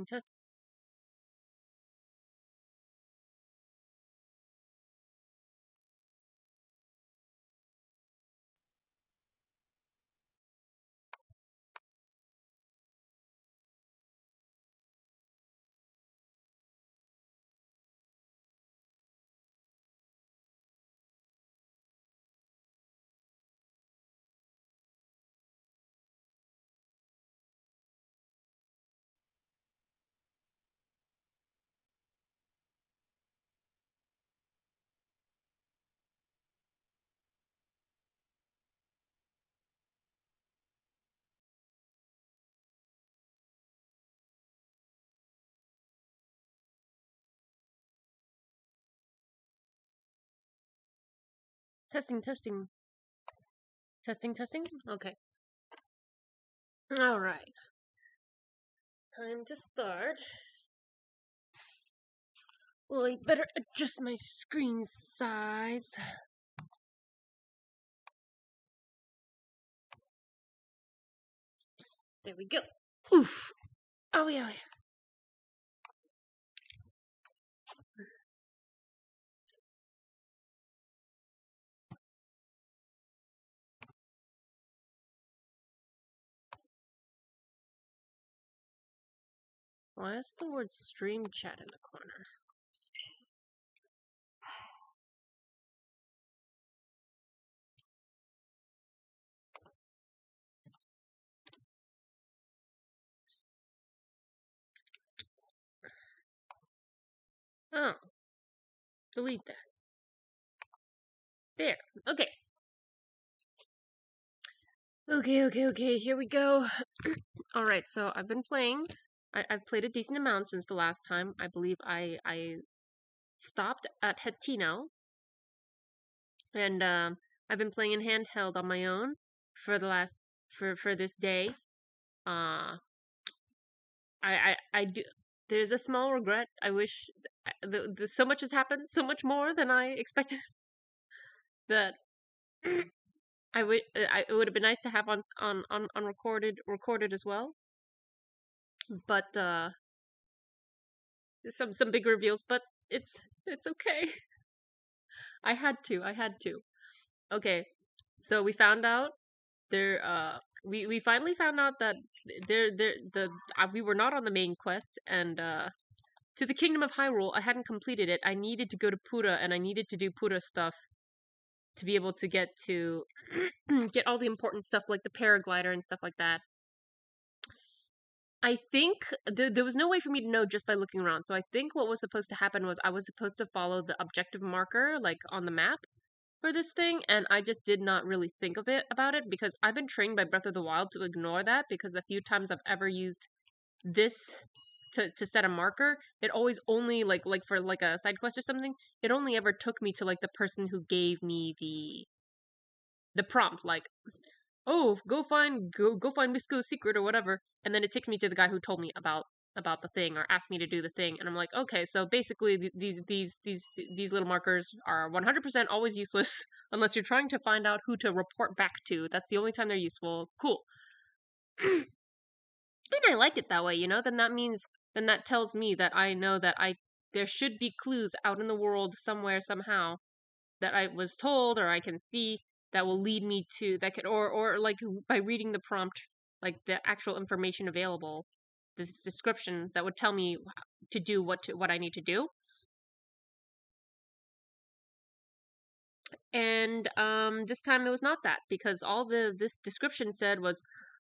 Test. Testing, testing. Testing, testing. Okay. All right. Time to start. Well, I better adjust my screen size. There we go. Oof. Oh, yeah. Why is the word stream chat in the corner? Oh. Delete that. There. Okay. Okay. Here we go. Alright, so I've been playing. I've played a decent amount since the last time. I believe I stopped at Hetino. And I've been playing in handheld on my own for the last for this day. I do. There's a small regret. I wish so much has happened, so much more than I expected. That it would have been nice to have on recorded as well. But some big reveals. But it's okay. I had to. Okay, so we found out there we finally found out that we were not on the main quest, and to the Kingdom of Hyrule. I hadn't completed it. I needed to go to Pura, and I needed to do Pura stuff to be able to get get all the important stuff like the paraglider and stuff like that. I think there was no way for me to know just by looking around. So I think what was supposed to happen was I was supposed to follow the objective marker like on the map for this thing, and I just did not really think of it about it because I've been trained by Breath of the Wild to ignore that, because the few times I've ever used this to set a marker, it always only like for like a side quest or something, it only ever took me to like the person who gave me the prompt, like, oh, go find Misko's secret or whatever, and then it takes me to the guy who told me about the thing or asked me to do the thing, and I'm like, okay, so basically these little markers are 100% always useless unless you're trying to find out who to report back to. That's the only time they're useful. Cool. And I like it that way, then that tells me that I know that there should be clues out in the world somewhere somehow that I was told or I can see that will lead me to that could, or like by reading the prompt, like the actual information available, this description that would tell me to do what I need to do. And this time it was not that, because all this description said was,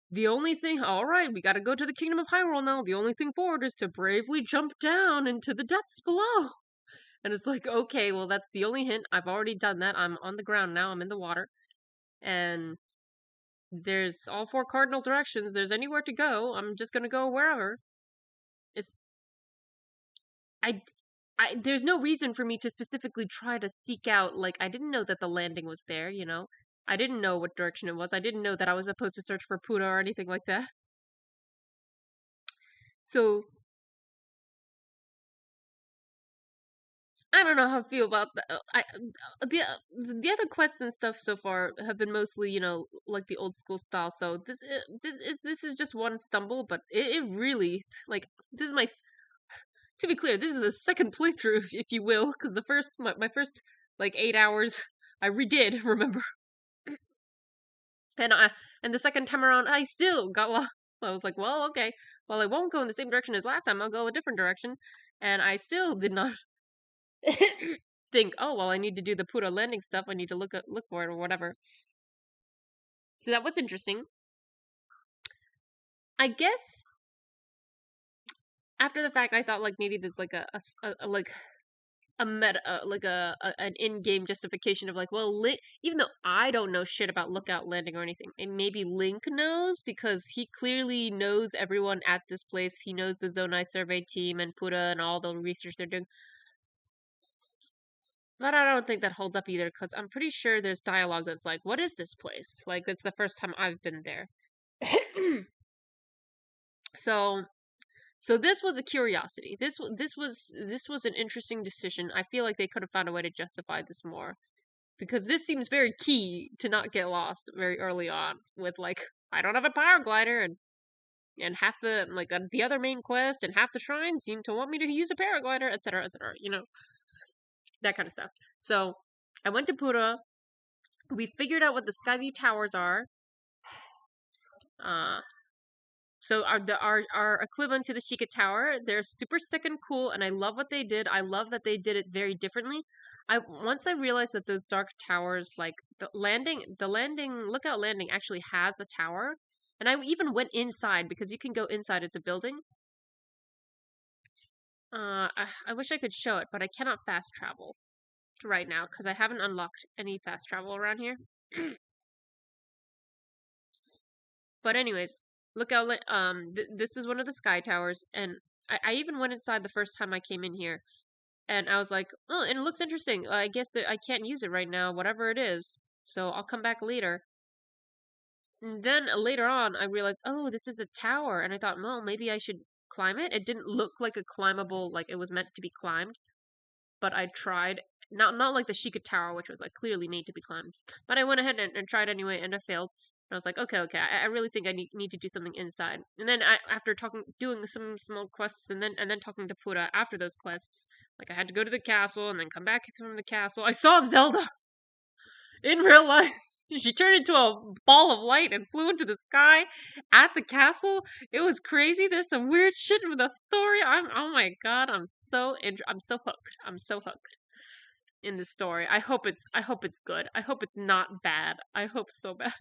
the only thing, all right, we got to go to the Kingdom of Hyrule now. The only thing forward is to bravely jump down into the depths below. And it's like, okay, well, that's the only hint. I've already done that. I'm on the ground now. I'm in the water. And there's all four cardinal directions. There's anywhere to go. I'm just gonna go wherever. It's I there's no reason for me to specifically try to seek out, like, I didn't know that the landing was there. I didn't know what direction it was. I didn't know that I was supposed to search for Puda or anything like that. So I don't know how I feel about that. The other quests and stuff so far have been mostly, like the old school style. So this is just one stumble, but it really like this is my to be clear, this is the second playthrough, if you will, because my first like 8 hours I redid, remember, and the second time around I still got lost. I was like, well, okay, well I won't go in the same direction as last time. I'll go a different direction, and I still did not think, oh well, I need to do the Pura landing stuff. I need to look for it or whatever. So that was interesting. I guess after the fact, I thought like maybe there's like like a meta like an in-game justification of like, well, even though I don't know shit about Lookout Landing or anything, and maybe Link knows because he clearly knows everyone at this place. He knows the Zonai survey team and Pura and all the research they're doing. But I don't think that holds up either because I'm pretty sure there's dialogue that's like, what is this place? Like, it's the first time I've been there. so So this was a curiosity. This was an interesting decision. I feel like they could have found a way to justify this more because this seems very key to not get lost very early on with like I don't have a paraglider and half the like the other main quest and half the shrine seem to want me to use a paraglider, etc., etc. That kind of stuff. So I went to Pura. We figured out what the Skyview Towers are. Uh, So our equivalent to the Sheikah Tower, they're super sick and cool, and I love what they did. I love that they did it very differently. Once I realized that those dark towers, like lookout landing actually has a tower, and I even went inside because you can go inside. It's a building. I wish I could show it, but I cannot fast travel right now because I haven't unlocked any fast travel around here. But anyways, this is one of the sky towers, and I even went inside the first time I came in here, and I was like, oh, and it looks interesting. I guess that I can't use it right now, whatever it is. So I'll come back later. And then later on, I realized, oh, this is a tower, and I thought, well, maybe I should climb it. It didn't look like a climbable, like it was meant to be climbed, but I tried. Not like the Sheikah Tower, which was like clearly made to be climbed. But I went ahead and tried anyway, and I failed. And I was like, okay, I really think I need to do something inside. And then after doing some small quests, and then talking to Pura after those quests, like I had to go to the castle and then come back from the castle. I saw Zelda in real life. She turned into a ball of light and flew into the sky at the castle. It was crazy. There's some weird shit with the story. Oh my god, I'm so hooked. I'm so hooked in the story. I hope it's good. I hope it's not bad. I hope so bad.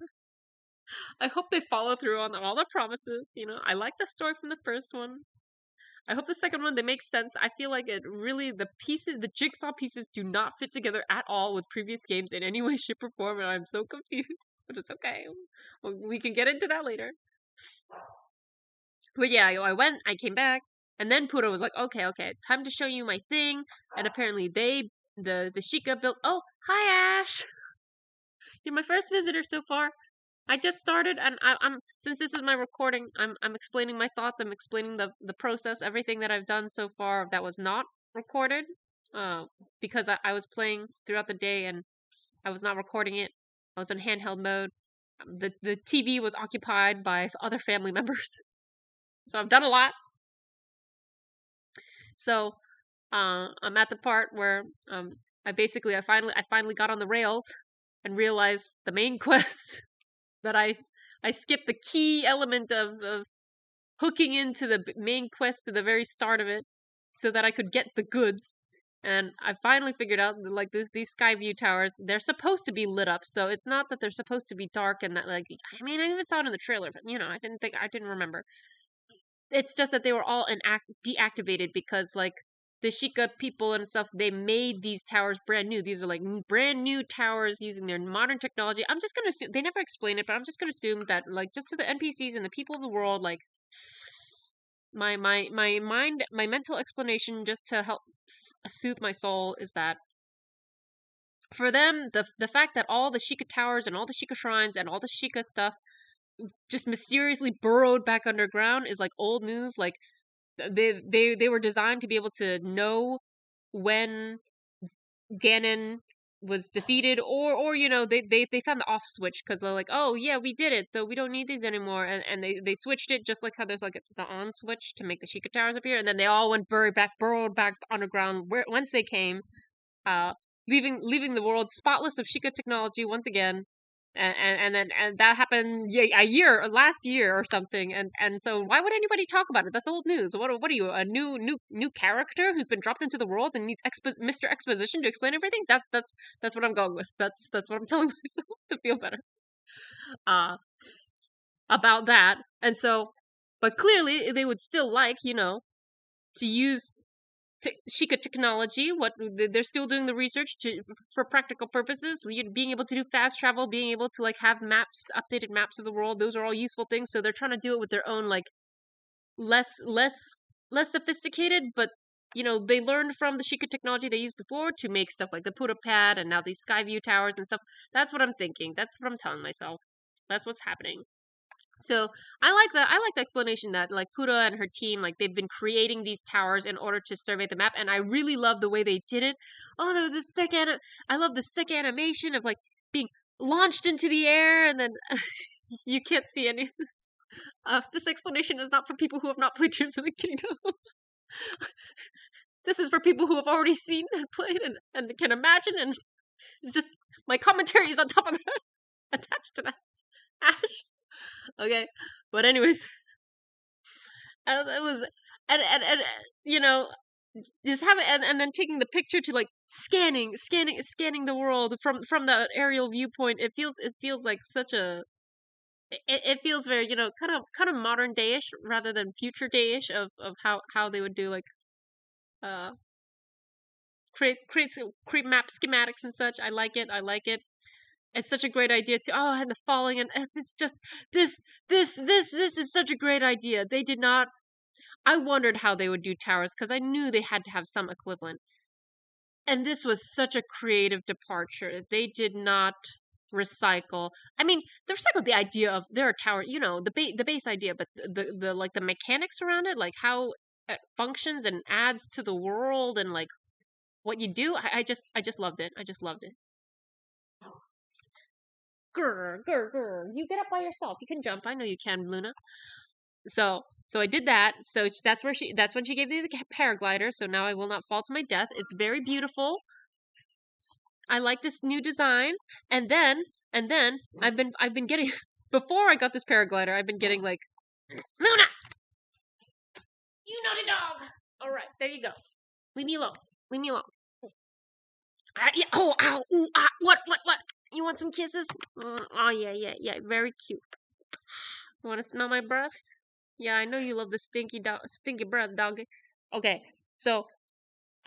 I hope they follow through on all their promises. I like the story from the first one. I hope the second one they make sense. I feel like it really the jigsaw pieces do not fit together at all with previous games in any way, shape, or form, and I'm so confused. But it's okay. Well, we can get into that later. But yeah, I came back, and then Pura was like, okay, time to show you my thing. And apparently the Sheikah built. Oh, hi Ash. You're my first visitor so far. I just started, and I'm since this is my recording, I'm explaining my thoughts. I'm explaining the process, everything that I've done so far that was not recorded, because I was playing throughout the day and I was not recording it. I was in handheld mode. The TV was occupied by other family members, so I've done a lot. So, I'm at the part where I finally got on the rails and realized the main quest that I skipped the key element of hooking into the main quest to the very start of it so that I could get the goods. And I finally figured out that like these Skyview towers, they're supposed to be lit up, so it's not that they're supposed to be dark and that like I mean I even saw it in the trailer, but I didn't remember. It's just that they were all deactivated because like the Sheikah people and stuff, they made these towers brand new. These are like brand new towers using their modern technology. I'm just gonna assume they never explain it, but I'm just gonna assume that like just to the NPCs and the people of the world, like my mental explanation just to help soothe my soul is that for them the fact that all the Sheikah towers and all the Sheikah shrines and all the Sheikah stuff just mysteriously burrowed back underground is like old news. Like they were designed to be able to know when Ganon was defeated, or they found the off switch because they're like, oh yeah, we did it, so we don't need these anymore, and they switched it just like how there's like the on switch to make the Sheikah towers appear, and then they all went burrowed back underground whence they came, uh, leaving the world spotless of Sheikah technology once again. And that happened a year last year or something, and so why would anybody talk about it? That's old news. What are you, a new character who's been dropped into the world and needs Mr. Exposition to explain everything? That's what I'm going with. That's what I'm telling myself to feel better uh about that. And so, but clearly they would still like, to use Sheikah technology. What they're still doing the research for practical purposes, being able to do fast travel, being able to like have updated maps of the world. Those are all useful things. So they're trying to do it with their own like less sophisticated, but they learned from the Sheikah technology they used before to make stuff like the Puta pad and now these Skyview towers and stuff. That's what I'm thinking. That's what I'm telling myself. That's what's happening. So I like that. I like the explanation that like Puda and her team, like they've been creating these towers in order to survey the map, and I really love the way they did it. Oh, there was this I love the sick animation of like being launched into the air, and then you can't see any of this. This explanation is not for people who have not played Tears of the Kingdom. This is for people who have already seen and played and can imagine, and it's just my commentary is on top of that, attached to that. Ash. Okay, but anyways, it was and just having and then taking the picture to like scanning the world from the aerial viewpoint. It feels like such a it feels very kind of modern dayish rather than future dayish of how they would do like uh create map schematics and such. I like it. I like it. It's such a great idea too. Oh, and the falling, and it's just this is such a great idea. They did not. I wondered how they would do towers because I knew they had to have some equivalent. And this was such a creative departure. They did not recycle. I mean, they recycled the idea of there are tower, the base idea, but the like the mechanics around it, like how it functions and adds to the world and like what you do. I just loved it. I just loved it. Grr, grr, grr. You get up by yourself. You can jump. I know you can, Luna. So I did that. So that's when she gave me the paraglider. So now I will not fall to my death. It's very beautiful. I like this new design. And then I've been getting before I got this paraglider, I've been getting like Luna, you naughty dog. All right, there you go. Leave me alone. Leave me alone. Yeah. Oh, ow, ooh, ah, what? You want some kisses? Oh yeah. Very cute. You want to smell my breath? Yeah, I know you love the stinky breath, dog. Okay, so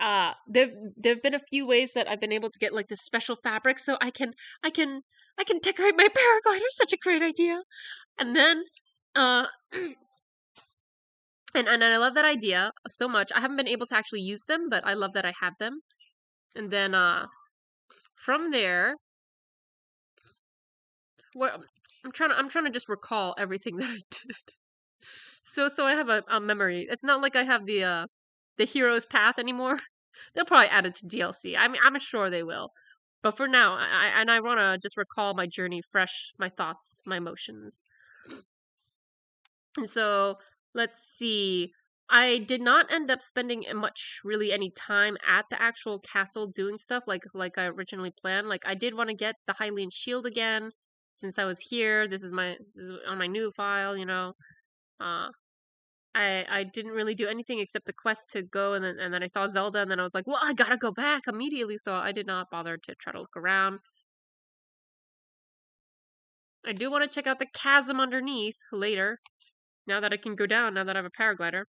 there've been a few ways that I've been able to get like this special fabric, so I can decorate my paraglider. Such a great idea. And then uh, and I love that idea so much. I haven't been able to actually use them, but I love that I have them. And then from there, well, I'm trying to just recall everything that I did. So I have a memory. It's not like I have the hero's path anymore. They'll probably add it to DLC. I mean, I'm sure they will. But for now, I want to just recall my journey fresh, my thoughts, my emotions. And so let's see. I did not end up spending much, really, any time at the actual castle doing stuff like I originally planned. Like I did want to get the Hylian shield again since I was here. This is on my new file, Uh, I didn't really do anything except the quest to go, and then I saw Zelda, and then I was like, well, I gotta go back immediately, so I did not bother to try to look around. I do want to check out the chasm underneath later, now that I can go down, now that I have a paraglider.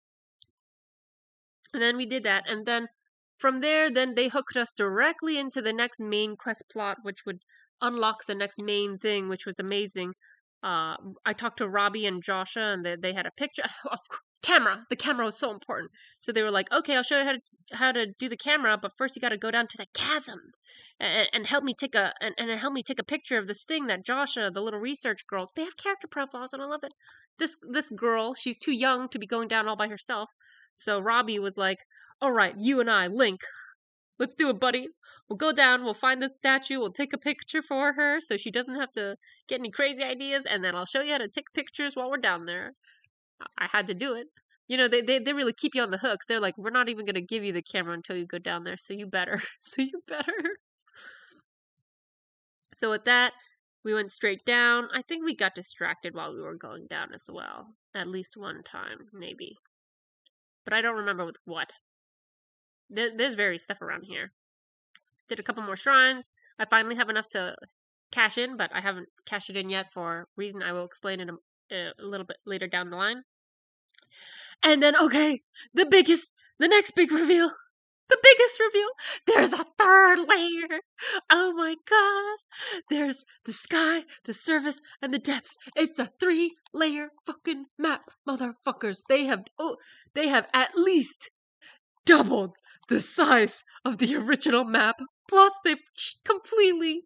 And then we did that, and then from there, then they hooked us directly into the next main quest plot, which would unlock the next main thing, which was amazing. I talked to Robbie and Josha, and they had a picture of camera. The camera was so important, so they were like, "Okay, I'll show you how to do the camera, but first you got to go down to the chasm and help me take and help me take a picture of this thing that Josha, the little research girl, they have character profiles, and I love it. This girl, she's too young to be going down all by herself, so Robbie was like, "All right, you and I, Link." Let's do it, buddy. We'll go down, we'll find the statue, we'll take a picture for her so she doesn't have to get any crazy ideas, and then I'll show you how to take pictures while we're down there. I had to do it. They really keep you on the hook. They're like, we're not even gonna give you the camera until you go down there, so you better. So you better. So with that, we went straight down. I think we got distracted while we were going down as well. At least one time, maybe. But I don't remember with what. There's various stuff around here. Did a couple more shrines. I finally have enough to cash in, but I haven't cashed it in yet for a reason I will explain in a little bit later down the line. And then, okay, the next big reveal. The biggest reveal. There's a third layer. Oh my god. There's the sky, the surface, and the depths. It's a 3-layer fucking map, motherfuckers. They have at least doubled the size of the original map. Plus, they've completely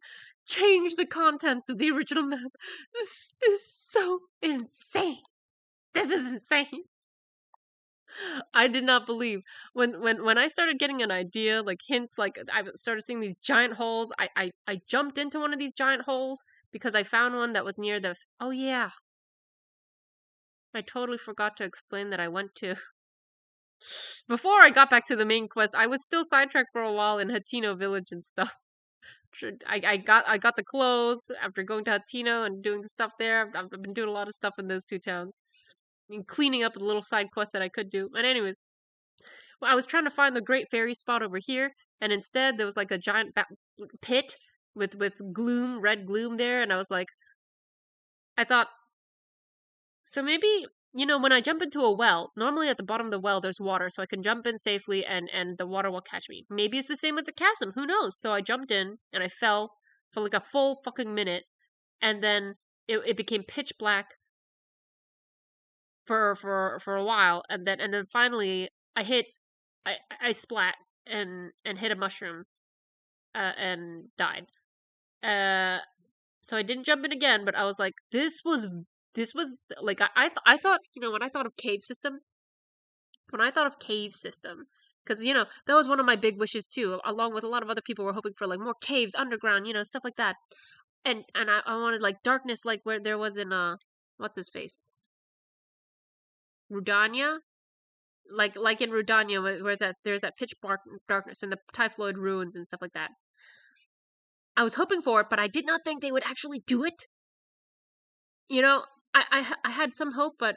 changed the contents of the original map. This is so insane. This is insane. I did not believe when I started getting an idea, like hints, like I started seeing these giant holes. I jumped into one of these giant holes because I found one that was near the. Oh yeah, I totally forgot to explain that I went to. Before I got back to the main quest, I was still sidetracked for a while in Hatino village and stuff. I got the clothes after going to Hatino and doing the stuff there. I've been doing a lot of stuff in those two towns. And cleaning up the little side quests that I could do. But anyways, well, I was trying to find the Great Fairy spot over here, and instead there was like a giant pit with gloom, red gloom there, and I thought, so maybe when I jump into a well, normally at the bottom of the well there's water, so I can jump in safely and the water will catch me. Maybe it's the same with the chasm. Who knows? So I jumped in and I fell for like a full fucking minute, and then it became pitch black for a while, and then finally I splat and hit a mushroom and died. So I didn't jump in again, but I was like, this was like I thought when I thought of cave system, because that was one of my big wishes too, along with a lot of other people were hoping for like more caves underground, stuff like that, and I wanted like darkness, like where there was in what's his face, Rudania, like in Rudania, where there's that pitch black darkness and the Typhloid ruins and stuff like that. I was hoping for it, but I did not think they would actually do it. I had some hope, but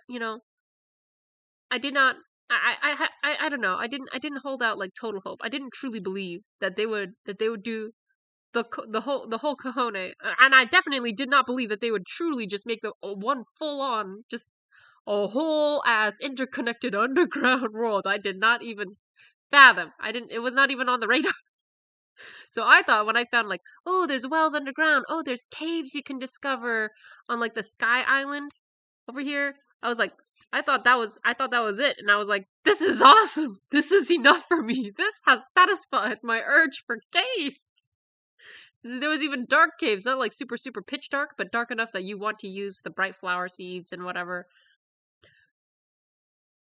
I did not. I don't know. I didn't hold out like total hope. I didn't truly believe that they would do the whole cojones, and I definitely did not believe that they would truly just make the one full on just a whole ass interconnected underground world. I did not even fathom. It was not even on the radar. So I thought when I found like, oh, there's wells underground. Oh, there's caves you can discover on like the Sky Island over here. I thought that was it. And I was like, this is awesome. This is enough for me. This has satisfied my urge for caves. There was even dark caves, not like super, super pitch dark, but dark enough that you want to use the bright flower seeds and whatever.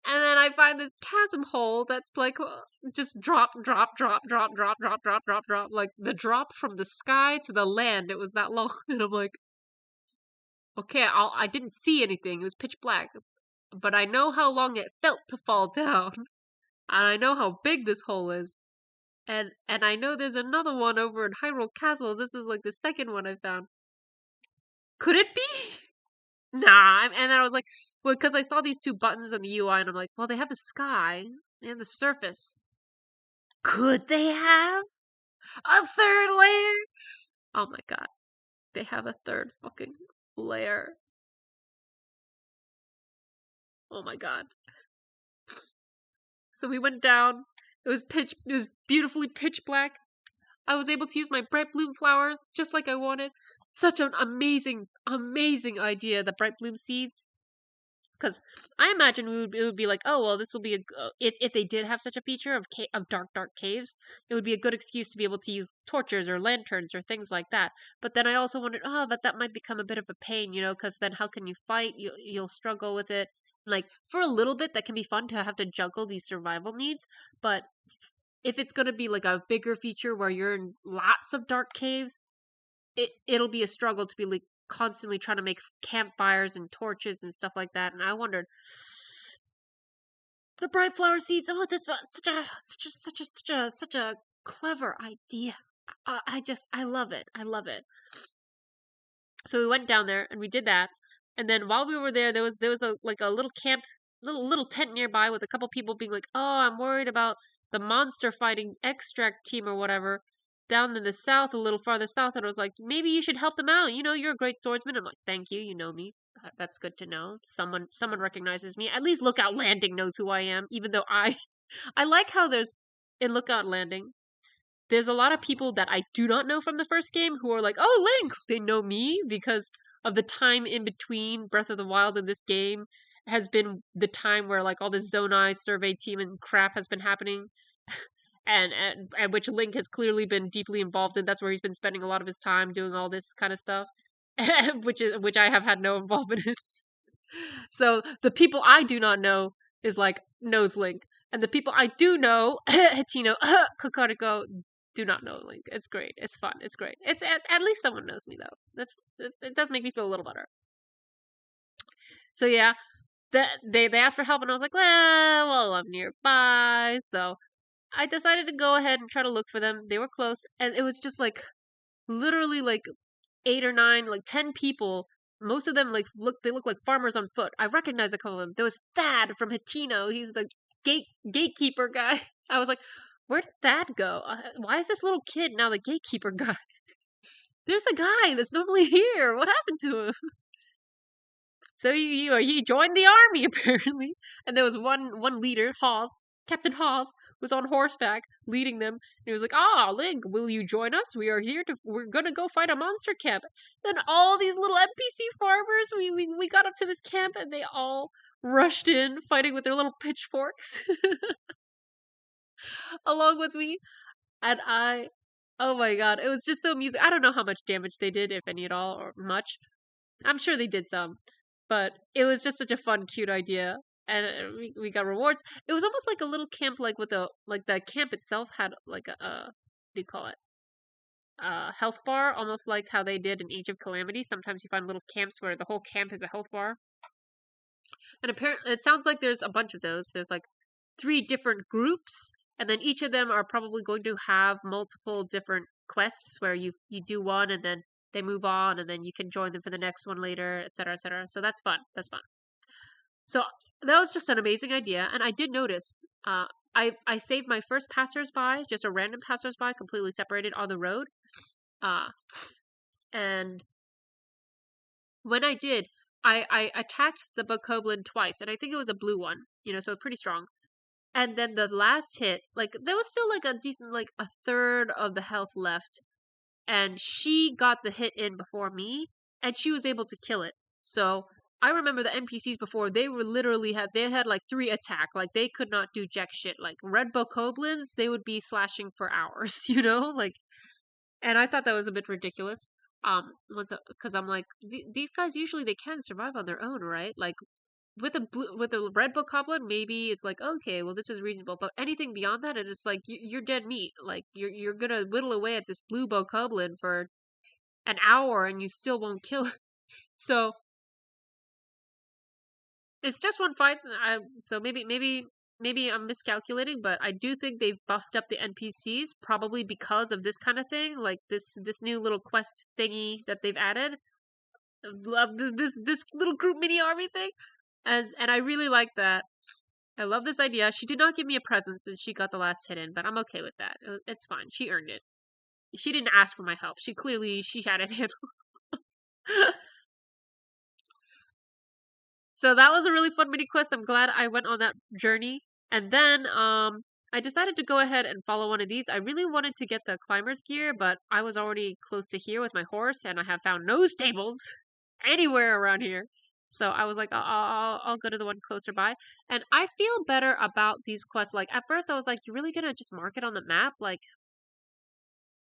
And then I find this chasm hole that's like just drop, drop, drop, drop, drop, drop, drop, drop, drop. Like the drop from the sky to the land, it was that long. And I'm like, okay, I didn't see anything. It was pitch black. But I know how long it felt to fall down. And I know how big this hole is. And I know there's another one over in Hyrule Castle. This is like the second one I found. Could it be? Nah. And then I was like, well, because I saw these two buttons on the UI, and I'm like, well, they have the sky and the surface. Could they have a third layer? Oh my god. They have a third fucking layer. Oh my god. So we went down. It was beautifully pitch black. I was able to use my bright bloom flowers just like I wanted. Such an amazing, amazing idea, the bright bloom seeds. Because I imagine it would be like, oh well, this will be if they did have such a feature of dark caves, it would be a good excuse to be able to use torches or lanterns or things like that. But then I also wondered, oh, but that might become a bit of a pain, because then how can you fight? You'll struggle with it. Like for a little bit, that can be fun to have to juggle these survival needs, but if it's gonna be like a bigger feature where you're in lots of dark caves, it'll be a struggle to be like constantly trying to make campfires and torches and stuff like that. And I wondered, the bright flower seeds. Oh, that's such a clever idea. I love it. I love it. So we went down there and we did that. And then while we were there, there was a like a little camp, little tent nearby with a couple people being like, "Oh, I'm worried about the monster fighting extract team or whatever down in the south, a little farther south." And I was like, "Maybe you should help them out. You know, you're a great swordsman." I'm like, "Thank you. You know me. That's good to know. Someone recognizes me. At least Lookout Landing knows who I am, even though I I like how there's in Lookout Landing there's a lot of people that I do not know from the first game who are like, "Oh, Link!" They know me because of the time in between Breath of the Wild and this game has been the time where like all this Zonai survey team and crap has been happening, and which Link has clearly been deeply involved in. That's where he's been spending a lot of his time doing all this kind of stuff, which I have had no involvement in. So the people I do not know is like knows Link, and the people I do know, Hitino, Kokoriko, do not know Link. It's great. It's fun. It's great. It's at least someone knows me though. It does make me feel a little better. So yeah, they asked for help, and I was like, well, I'm nearby, so I decided to go ahead and try to look for them. They were close, and it was just like literally like 8 or 9, like 10 people. Most of them they look like farmers on foot. I recognize a couple of them. There was Thad from Hitino. He's the gatekeeper guy. I was like, where did Thad go? Why is this little kid now the gatekeeper guy? There's a guy that's normally here. What happened to him? So he joined the army apparently, and there was one leader, Hawes, Captain Hawes, was on horseback leading them. And he was like, "Ah, Link, will you join us? We're gonna go fight a monster camp." Then all these little NPC farmers, we got up to this camp, and they all rushed in, fighting with their little pitchforks, along with me. And oh my god, it was just so amusing. I don't know how much damage they did, if any at all, or much. I'm sure they did some, but it was just such a fun, cute idea, and we got rewards. It was almost like a little camp, like with a like the camp itself had like what do you call it? Health bar, almost like how they did in Age of Calamity. Sometimes you find little camps where the whole camp is a health bar, and apparently it sounds like there's a bunch of those. There's like 3 different groups, and then each of them are probably going to have multiple different quests where you do one and then they move on and then you can join them for the next one later, etc., etc. So that's fun. That's fun. So that was just an amazing idea, and I did notice. I saved my first passersby, just a random passersby, completely separated on the road. Uh, and when I did, I attacked the bokoblin twice, and I think it was a blue one. So pretty strong. And then the last hit, like there was still like a decent, like a third of the health left, and she got the hit in before me, and she was able to kill it. So I remember the NPCs before, they had like 3 attack, like they could not do jack shit. Like red bokoblins, they would be slashing for hours, like, and I thought that was a bit ridiculous. Because I'm like, these guys usually they can survive on their own, right? Like with a red bokoblin, maybe it's like, okay, well this is reasonable, but anything beyond that, and it's like you're dead meat. Like you're gonna whittle away at this blue bokoblin for an hour and you still won't kill it. So it's just one fight. So maybe I'm miscalculating, but I do think they've buffed up the NPCs probably because of this kind of thing, like this new little quest thingy that they've added. Love this little group mini army thing, and I really like that. I love this idea. She did not give me a present since she got the last hit in, but I'm okay with that. It's fine. She earned it. She didn't ask for my help. She had it handled. So that was a really fun mini quest. I'm glad I went on that journey. And then I decided to go ahead and follow one of these. I really wanted to get the climber's gear, but I was already close to here with my horse, and I have found no stables anywhere around here. So I was like, I'll go to the one closer by. And I feel better about these quests. Like at first I was like, you're really gonna just mark it on the map? Like,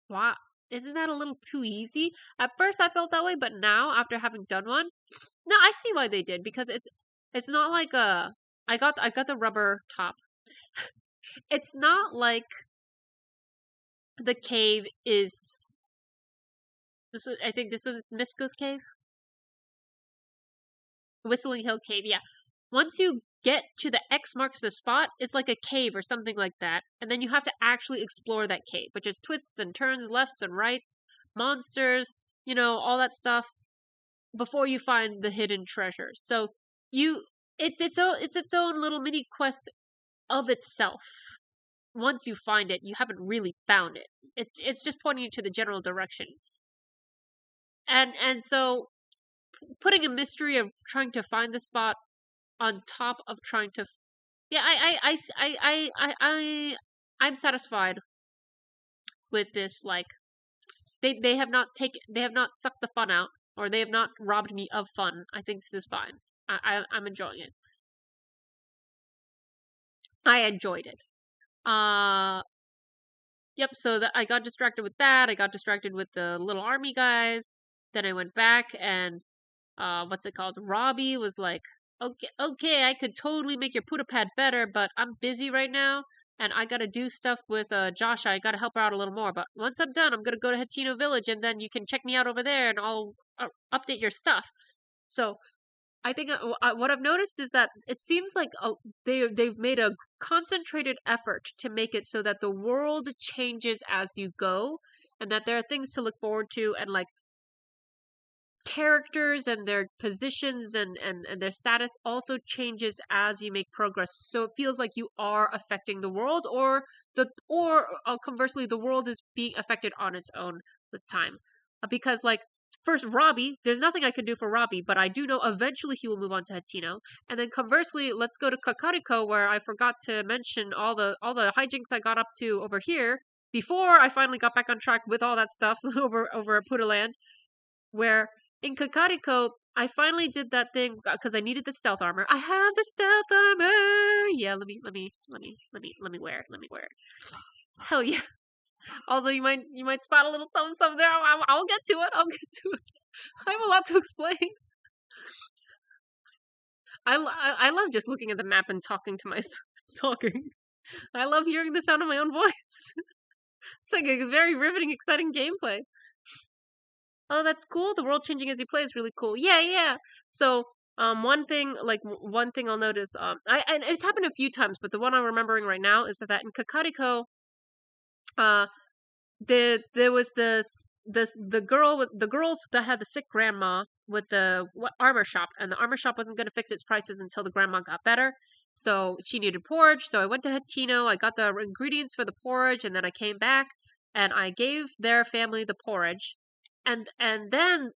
why? Isn't that a little too easy? At first I felt that way, but now after having done one, no, I see why they did, because it's not like I got the rubber top. It's not like the cave is I think this was Misko's cave? Whistling Hill Cave, yeah. Once you get to the X marks the spot, it's like a cave or something like that. And then you have to actually explore that cave, which is twists and turns, lefts and rights, monsters, all that stuff before you find the hidden treasure. So you it's its own little mini quest of itself. Once you find it, you haven't really found it. It's just pointing you to the general direction. And so putting a mystery of trying to find the spot on top of trying to yeah, I'm satisfied with this. Like they have not sucked the fun out, or they have not robbed me of fun. I think this is fine. I'm enjoying it. I enjoyed it. Yep. So that I got distracted with that. I got distracted with the little army guys. Then I went back and what's it called? Robbie was like, okay, I could totally make your puta pad better, but I'm busy right now, and I gotta do stuff with Josh. I gotta help her out a little more. But once I'm done, I'm gonna go to Hatino Village, and then you can check me out over there, and I'll update your stuff. So I think what I've noticed is that it seems like they've made a concentrated effort to make it so that the world changes as you go, and that there are things to look forward to, and like characters and their positions and their status also changes as you make progress. So it feels like you are affecting the world, or conversely, the world is being affected on its own with time. Because like first Robbie, there's nothing I can do for Robbie, but I do know eventually he will move on to Hatino. And then conversely, let's go to Kakariko, where I forgot to mention all the hijinks I got up to over here before I finally got back on track with all that stuff over at Pudaland, where in Kakariko, I finally did that thing because I needed the stealth armor. I have the stealth armor. Yeah, let me wear it. Let me wear it. Hell yeah. Also, you might spot a little something there. I'll get to it. I'll get to it. I have a lot to explain. I love just looking at the map and talking to myself. Talking. I love hearing the sound of my own voice. It's like a very riveting, exciting gameplay. Oh, that's cool. The world changing as you play is really cool. Yeah, yeah. So, one thing I'll notice, and it's happened a few times, but the one I'm remembering right now is that in Kakariko, uh, there was the girls that had the sick grandma with the armor shop, and the armor shop wasn't going to fix its prices until the grandma got better. So she needed porridge. So I went to Hatino. I got the ingredients for the porridge, and then I came back and I gave their family the porridge. And then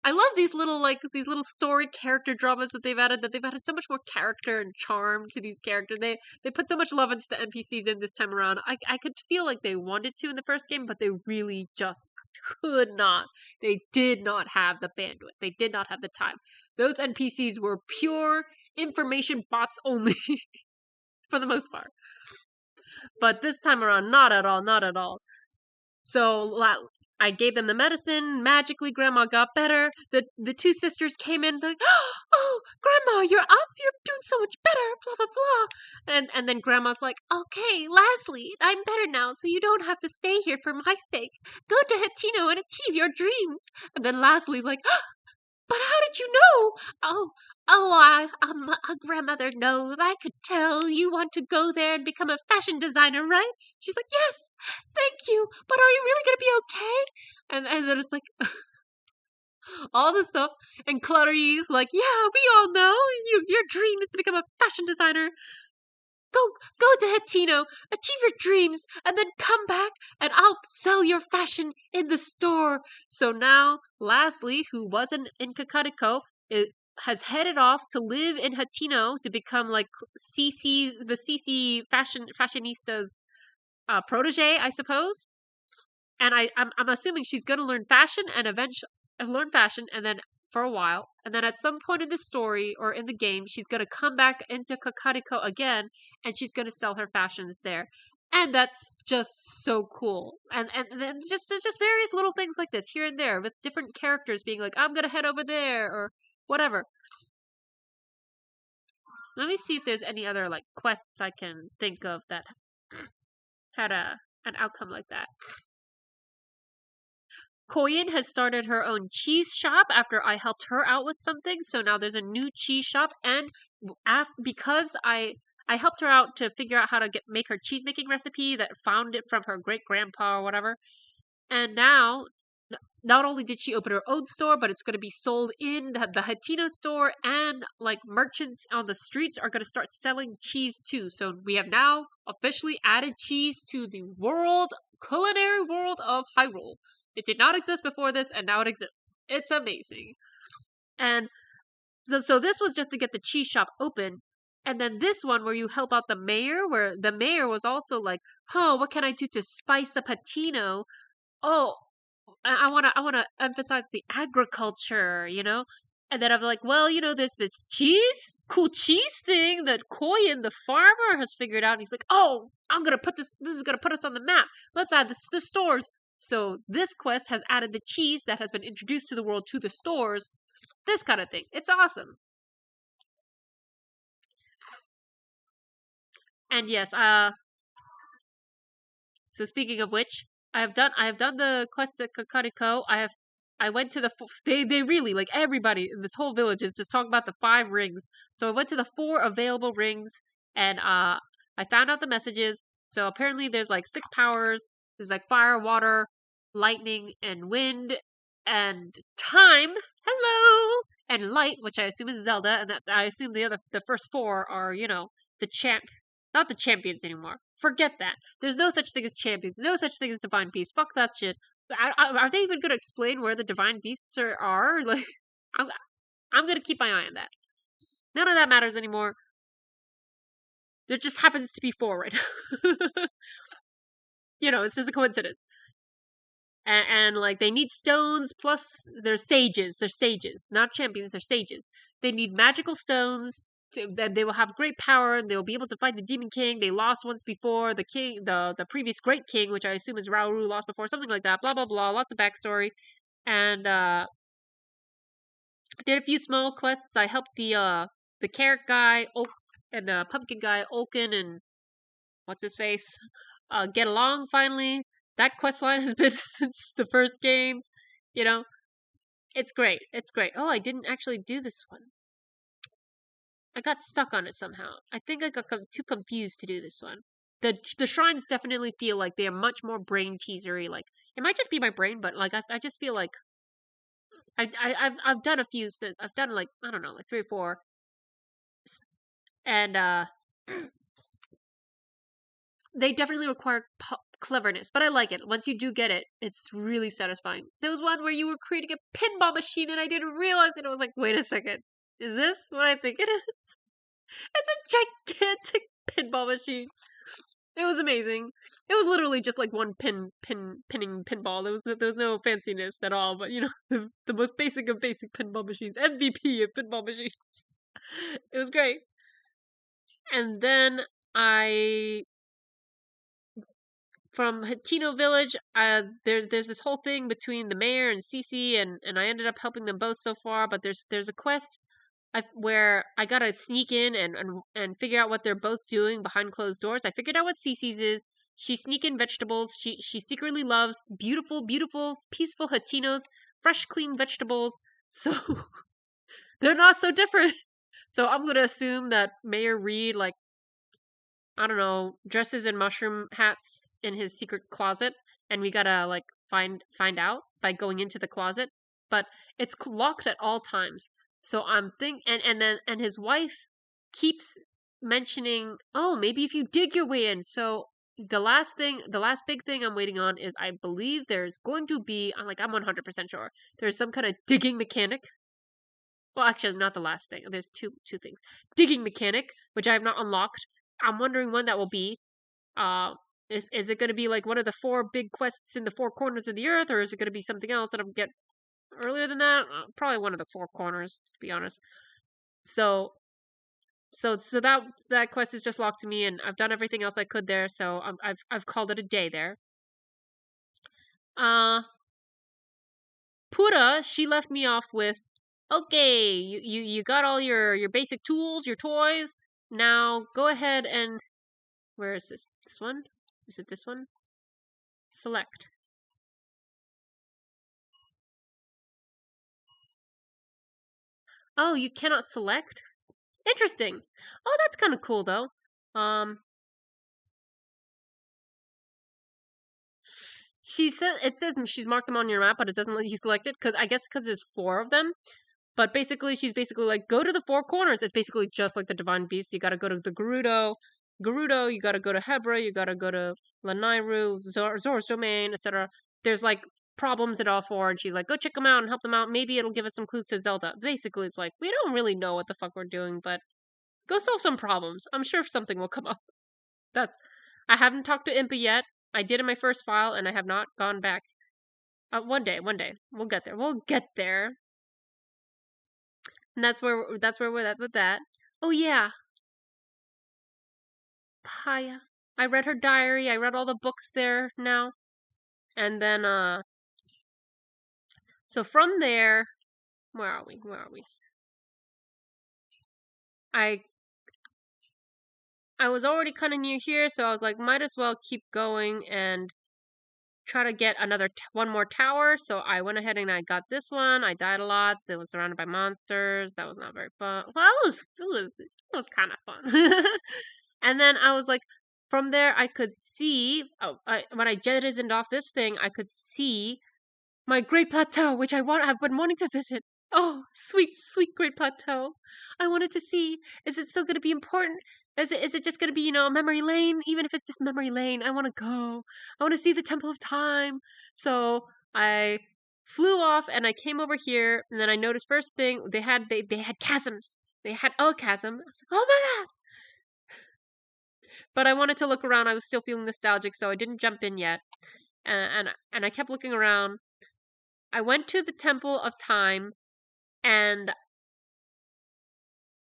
I love these little story character dramas that they've added. That they've added so much more character and charm to these characters. They put so much love into the NPCs in this time around. I could feel like they wanted to in the first game, but they really just could not. They did not have the bandwidth. They did not have the time. Those NPCs were pure information bots only for the most part. But this time around, not at all. Not at all. So I gave them the medicine. Magically, Grandma got better. The two sisters came in like, "Oh, Grandma, you're up. You're doing so much better." Blah blah blah. And then Grandma's like, "Okay, Leslie, I'm better now, so you don't have to stay here for my sake. Go to Hatino and achieve your dreams." And then Leslie's like, "But how did you know?" A grandmother knows. I could tell you want to go there and become a fashion designer, right? She's like, "Yes, thank you. But are you really gonna be okay?" And then it's like all this stuff. And Clarice like, "Yeah, we all know. Your dream is to become a fashion designer. Go to Hatino, achieve your dreams, and then come back and I'll sell your fashion in the store." So now, Lastly, who wasn't in Kakariko, has headed off to live in Hatino to become like CC fashionista's protege, I suppose. And I'm assuming she's gonna learn fashion and eventually learn fashion, and then for a while, and then at some point in the story or in the game, she's gonna come back into Kakariko again, and she's gonna sell her fashions there. And that's just so cool. And then there's just various little things like this here and there with different characters being like, "I'm gonna head over there," or whatever. Let me see if there's any other like quests I can think of that had a an outcome like that. Koyin has started her own cheese shop after I helped her out with something. So now there's a new cheese shop, and because I helped her out to figure out how to make her cheese making recipe that found it from her great grandpa or whatever. And now, not only did she open her own store, but it's going to be sold in the Hatino store, and like merchants on the streets are going to start selling cheese too. So we have now officially added cheese to the culinary world of Hyrule. It did not exist before this, and now it exists. It's amazing. And so this was just to get the cheese shop open. And then this one where you help out the mayor, where the mayor was also like, oh, what can I do to spice up Hatino? Oh, I wanna emphasize the agriculture, you know? And then I'm like, well, there's this cool cheese thing that Koyin, the farmer, has figured out. And he's like, oh, this is gonna put us on the map. Let's add this to the stores. So this quest has added the cheese that has been introduced to the world to the stores. This kind of thing. It's awesome. And yes, so speaking of which, I have done the quest at Kakariko. I went to they really, like, everybody in this whole village is just talking about the 5 rings. So I went to the 4 available rings, and I found out the messages. So apparently there's like 6 powers. There's like fire, water, lightning, and wind, and time. Hello, and light, which I assume is Zelda, and that I assume the first 4 are the not the champions anymore. Forget that. There's no such thing as champions. No such thing as divine beasts. Fuck that shit. Are they even going to explain where the divine beasts are? Like, I'm, I'm going to keep my eye on that. None of that matters anymore. There just happens to be 4 right now. It's just a coincidence. And like, they need stones, plus they're sages. They're sages. Not champions, they're sages. They need magical stones. Then they will have great power. They will be able to fight the Demon King. They lost once before. The king, the previous great king, which I assume is Rauru, lost before. Something like that. Blah blah blah. Lots of backstory. And did a few small quests. I helped the carrot guy, and the pumpkin guy, Olkin, and what's his face, get along finally. That quest line has been since the first game. It's great. It's great. Oh, I didn't actually do this one. I got stuck on it somehow. I think I got too confused to do this one. The shrines definitely feel like they are much more brain teasery. Like, it might just be my brain, but like I just feel like I've done a few. I've done, like, I don't know, like 3 or 4, and they definitely require cleverness. But I like it. Once you do get it, it's really satisfying. There was one where you were creating a pinball machine, and I didn't realize it. I was like, wait a second. Is this what I think it is? It's a gigantic pinball machine. It was amazing. It was literally just like one pinning pinball. There was no fanciness at all. But the most basic of basic pinball machines, MVP of pinball machines. It was great. And then from Hatino Village, there's this whole thing between the mayor and Cece, and I ended up helping them both so far. But there's a quest where I gotta sneak in and figure out what they're both doing behind closed doors. I figured out what Cece's is. She's sneaking vegetables. She secretly loves beautiful, beautiful, peaceful Hatinos, fresh, clean vegetables. So they're not so different. So I'm gonna assume that Mayor Reed, like, I don't know, dresses in mushroom hats in his secret closet, and we gotta, like, find out by going into the closet. But it's locked at all times. So I'm and his wife keeps mentioning, oh, maybe if you dig your way in. So the last big thing I'm waiting on is, I believe there's going to be, I'm 100% sure, there's some kind of digging mechanic. Well, actually, not the last thing. There's two things. Digging mechanic, which I have not unlocked. I'm wondering when that will be. Is it going to be like one of the 4 big quests in the 4 corners of the earth, or is it going to be something else that I'll get earlier than that? Probably one of the 4 corners, to be honest. So that quest is just locked to me, and I've done everything else I could there. So I've called it a day there. Pura, she left me off with, okay, you got all your basic tools, your toys. Now go ahead and, where is this? This one? Is it this one? Select. Oh, you cannot select? Interesting. Oh, that's kind of cool though. Um, she said it says she's marked them on your map, but it doesn't let you select it because I guess because there's four of them. But basically, she's basically like, go to the four corners. It's basically just like the Divine Beast. You gotta go to the Gerudo, you gotta go to Hebra, you gotta go to Lanairu, Zora's Domain, etc. There's like problems at all four, and she's like, go check them out and help them out. Maybe it'll give us some clues to Zelda. Basically, it's like, we don't really know what the fuck we're doing, but go solve some problems. I'm sure something will come up. That's. I haven't talked to Impa yet. I did in my first file, and I have not gone back. One day, we'll get there. We'll get there. And that's where we're at with that. Oh yeah, Paya. I read her diary. I read all the books there now. And then so from there, where are we? Where are we? I I was already kind of near here, so I was like, might as well keep going and try to get one more tower. So I went ahead and I got this one. I died a lot. It was surrounded by monsters. That was not very fun. Well, it was kind of fun. And then I was like, from there I could see. Oh, when I jettisoned off this thing, I could see my Great Plateau, which I've been wanting to visit. Oh, sweet, sweet Great Plateau. I wanted to see. Is it still going to be important? Is it just going to be, memory lane? Even if it's just memory lane, I want to go. I want to see the Temple of Time. So I flew off and I came over here, and then I noticed first thing they had chasms. They had a chasm. I was like, oh my god! But I wanted to look around. I was still feeling nostalgic, so I didn't jump in yet. And I kept looking around. I went to the Temple of Time, and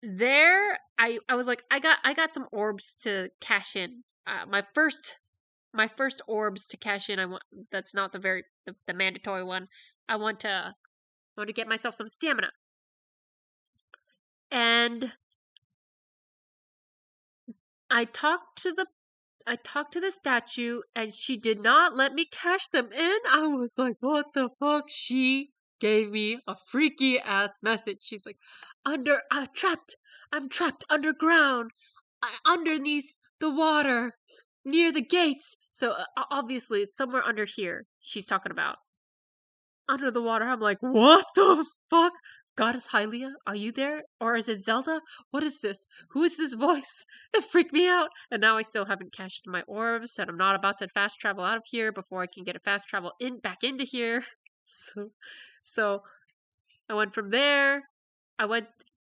there I was like, I got some orbs to cash in. My first orbs to cash in. I want That's not the mandatory one. I want to get myself some stamina. And I talked to the I talked to the statue and she did not let me cash them in. I was like, what the fuck? She gave me a freaky ass message. She's like, I'm trapped underground, underneath the water, near the gates. So obviously it's somewhere under here she's talking about. Under the water. I'm like, what the fuck? Goddess Hylia, are you there? Or is it Zelda? What is this? Who is this voice? It freaked me out. And now I still haven't cashed my orbs, and I'm not about to fast travel out of here before I can get a fast travel back into here. So I went from there. I went.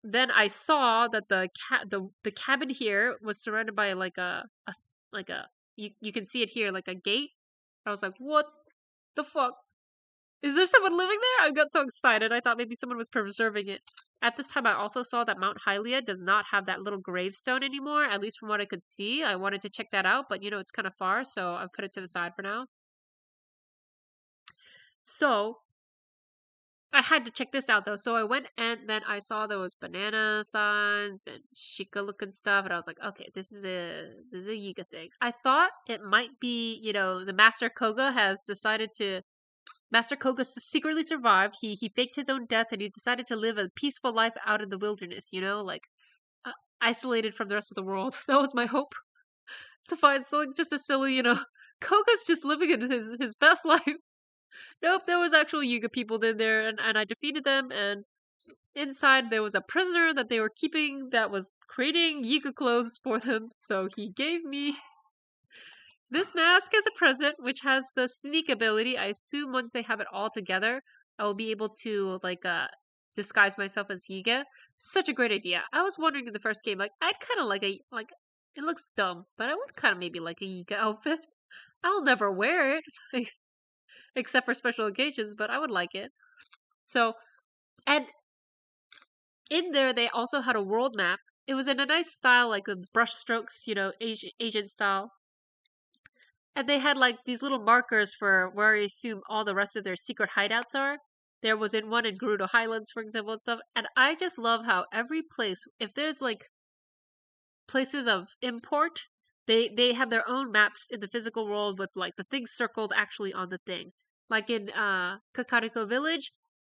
Then I saw that the cabin here was surrounded by like a you can see it here like a gate. I was like, what the fuck? Is there someone living there? I got so excited. I thought maybe someone was preserving it. At this time, I also saw that Mount Hylia does not have that little gravestone anymore, at least from what I could see. I wanted to check that out, but it's kind of far, so I've put it to the side for now. So, I had to check this out though. So I went and then I saw there was banana signs and Sheikah looking stuff, and I was like, okay, this is a Yiga thing. I thought it might be, the Master Koga secretly survived. He faked his own death and he decided to live a peaceful life out in the wilderness, like isolated from the rest of the world. That was my hope, to find something just as silly, Koga's just living in his best life. Nope, there was actual Yuga people in there, and I defeated them, and inside there was a prisoner that they were keeping that was creating Yuga clothes for them, so he gave me this mask as a present, which has the sneak ability. I assume once they have it all together, I will be able to disguise myself as Yiga. Such a great idea. I was wondering in the first game, I'd kind of like it looks dumb, but I would kind of maybe like a Yiga outfit. I'll never wear it, except for special occasions, but I would like it. So, and in there they also had a world map. It was in a nice style, like the brush strokes, Asian style. And they had these little markers for where I assume all the rest of their secret hideouts are. There was one in Gerudo Highlands, for example, and stuff. And I just love how every place, if there's places of import, They have their own maps in the physical world with like the things circled actually on the thing. Like in Kakariko Village,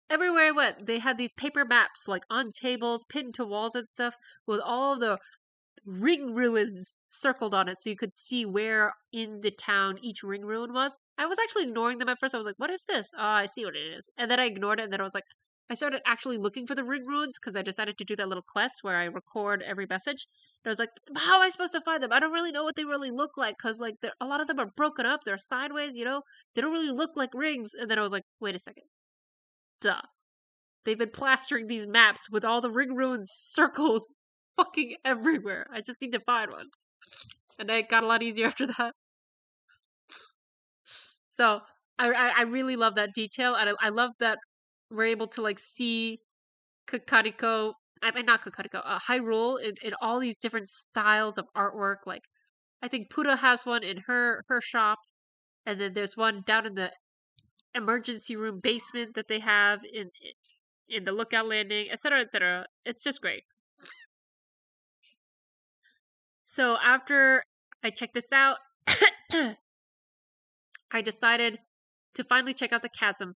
everywhere I went, they had these paper maps like on tables, pinned to walls and stuff, with all the ring ruins circled on it so you could see where in the town each ring ruin was. I was actually ignoring them at first. I was like, what is this? Oh, I see what it is. And then I ignored it, and then I was like, I started actually looking for the ring ruins because I decided to do that little quest where I record every message. And I was like, how am I supposed to find them? I don't really know what they really look like because like a lot of them are broken up. They're sideways, you know? They don't really look like rings. And then I was like, wait a second. Duh. They've been plastering these maps with all the ring ruins circled fucking everywhere. I just need to find one. And it got a lot easier after that. So I really love that detail, and I love that we're able to like see Kakariko, I mean not Kakariko, Hyrule in all these different styles of artwork. Like I think Puda has one in her shop, and then there's one down in the emergency room basement that they have in the lookout landing, etc., etc. It's just great. So after I checked this out, I decided to finally check out the chasm.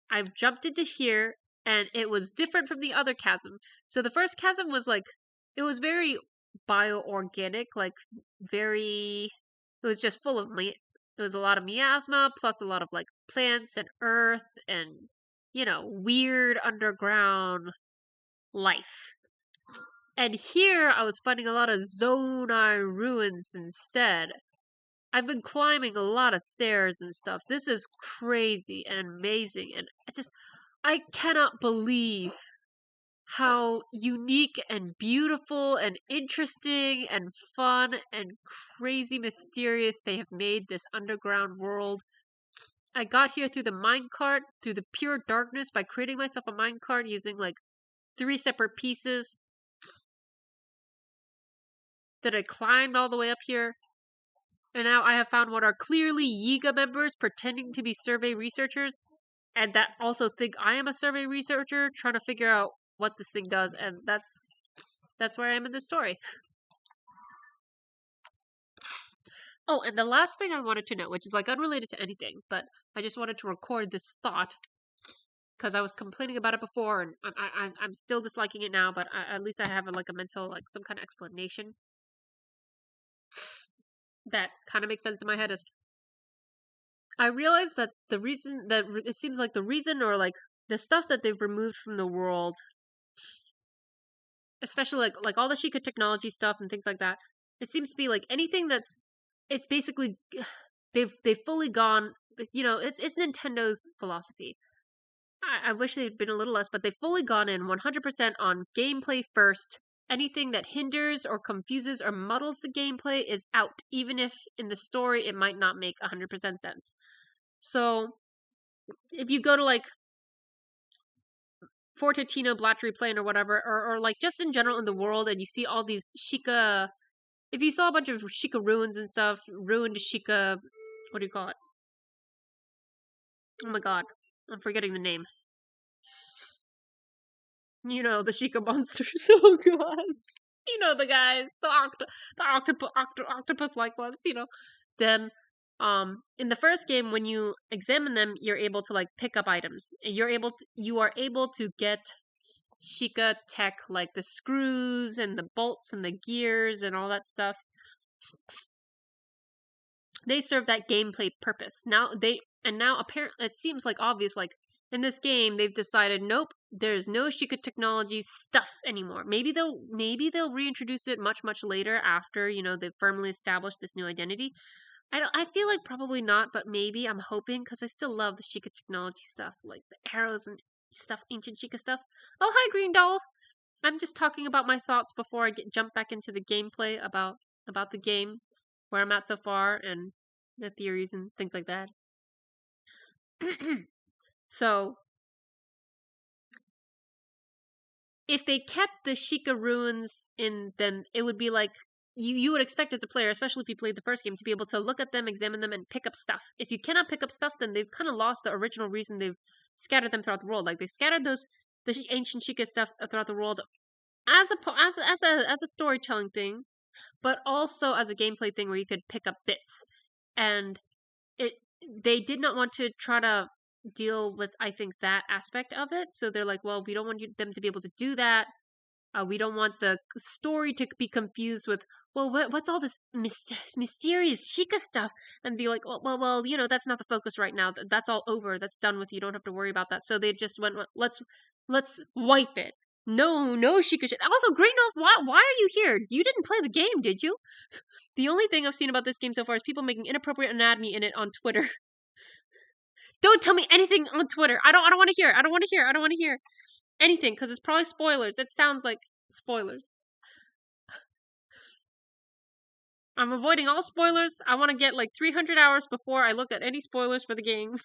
I've jumped into here, and it was different from the other chasm. So the first chasm was like, it was very bioorganic, like very, it was just full of it was a lot of miasma, plus a lot of like plants and earth and, you know, weird underground life. And here I was finding a lot of Zonai ruins instead. I've been climbing a lot of stairs and stuff. This is crazy and amazing. And I cannot believe how unique and beautiful and interesting and fun and crazy mysterious they have made this underground world. I got here through the minecart, through the pure darkness by creating myself a minecart using like 3 separate pieces. That I climbed all the way up here. And now I have found what are clearly Yiga members pretending to be survey researchers, and that also think I am a survey researcher trying to figure out what this thing does, and that's where I am in this story. Oh, and the last thing I wanted to know, which is like unrelated to anything, but I just wanted to record this thought because I was complaining about it before, and I'm still disliking it now, but at least I have like a mental like some kind of explanation that kind of makes sense in my head. Is I realized that the reason that it seems like the reason or like the stuff that they've removed from the world, especially like all the Sheikah technology stuff and things like that, it seems to be like anything that's it's basically they've fully gone. You know, it's Nintendo's philosophy. I wish they'd been a little less, but they've fully gone in 100% on gameplay first. Anything that hinders or confuses or muddles the gameplay is out, even if in the story it might not make 100% sense. So, if you go to like Fortitino Blattery Plain or whatever, or like just in general in the world, and you see all these Sheikah. If you saw a bunch of Sheikah ruins and stuff, ruined Sheikah. What do you call it? Oh my god, I'm forgetting the name. You know, the Sheikah monsters. Oh god. You know the guys, the octopus like ones, you know. Then in the first game when you examine them, you're able to like pick up items. And you are able to get Sheikah tech like the screws and the bolts and the gears and all that stuff. They serve that gameplay purpose. Now apparently it seems like obvious like in this game they've decided nope, there's no Sheikah technology stuff anymore. Maybe they'll reintroduce it much later after, you know, they've firmly established this new identity. I feel like probably not, but maybe I'm hoping because I still love the Sheikah technology stuff, like the arrows and stuff, ancient Sheikah stuff. Oh, hi Green Dolph. I'm just talking about my thoughts before I jump back into the gameplay about the game, where I'm at so far, and the theories and things like that. So, if they kept the Sheikah ruins in, then it would be like you would expect as a player, especially if you played the first game, to be able to look at them, examine them, and pick up stuff. If you cannot pick up stuff, then they've kind of lost the original reason they've scattered them throughout the world. Like they scattered the ancient Sheikah stuff throughout the world as a storytelling thing, but also as a gameplay thing where you could pick up bits. And it they did not want to try to deal with, I think, that aspect of it. So they're like, well, we don't want them to be able to do that. We don't want the story to be confused with, well, what's all this mysterious Sheikah stuff, and be like, well, that's not the focus right now. That's all over. That's done with. You don't have to worry about that. So they just went, let's wipe it. No Sheikah shit. Also, Great North, why are you here? You didn't play the game, did you? The only thing I've seen about this game so far is people making inappropriate anatomy in it on Twitter. Don't tell me anything on Twitter. I don't want to hear. I don't want to hear. I don't want to hear anything because it's probably spoilers. It sounds like spoilers. I'm avoiding all spoilers. I want to get like 300 hours before I look at any spoilers for the game.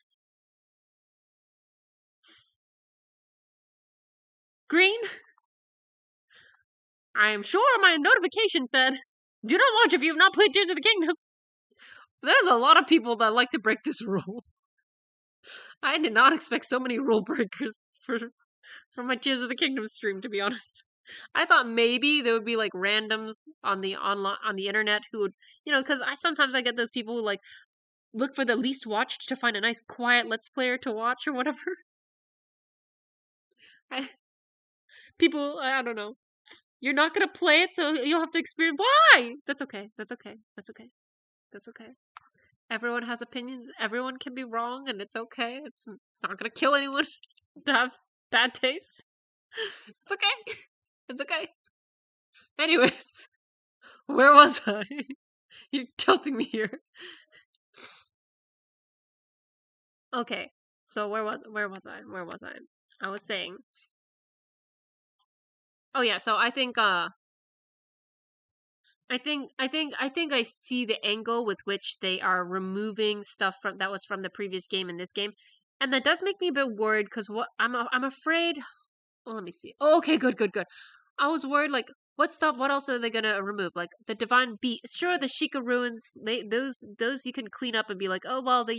Green? I am sure my notification said, do not watch if you have not played Tears of the Kingdom. There's a lot of people that like to break this rule. I did not expect so many rule breakers for my Tears of the Kingdom stream, to be honest. I thought maybe there would be like randoms on the internet who would, because sometimes I get those people who like look for the least watched to find a nice quiet let's player to watch or whatever. People, I don't know. You're not gonna play it, so you'll have to experience. Why? That's okay. That's okay. That's okay. That's okay. Everyone has opinions. Everyone can be wrong, and it's okay. It's not gonna kill anyone to have bad taste. It's okay. It's okay. Anyways, where was I? You're tilting me here. Okay. So where was I? Where was I? I was saying. Oh yeah, so I think I see the angle with which they are removing stuff from that was from the previous game in this game. And that does make me a bit worried because what I'm afraid. Well, let me see. Oh, okay, good. I was worried, like, what else are they gonna remove? Like the divine beast. Sure, the Sheikah ruins. Those you can clean up and be like, oh well, they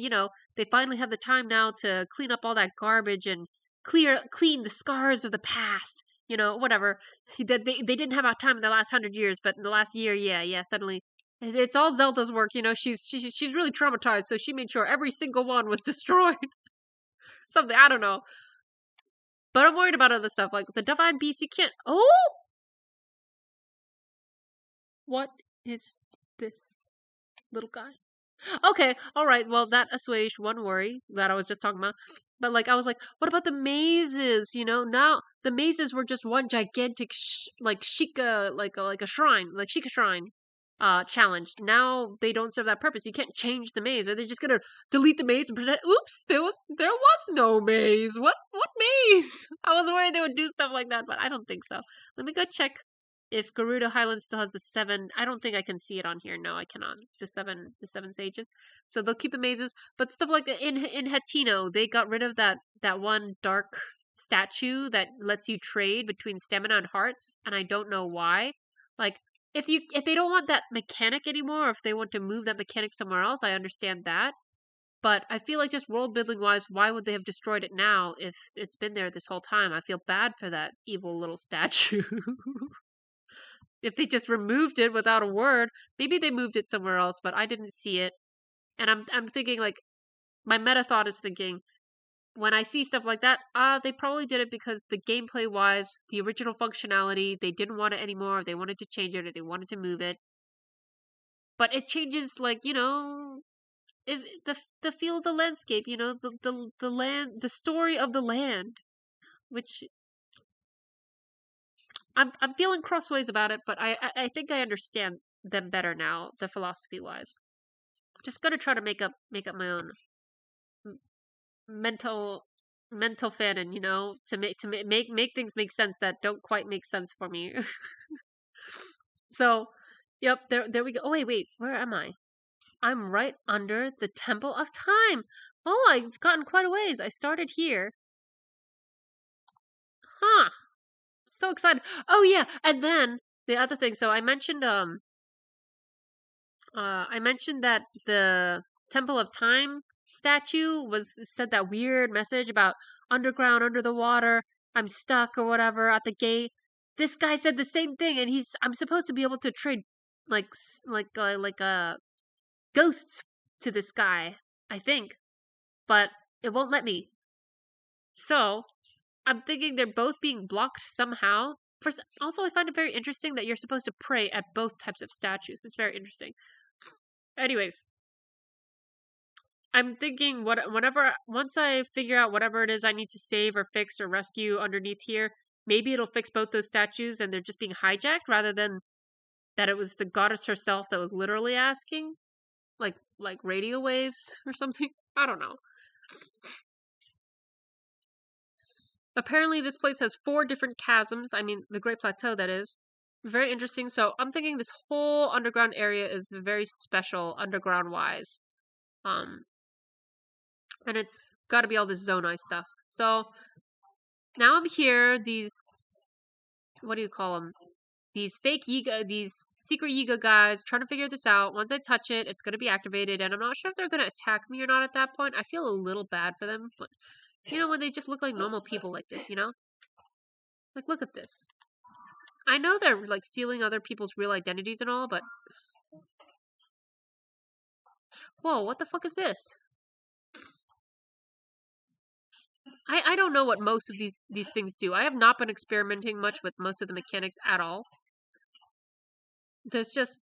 finally have the time now to clean up all that garbage and clean the scars of the past. Whatever. They didn't have time in the last 100 years, but in the last year, yeah, suddenly. It's all Zelda's work, she's really traumatized, so she made sure every single one was destroyed. Something, I don't know. But I'm worried about other stuff, like the Divine Beast, you can't. Oh! What is this little guy? Okay, alright, well, that assuaged one worry that I was just talking about. But, like, I was like, what about the mazes? Now the mazes were just one gigantic, like, Sheikah, like a shrine, like Sheikah shrine, challenge. Now they don't serve that purpose. You can't change the maze. Are they just gonna delete the maze and pretend, oops, there was no maze. What maze? I was worried they would do stuff like that, but I don't think so. Let me go check if Gerudo Highland still has the 7. I don't think I can see it on here. No, I cannot. The seven sages. So they'll keep the mazes, but stuff like in Hatino, they got rid of that one dark statue that lets you trade between stamina and hearts, and I don't know why. Like, if they don't want that mechanic anymore, or if they want to move that mechanic somewhere else, I understand that. But I feel like just world building wise, why would they have destroyed it now if it's been there this whole time? I feel bad for that evil little statue. If they just removed it without a word, maybe they moved it somewhere else, but I didn't see it. And I'm thinking, like, my meta thought is thinking, when I see stuff like that, they probably did it because the gameplay wise, the original functionality, they didn't want it anymore. They wanted to change it or they wanted to move it. But it changes, like, if the feel of the landscape, the land, the story of the land, which I'm feeling crossways about it, but I think I understand them better now, the philosophy wise. Just gonna try to make up my own mental fanon, to make things make sense that don't quite make sense for me. So, yep, there we go. Oh wait, where am I? I'm right under the Temple of Time. Oh, I've gotten quite a ways. I started here. Huh. So excited. Oh yeah, and then the other thing. So I mentioned that the Temple of Time statue said that weird message about underground, under the water, I'm stuck or whatever at the gate. This guy said the same thing, and I'm supposed to be able to trade like ghosts to this guy, I think, but it won't let me. So I'm thinking they're both being blocked somehow. First, also, I find it very interesting that you're supposed to pray at both types of statues. It's very interesting. Anyways, I'm thinking once I figure out whatever it is I need to save or fix or rescue underneath here, maybe it'll fix both those statues and they're just being hijacked rather than that it was the goddess herself that was literally asking, like radio waves or something. I don't know. Apparently, this place has 4 different chasms. I mean, the Great Plateau, that is. Very interesting. So I'm thinking this whole underground area is very special underground wise. Um, and it's got to be all this Zonai stuff. So now I'm here. These, what do you call them? These fake Yiga, these secret Yiga guys trying to figure this out. Once I touch it, it's going to be activated, and I'm not sure if they're going to attack me or not at that point. I feel a little bad for them, but when they just look like normal people like this, Like, look at this. I know they're, like, stealing other people's real identities and all, but... Whoa, what the fuck is this? I don't know what most of these things do. I have not been experimenting much with most of the mechanics at all. There's just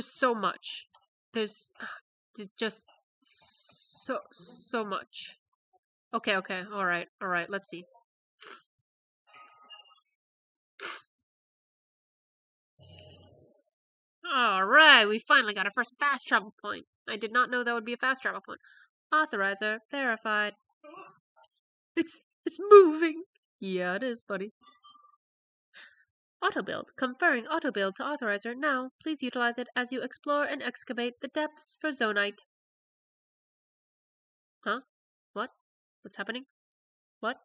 so much. There's just so much. Okay, all right, let's see. All right, we finally got our first fast travel point. I did not know that would be a fast travel point. Authorizer verified. It's moving. Yeah, it is, buddy. Auto build. Conferring auto build to authorizer now. Please utilize it as you explore and excavate the depths for zonite. Huh? What? What's happening? What?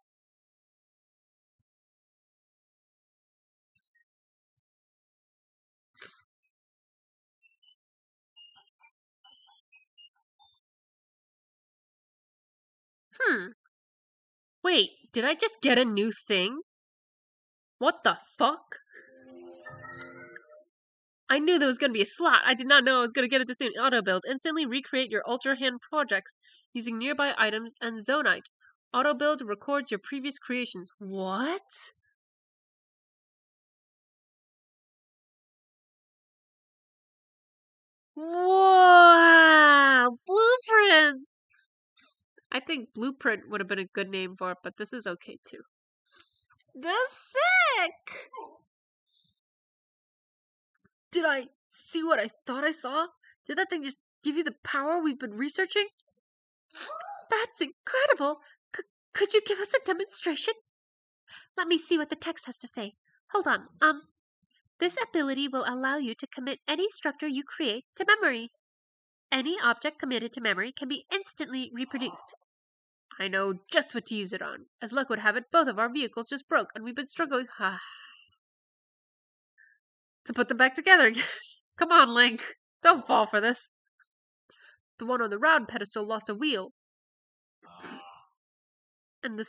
Wait, did I just get a new thing? What the fuck? I knew there was going to be a slot. I did not know I was going to get it the same auto build. Instantly recreate your Ultra Hand projects using nearby items and zonite. Auto build records your previous creations. What? Wow! Blueprints! I think Blueprint would have been a good name for it, but this is okay too. That's sick! Did I see what I thought I saw? Did that thing just give you the power we've been researching? That's incredible! Could you give us a demonstration? Let me see what the text has to say. Hold on. This ability will allow you to commit any structure you create to memory. Any object committed to memory can be instantly reproduced. I know just what to use it on. As luck would have it, both of our vehicles just broke, and we've been struggling to put them back together. Come on, Link. Don't fall for this. The one on the round pedestal lost a wheel. And the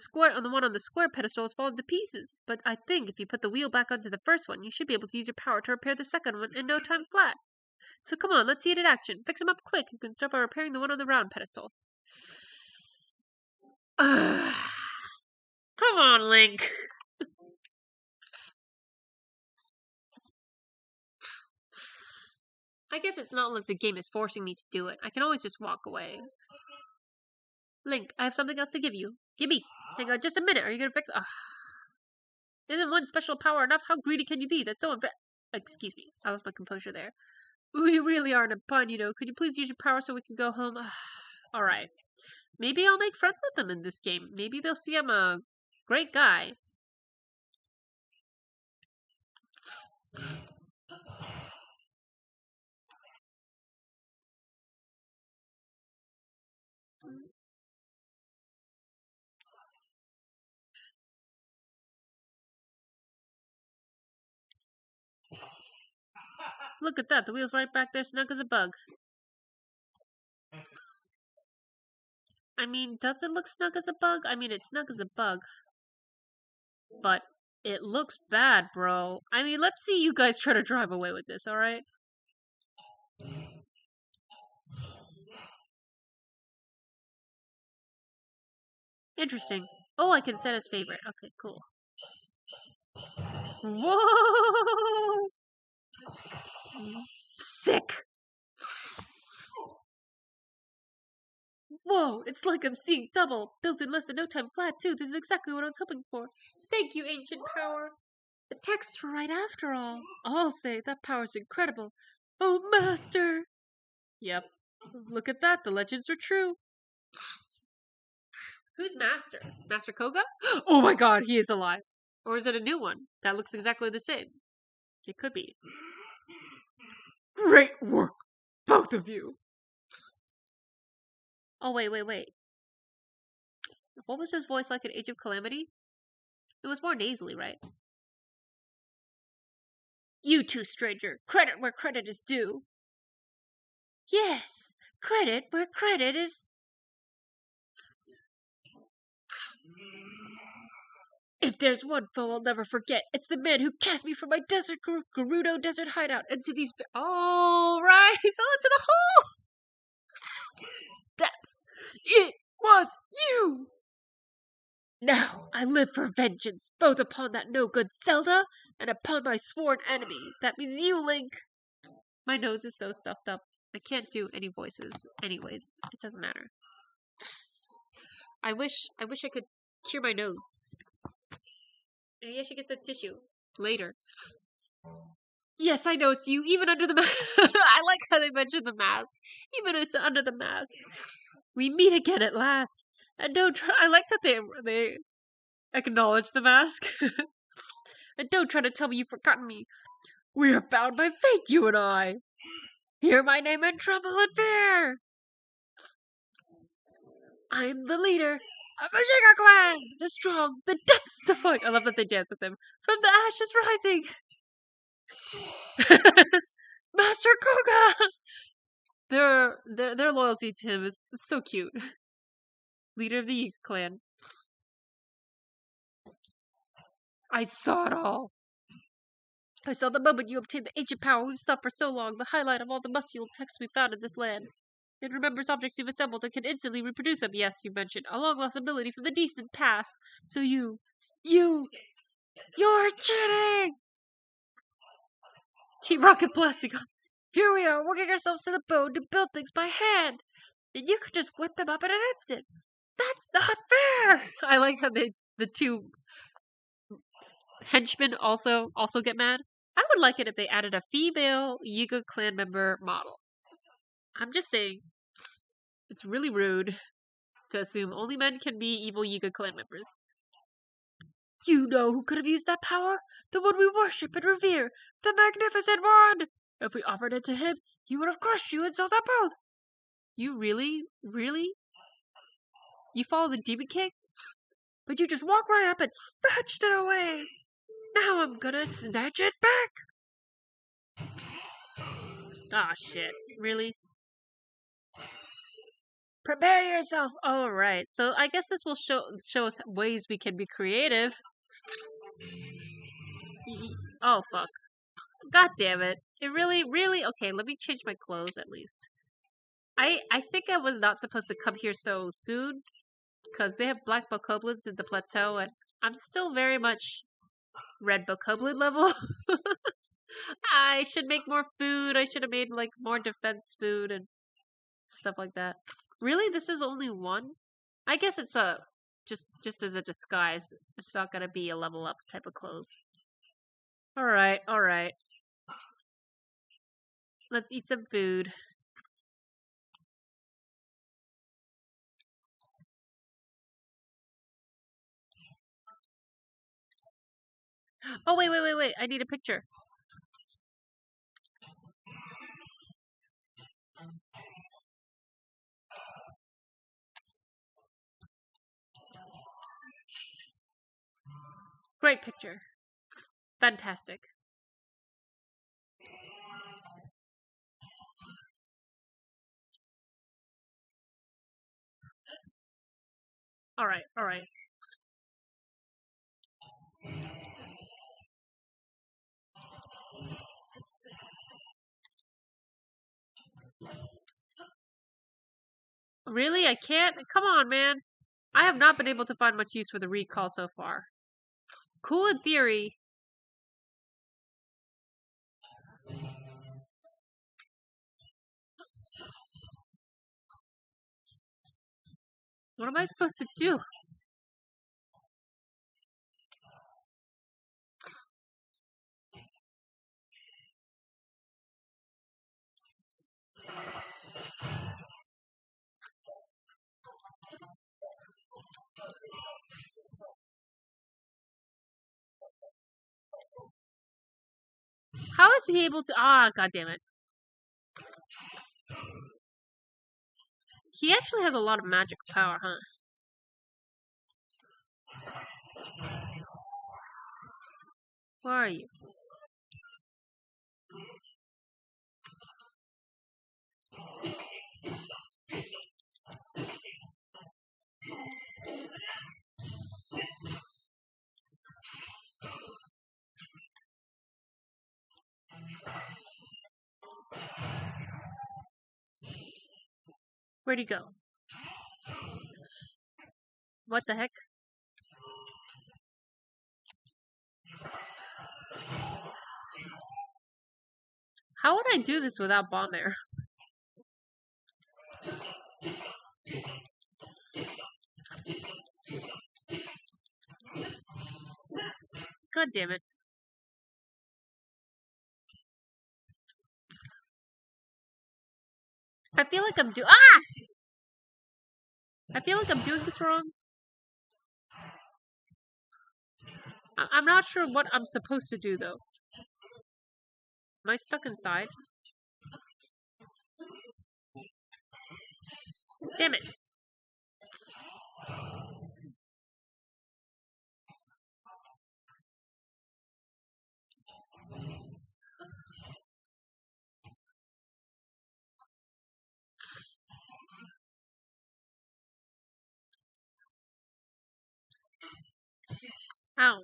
one on the square pedestal has fallen to pieces. But I think if you put the wheel back onto the first one, you should be able to use your power to repair the second one in no time flat. So come on, let's see it in action. Fix them up quick. You can start by repairing the one on the round pedestal. Come on, Link. I guess it's not like the game is forcing me to do it. I can always just walk away. Link, I have something else to give you. Gimme. Hang on just a minute. Are you gonna fix... Isn't one special power enough? How greedy can you be? That's so Excuse me. I lost my composure there. We really are in a bind, Could you please use your power so we can go home? Alright. Maybe I'll make friends with them in this game. Maybe they'll see I'm a great guy. Look at that. The wheel's right back there, snug as a bug. I mean, does it look snug as a bug? I mean, it's snug as a bug. But It looks bad, bro. I mean, let's see you guys try to drive away with this, alright? Interesting. Oh, I can set as favorite. Okay, cool. Whoa! Sick! Whoa, it's like I'm seeing double. Built in less than no time flat, too. This is exactly what I was hoping for. Thank you, ancient power. The texts were right after all. I'll say that power's incredible. Oh, master! Yep. Look at that. The legends are true. Who's Master? Master Koga? Oh my god, he is alive. Or is it a new one that looks exactly the same? It could be. Great work, both of you. Oh, wait. What was his voice like in Age of Calamity? It was more nasally, right? You two, stranger. Credit where credit is due. Yes, credit where credit is... If there's one foe I'll never forget, it's the man who cast me from my Gerudo desert hideout into these... Oh, right! He fell into the hole! Depths! It was you! Now I live for vengeance, both upon that no-good Zelda and upon my sworn enemy. That means you, Link! My nose is so stuffed up. I can't do any voices. Anyways, it doesn't matter. I wish I could cure my nose. Maybe I should get some tissue. Later. Yes, I know it's you, even under the mask. I like how they mentioned the mask. Even if it's under the mask. We meet again at last. And don't try... I like that they acknowledge the mask. And don't try to tell me you've forgotten me. We are bound by fate, you and I. Hear my name and tremble in fear. I'm the leader of the Giga Clan, the strong, the depths to fight. I love that they dance with him. From the ashes rising. Master Koga. Their loyalty to him is so cute. Leader of the Giga Clan. I saw it all. I saw the moment you obtained the ancient power we've sought for so long, the highlight of all the muscular texts we found in this land. It remembers objects you've assembled and can instantly reproduce them. Yes, you mentioned a long-lost ability from the distant past. So you're cheating! Team Rocket blasting on. Here we are, working ourselves to the bone to build things by hand. And you could just whip them up in an instant. That's not fair! I like how the two henchmen also get mad. I would like it if they added a female Yiga clan member model. I'm just saying, it's really rude to assume only men can be evil Yiga clan members. You know who could have used that power? The one we worship and revere, the magnificent one! If we offered it to him, he would have crushed you and sold our both! You really? You follow the Demon King? But you just walk right up and snatched it away! Now I'm gonna snatch it back! Ah, shit. Really? Prepare yourself! Alright, so I guess this will show us ways we can be creative. Oh, fuck. God damn it. It really? Okay, let me change my clothes at least. I think I was not supposed to come here so soon, because they have black bokoblins in the plateau, and I'm still very much red bokoblin level. I should make more food. I should have made, like, more defense food and stuff like that. Really? This is only one? I guess it's just as a disguise. It's not gonna be a level up type of clothes. Alright. Let's eat some food. Oh, wait. I need a picture. Great picture. Fantastic. Alright. Really? I can't? Come on, man. I have not been able to find much use for the recall so far. Cool in theory. What am I supposed to do? How is he able to... Ah, god damn it. He actually has a lot of magic power, huh? Where are you? Where'd he go? What the heck? How would I do this without bomb air? God damn it. I feel like I'm I feel like I'm doing this wrong. I'm not sure what I'm supposed to do, though. Am I stuck inside? Damn it. Ow.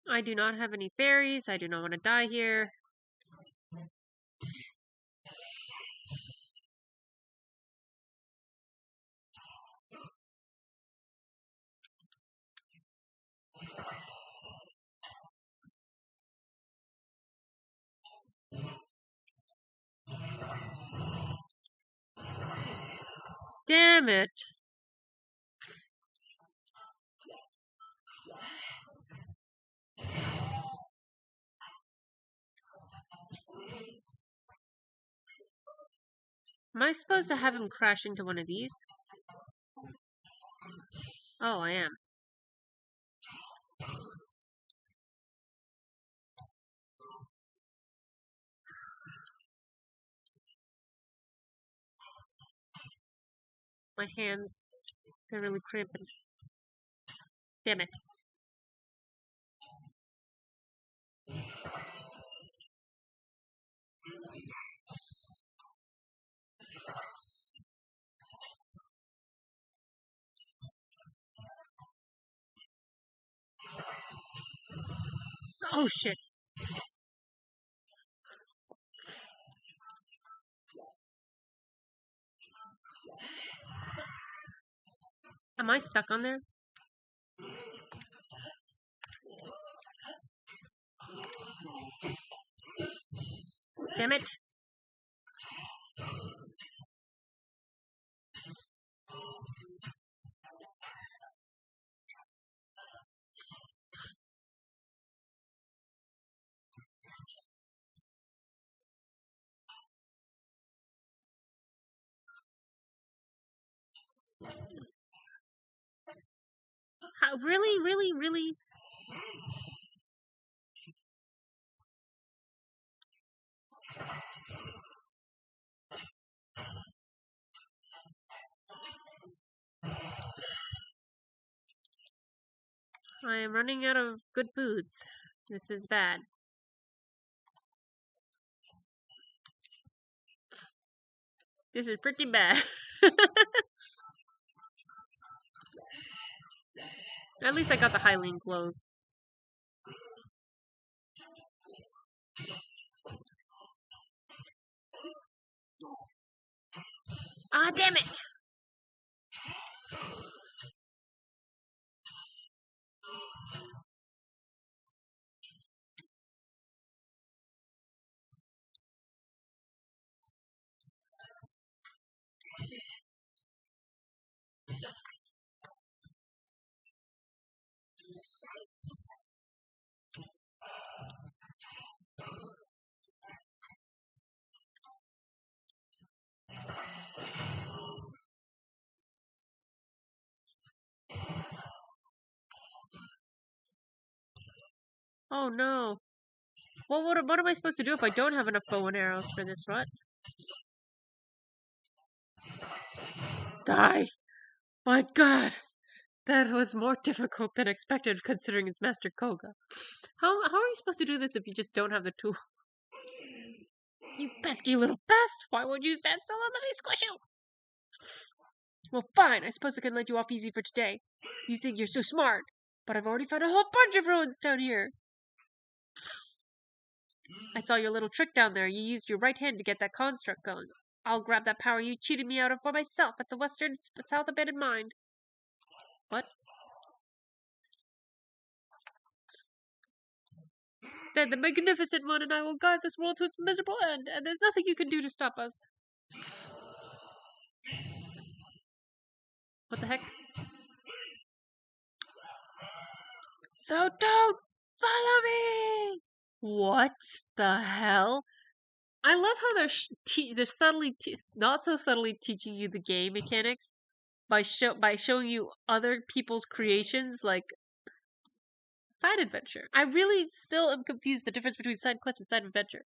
I do not have any fairies. I do not want to die here. Damn it. Am I supposed to have him crash into one of these? Oh, I am. My hands, they're really cramping. Damn it. Oh, shit. Am I stuck on there? Damn it. How, really, really, really? I am running out of good foods. This is bad. This is pretty bad. At least I got the Hylian clothes. Ah, damn it! Oh no. Well, what am I supposed to do if I don't have enough bow and arrows for this rut? Die! My god! That was more difficult than expected considering it's Master Koga. How are you supposed to do this if you just don't have the tool? You pesky little pest! Why won't you stand still and let me squish you? Well, fine, I suppose I can let you off easy for today. You think you're so smart, but I've already found a whole bunch of ruins down here. I saw your little trick down there. You used your right hand to get that construct going. I'll grab that power you cheated me out of for myself at the south abandoned mine. What? Then the magnificent one and I will guide this world to its miserable end, and there's nothing you can do to stop us. What the heck? So don't follow me! What the hell? I love how they're subtly, not so subtly teaching you the game mechanics by showing you other people's creations, like side adventure. I really still am confused the difference between side quest and side adventure.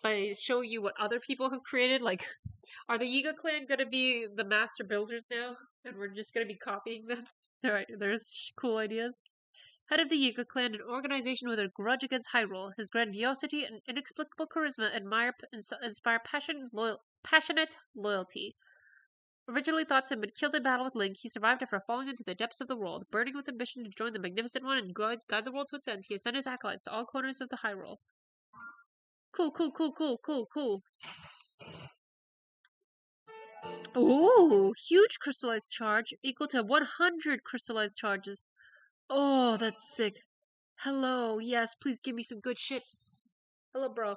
By showing you what other people have created, like, are the Yiga clan gonna be the master builders now, and we're just gonna be copying them? Alright, there's cool ideas. Head of the Yiga clan, an organization with a grudge against Hyrule, his grandiosity and inexplicable charisma inspire passionate loyalty. Originally thought to have been killed in battle with Link, he survived after falling into the depths of the world. Burning with ambition to join the Magnificent One and guide the world to its end, he has sent his acolytes to all corners of the Hyrule. Cool. Ooh, huge crystallized charge equal to 100 crystallized charges. Oh, that's sick. Hello, yes, please give me some good shit. Hello, bro.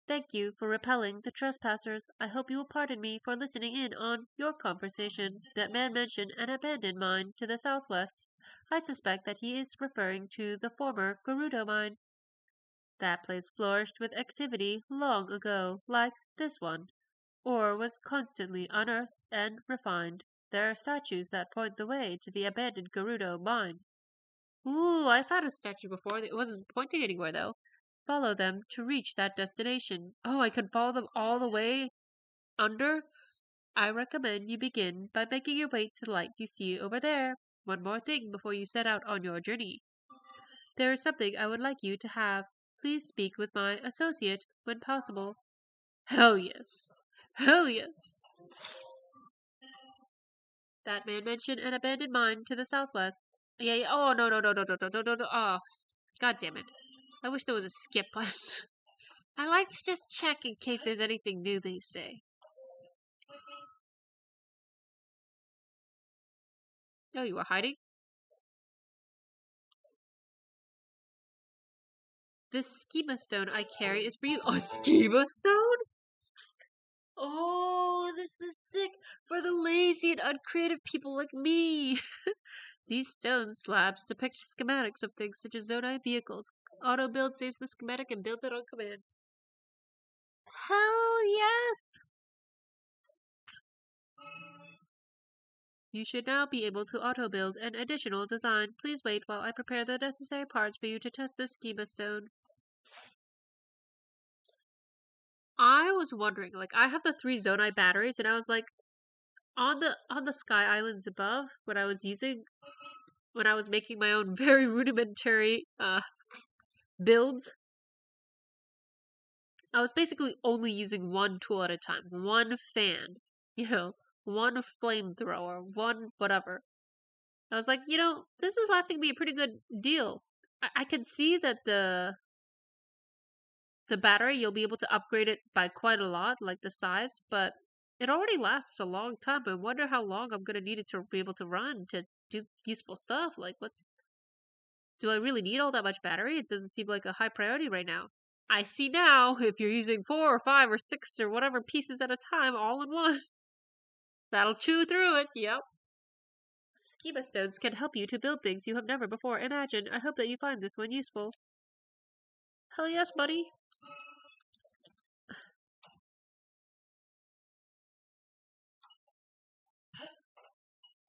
Thank you for repelling the trespassers. I hope you will pardon me for listening in on your conversation. That man mentioned an abandoned mine to the southwest. I suspect that he is referring to the former Gerudo mine. That place flourished with activity long ago, like this one. Ore was constantly unearthed and refined. There are statues that point the way to the abandoned Gerudo mine. Ooh, I found a statue before. It wasn't pointing anywhere, though. Follow them to reach that destination. Oh, I can follow them all the way under? I recommend you begin by making your way to the light you see over there. One more thing before you set out on your journey. There is something I would like you to have. Please speak with my associate when possible. Hell yes. Hell yes. That man mentioned an abandoned mine to the southwest. Yeah. Oh, no. Oh, god damn it. I wish there was a skip button. I like to just check in case there's anything new they say. Oh, you were hiding? This schema stone I carry is for you. A schema stone? Oh, this is sick for the lazy and uncreative people like me. These stone slabs depict schematics of things such as Zonai vehicles. Auto build saves the schematic and builds it on command. Hell yes! You should now be able to auto-build an additional design. Please wait while I prepare the necessary parts for you to test this schema stone. I was wondering, like, I have the 3 Zonai batteries, and I was like, on the Sky Islands above, when I was making my own very rudimentary builds, I was basically only using one tool at a time, one fan, one flamethrower, one whatever. I was like, this is lasting me a pretty good deal. I can see that the battery, you'll be able to upgrade it by quite a lot, like the size, but It already lasts a long time. I wonder how long I'm gonna need it to be able to run to do useful stuff. Like, do I really need all that much battery? It doesn't seem like a high priority right now. I see now, if you're using 4 or 5 or 6 or whatever pieces at a time all in one, that'll chew through it. Yep. Schema stones can help you to build things you have never before imagined. I hope that you find this one useful. Hell yes, buddy.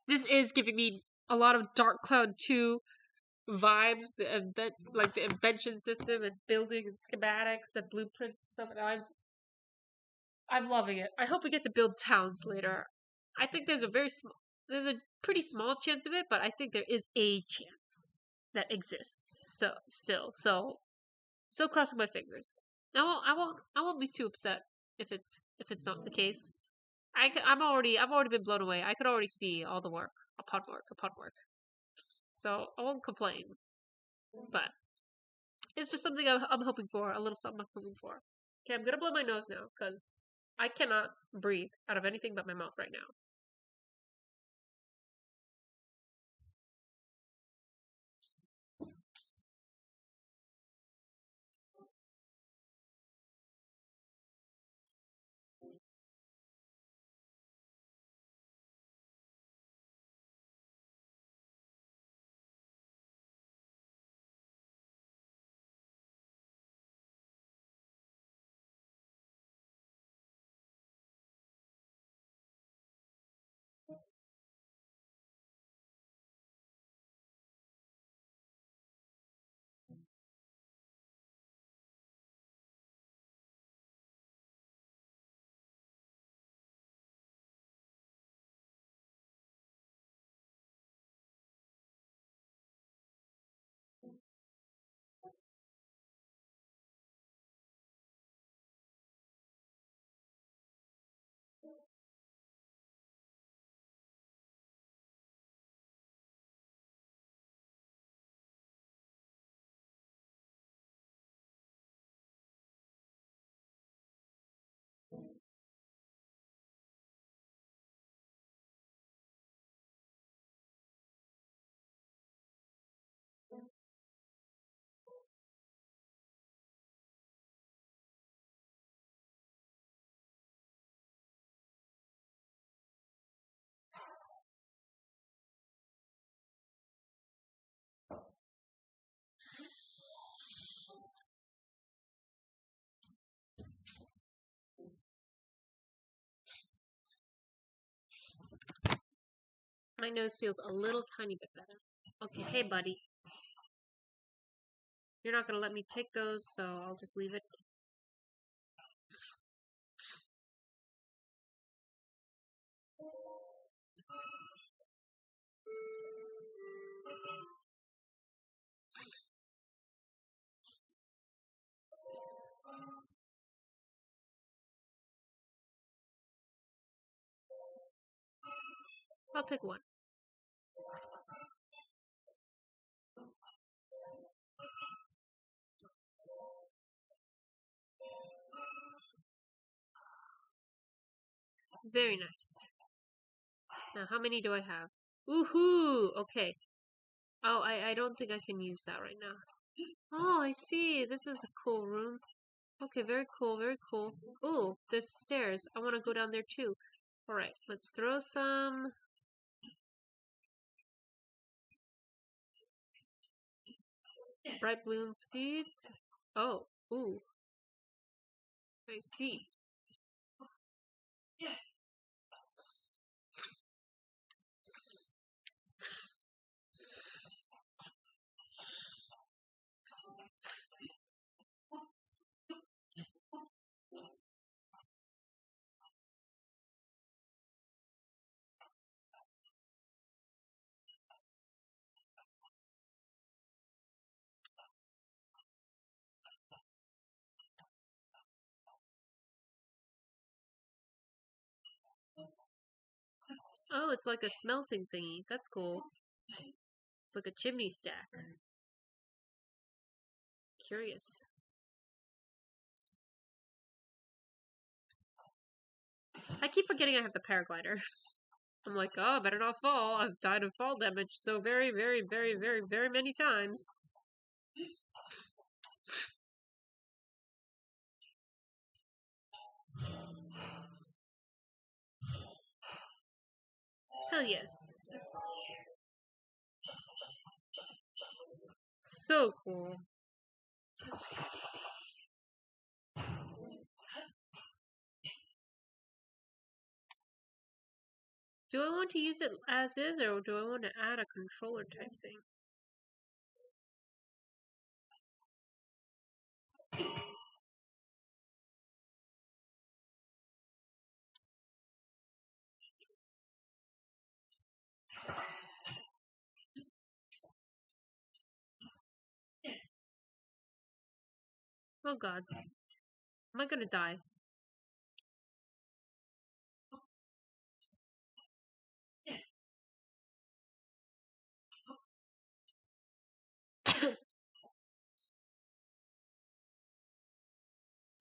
This is giving me a lot of Dark Cloud 2 vibes, like the invention system and building and schematics and blueprints and stuff. And I'm loving it. I hope we get to build towns later. I think there's a pretty small chance of it, but I think there is a chance that exists. So crossing my fingers. I won't be too upset if it's not the case. I've already been blown away. I could already see all the work upon work upon work. So I won't complain, but it's just something I'm hoping for, a little something I'm hoping for. Okay, I'm gonna blow my nose now because I cannot breathe out of anything but my mouth right now. My nose feels a little tiny bit better. Okay, hey buddy. You're not gonna let me take those, so I'll just leave it. I'll take one. Very nice. Now, how many do I have? Woohoo! Okay. Oh, I don't think I can use that right now. Oh, I see. This is a cool room. Okay, very cool, very cool. Ooh, there's stairs. I want to go down there too. Alright, let's throw some bright bloom seeds. Oh, ooh, I see. Oh, it's like a smelting thingy. That's cool. It's like a chimney stack. Curious. I keep forgetting I have the paraglider. I'm like, oh, I better not fall. I've died of fall damage so very, very, very, very, very many times. Hell yes. So cool. Do I want to use it as is, or do I want to add a controller type thing? Oh gods. Am I gonna die?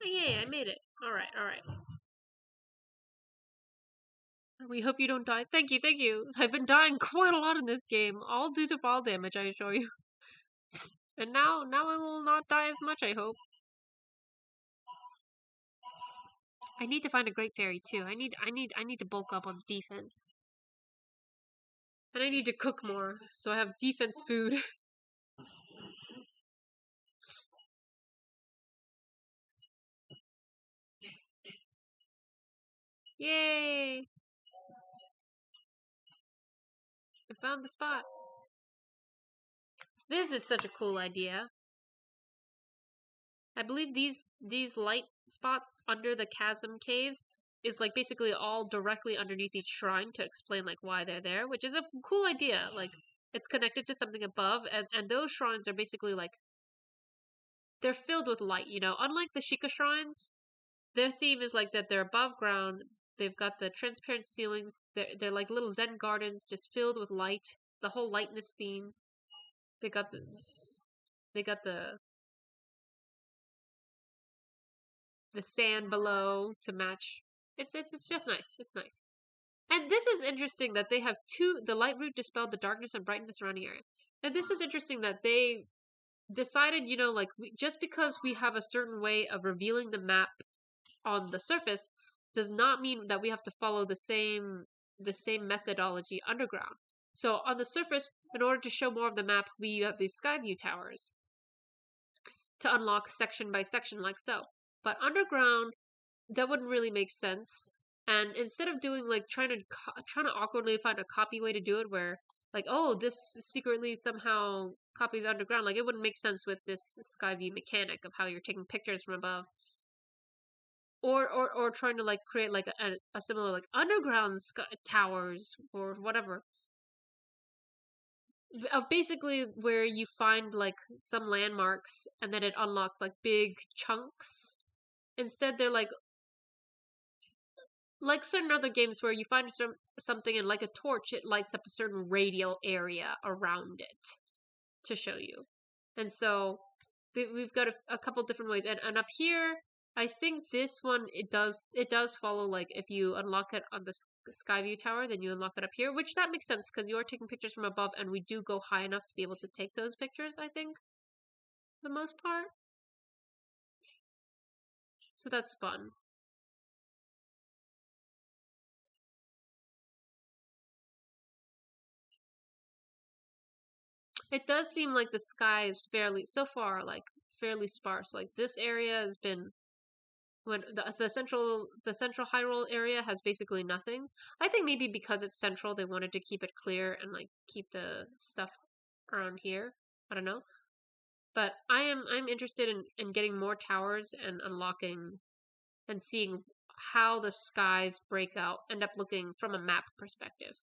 Oh, yay, I made it. Alright, alright. We hope you don't die. Thank you, thank you. I've been dying quite a lot in this game, all due to fall damage, I assure you. And now I will not die as much, I hope. I need to find a great fairy too. I need to bulk up on defense. And I need to cook more, so I have defense food. Yay! I found the spot. This is such a cool idea. I believe these light spots under the chasm caves is like basically all directly underneath each shrine to explain like why they're there, which is a cool idea. Like it's connected to something above, and those shrines are basically like they're filled with light, you know. Unlike the Sheikah shrines, their theme is like that they're above ground. They've got the transparent ceilings. They're like little Zen gardens just filled with light. The whole lightness theme. They got the they got the sand below to match. It's just nice. It's nice. And this is interesting that they have two. The light root dispelled the darkness and brightened the surrounding area. And this is interesting that they decided, you know, like just because we have a certain way of revealing the map on the surface does not mean that we have to follow the same methodology underground. So on the surface, in order to show more of the map, we have these sky view towers to unlock section by section like so. But underground, that wouldn't really make sense. And instead of doing like trying to awkwardly find a copy way to do it, where like oh this secretly somehow copies underground, like it wouldn't make sense with this Skyview mechanic of how you're taking pictures from above, or trying to like create like a similar like underground towers or whatever of basically where you find like some landmarks and then it unlocks like big chunks. Instead they're like certain other games where you find something and like a torch it lights up a certain radial area around it to show you. And so we've got a couple different ways, and up here I think this one it does follow like if you unlock it on the Skyview tower then you unlock it up here, which that makes sense because you are taking pictures from above and we do go high enough to be able to take those pictures, I think, for the most part. So that's fun. It does seem like the sky is fairly, so far, like fairly sparse. Like this area has been when the central Hyrule area has basically nothing. I think maybe because it's central, they wanted to keep it clear and like keep the stuff around here. I don't know, but I'm interested in getting more towers and unlocking and seeing how the skies break out, end up looking from a map perspective,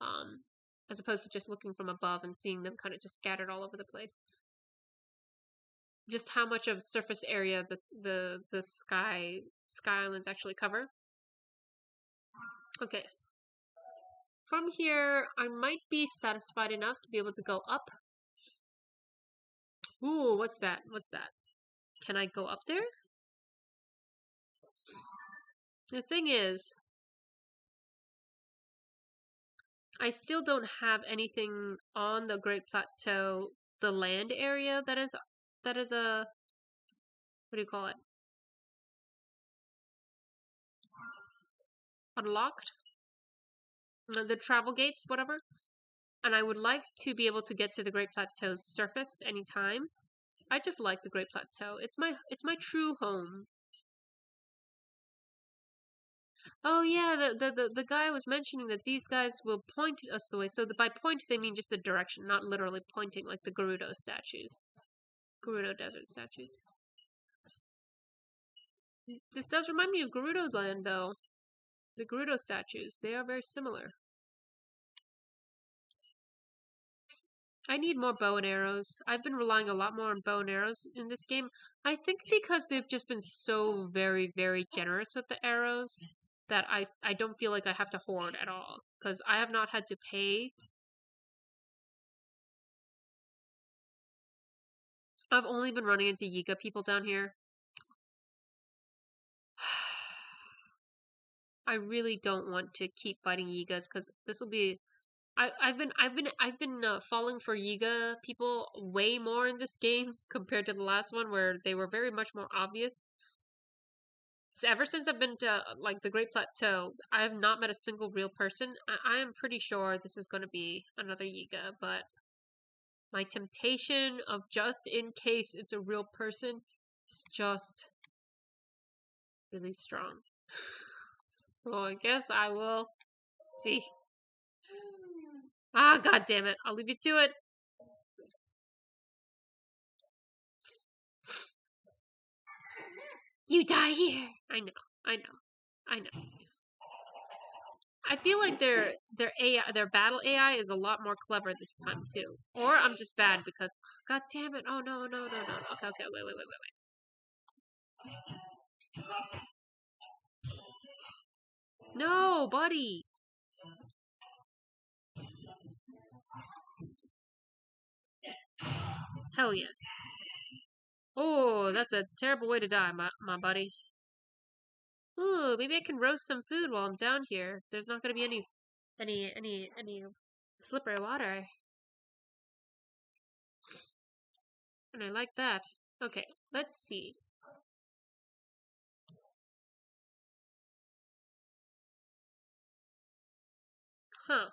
um, as opposed to just looking from above and seeing them kind of just scattered all over the place. Just how much of surface area the sky islands actually cover. Okay. From here, I might be satisfied enough to be able to go up. Ooh, what's that? What's that? Can I go up there? The thing is, I still don't have anything on the Great Plateau, the land area that is a what do you call it? Unlocked? The travel gates, whatever. And I would like to be able to get to the Great Plateau's surface anytime. I just like the Great Plateau. It's my true home. Oh yeah, the guy was mentioning that these guys will point us the way. So by point they mean just the direction, not literally pointing like the Gerudo statues. Gerudo desert statues. This does remind me of Gerudo Land though. The Gerudo statues, they are very similar. I need more bow and arrows. I've been relying a lot more on bow and arrows in this game. I think because they've just been so very, very generous with the arrows that I don't feel like I have to hoard at all. Because I have not had to pay. I've only been running into Yiga people down here. I really don't want to keep fighting Yigas because this will be. I've been falling for Yiga people way more in this game compared to the last one where they were very much more obvious. So ever since I've been to like the Great Plateau, I have not met a single real person. I am pretty sure this is going to be another Yiga, but my temptation of just in case it's a real person is just really strong. Well, I guess I will see. Ah, god damn it. I'll leave you to it. You die here. I know. I know. I know. I feel like their AI, their battle AI is a lot more clever this time too. Or I'm just bad because god damn it. Oh no, no, no, no. Okay, okay, wait. No, buddy. Hell yes. Oh, that's a terrible way to die, my buddy. Ooh, maybe I can roast some food while I'm down here. There's not gonna be any slippery water. And I like that. Okay, let's see. Huh.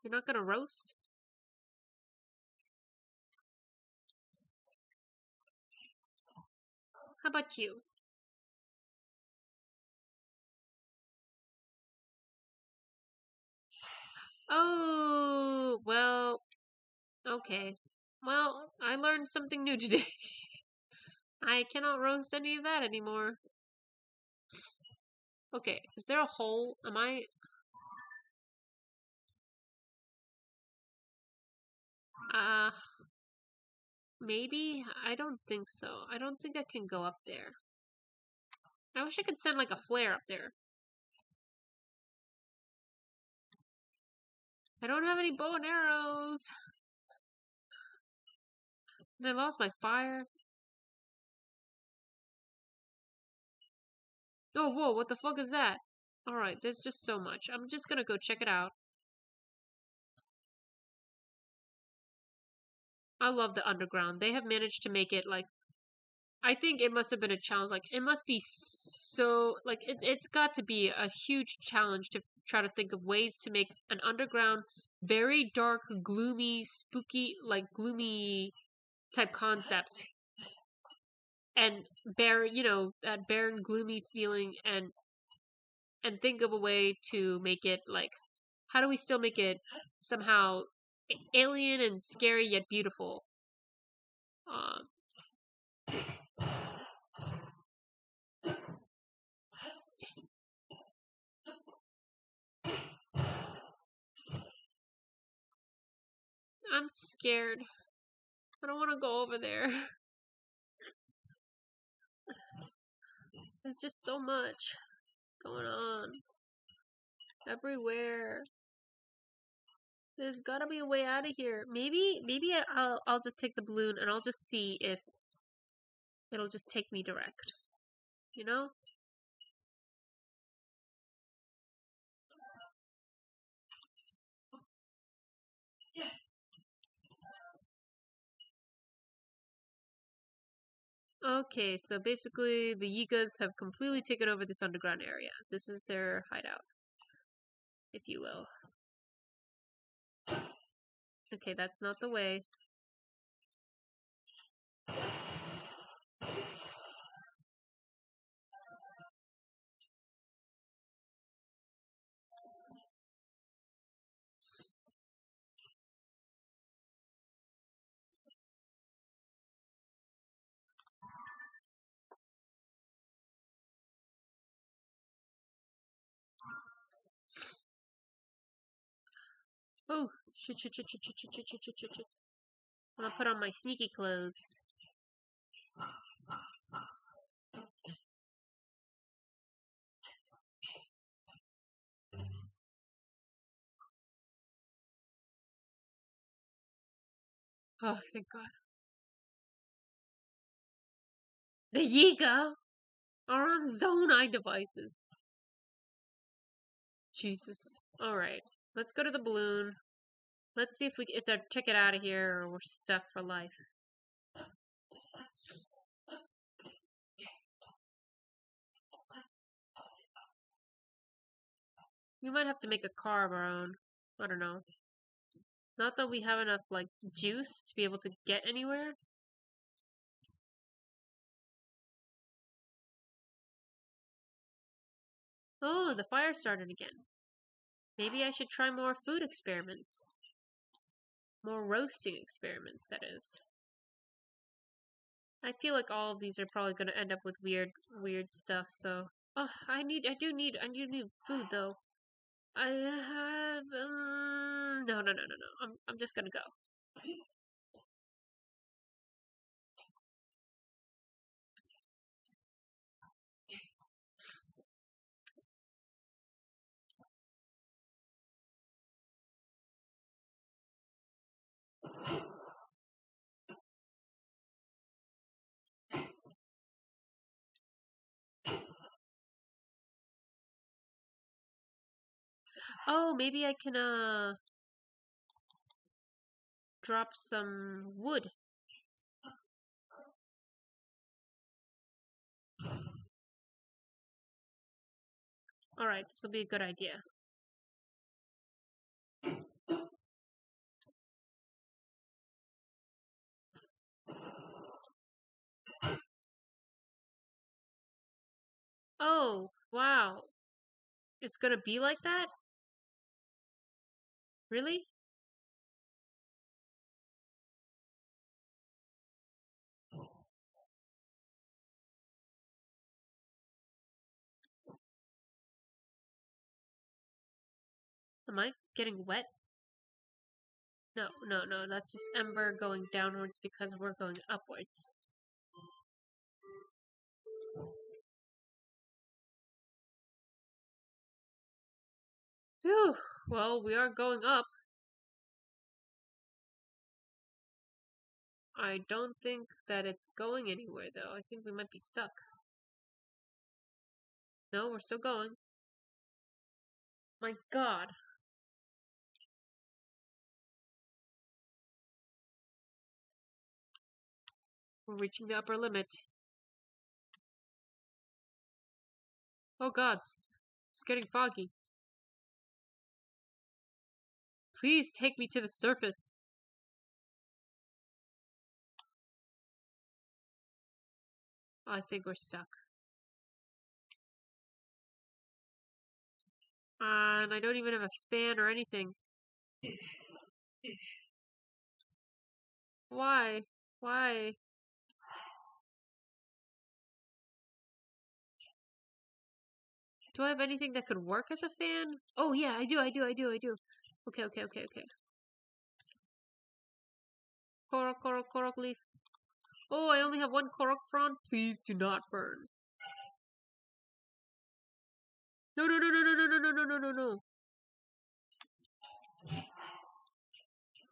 You're not gonna roast? How about you? Oh, well, okay. Well, I learned something new today. I cannot roast any of that anymore. Okay, is there a hole? Am I... Uh, maybe? I don't think so. I don't think I can go up there. I wish I could send like a flare up there. I don't have any bow and arrows. And I lost my fire. Oh, whoa, what the fuck is that? Alright, there's just so much. I'm just gonna go check it out. I love the underground. They have managed to make it like I think it must have been a challenge. Like it must be so like it's got to be a huge challenge to try to think of ways to make an underground very dark, gloomy, spooky, like gloomy type concept and bear, that barren gloomy feeling and think of a way to make it like how do we still make it somehow alien and scary yet beautiful? Um I'm scared. I don't want to go over there. There's just so much going on everywhere. There's gotta be a way out of here. Maybe I'll just take the balloon and I'll just see if it'll just take me direct. You know? Okay, so basically the Yigas have completely taken over this underground area. This is their hideout, if you will. Okay, that's not the way. Oh, shit, shit, shit, shit, shit, shit, shit, shit, shit, shit, shit. I'm gonna put on my sneaky clothes. Oh, thank God. The Yiga are on Zone I devices. Jesus. Alright. Let's go to the balloon. Let's see if it's our ticket out of here or we're stuck for life. We might have to make a car of our own. I don't know. Not that we have enough, like, juice to be able to get anywhere. Oh, the fire started again. Maybe I should try more food experiments. More roasting experiments, that is. I feel like all of these are probably going to end up with weird stuff, so... Oh, I do need food, though. I have, no, no, no, no, no. I'm just gonna go. Oh, maybe I can, drop some wood. Alright, this will be a good idea. Oh, wow. It's gonna be like that? Really? Am I getting wet? No, no, no. That's just Ember going downwards because we're going upwards. Phew. Well, we are going up. I don't think that it's going anywhere, though. I think we might be stuck. No, we're still going. My God. We're reaching the upper limit. Oh God. It's getting foggy. Please take me to the surface. I think we're stuck. And I don't even have a fan or anything. Why? Why? Do I have anything that could work as a fan? Oh yeah, I do. Okay, okay, okay, okay. Korok leaf. Oh, I only have one korok frond. Please do not burn. No, no, no, no, no, no, no, no, no, no, no, no.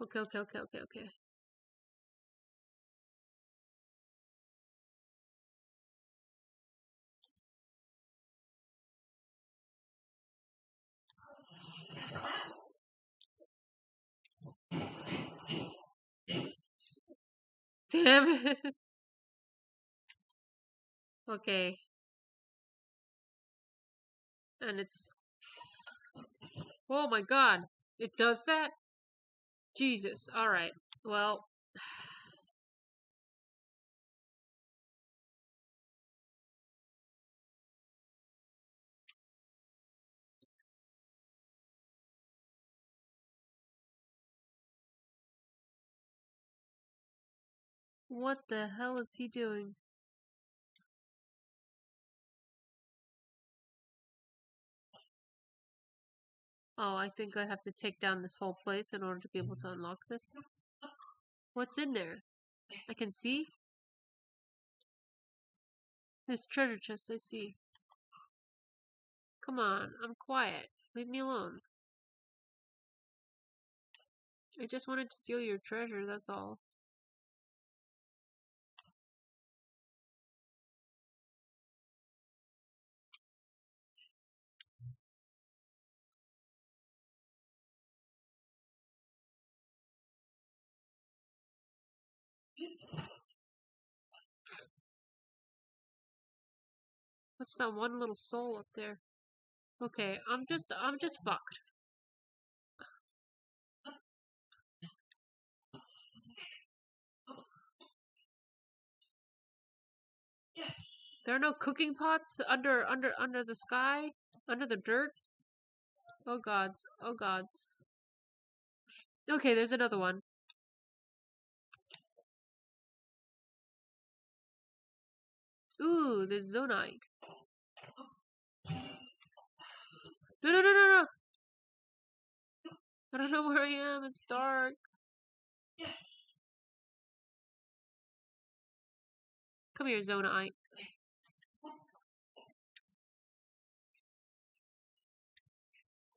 Okay, okay, okay, okay, okay. Damn it. Okay. And it's... Oh my god! It does that? Jesus. Alright. Well... What the hell is he doing? Oh, I think I have to take down this whole place in order to be able to unlock this. What's in there? I can see? This treasure chest, I see. Come on, I'm quiet. Leave me alone. I just wanted to steal your treasure, that's all. What's that one little soul up there? Okay, I'm just fucked. There are no cooking pots under the sky? Under the dirt? Oh gods. Oh gods. Okay, there's another one. Ooh, there's Zonite. No, no, no, no, no! I don't know where I am, it's dark. Come here, Zonite.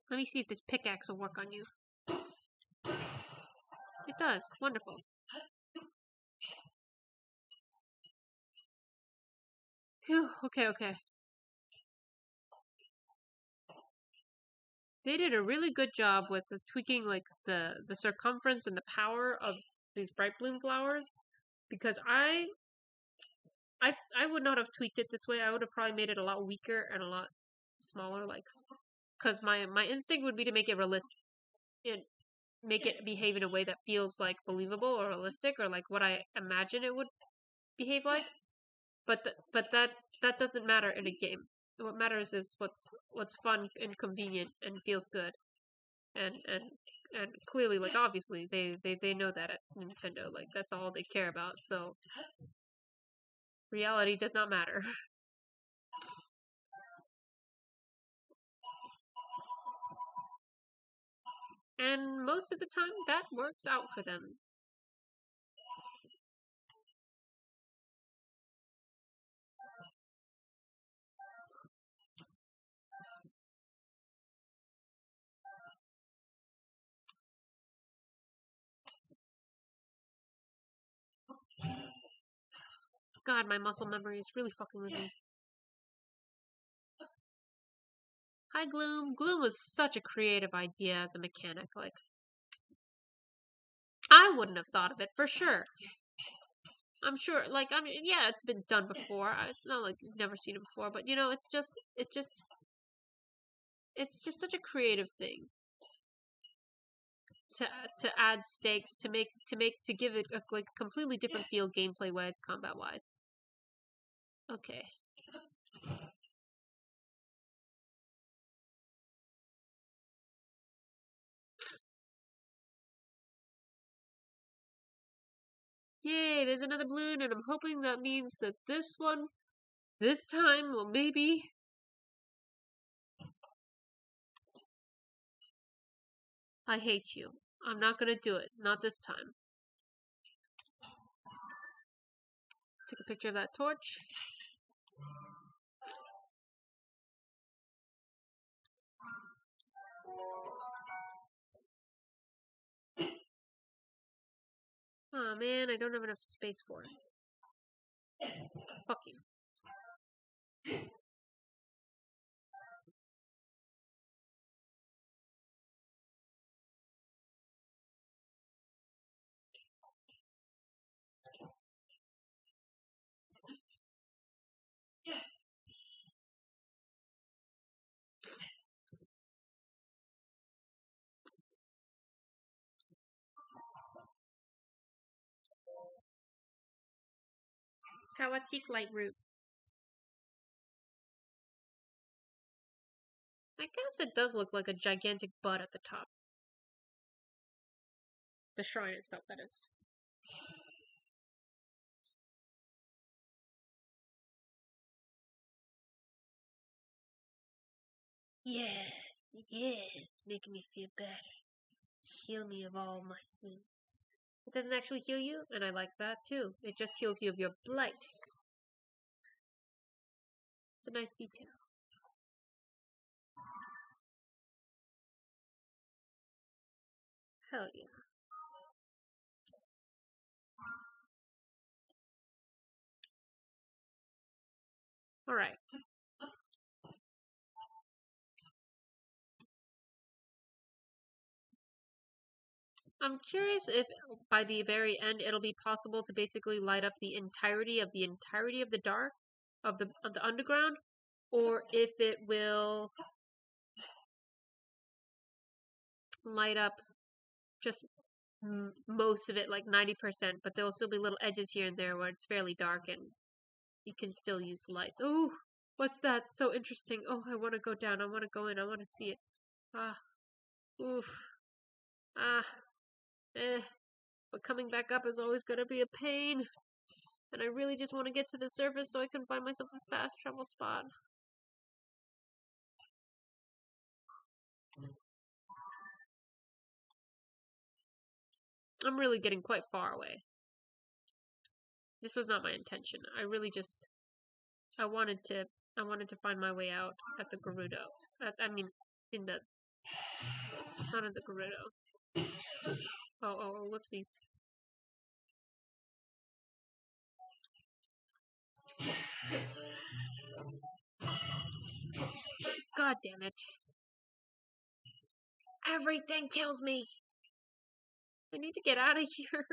Let me see if this pickaxe will work on you. It does. Wonderful. Phew, okay, okay. They did a really good job with the tweaking like the circumference and the power of these bright bloom flowers. Because I would not have tweaked it this way. I would have probably made it a lot weaker and a lot smaller, like because my instinct would be to make it realistic and make it behave in a way that feels like believable or realistic or like what I imagine it would behave like. But that doesn't matter in a game. What matters is what's fun and convenient and feels good. And and clearly, like obviously they know that at Nintendo. Like that's all they care about. So reality does not matter. And most of the time that works out for them. God, my muscle memory is really fucking with me. Hi, Gloom. Gloom was such a creative idea as a mechanic. Like, I wouldn't have thought of it for sure. I'm sure, like, I mean, yeah, it's been done before. It's not like you've never seen it before, but you know, it's just such a creative thing to add stakes to give it a like completely different feel gameplay wise, combat wise. Okay. Yay, there's another balloon, and I'm hoping that means that this one, this time, will maybe... I hate you. I'm not gonna do it. Not this time. Take a picture of that torch. Aw, oh, man, I don't have enough space for it. Fuck you. Kawatik light root. I guess it does look like a gigantic bud at the top. The shrine itself, that is. Yes, yes, making me feel better. Heal me of all my sins. It doesn't actually heal you, and I like that too. It just heals you of your blight. It's a nice detail. Hell yeah. Alright. I'm curious if by the very end it'll be possible to basically light up the entirety of the dark of the underground, or if it will light up just most of it, like 90%, but there will still be little edges here and there where it's fairly dark and you can still use lights. Oh, what's that? So interesting. Oh, I want to go down. I want to go in. I want to see it. Ah, oof. Ah, eh. But coming back up is always going to be a pain. And I really just want to get to the surface so I can find myself a fast travel spot. I'm really getting quite far away. This was not my intention. I really just I wanted to find my way out at the Gerudo. I mean in the not in the Gerudo. Oh, whoopsies. God damn it. Everything kills me. I need to get out of here.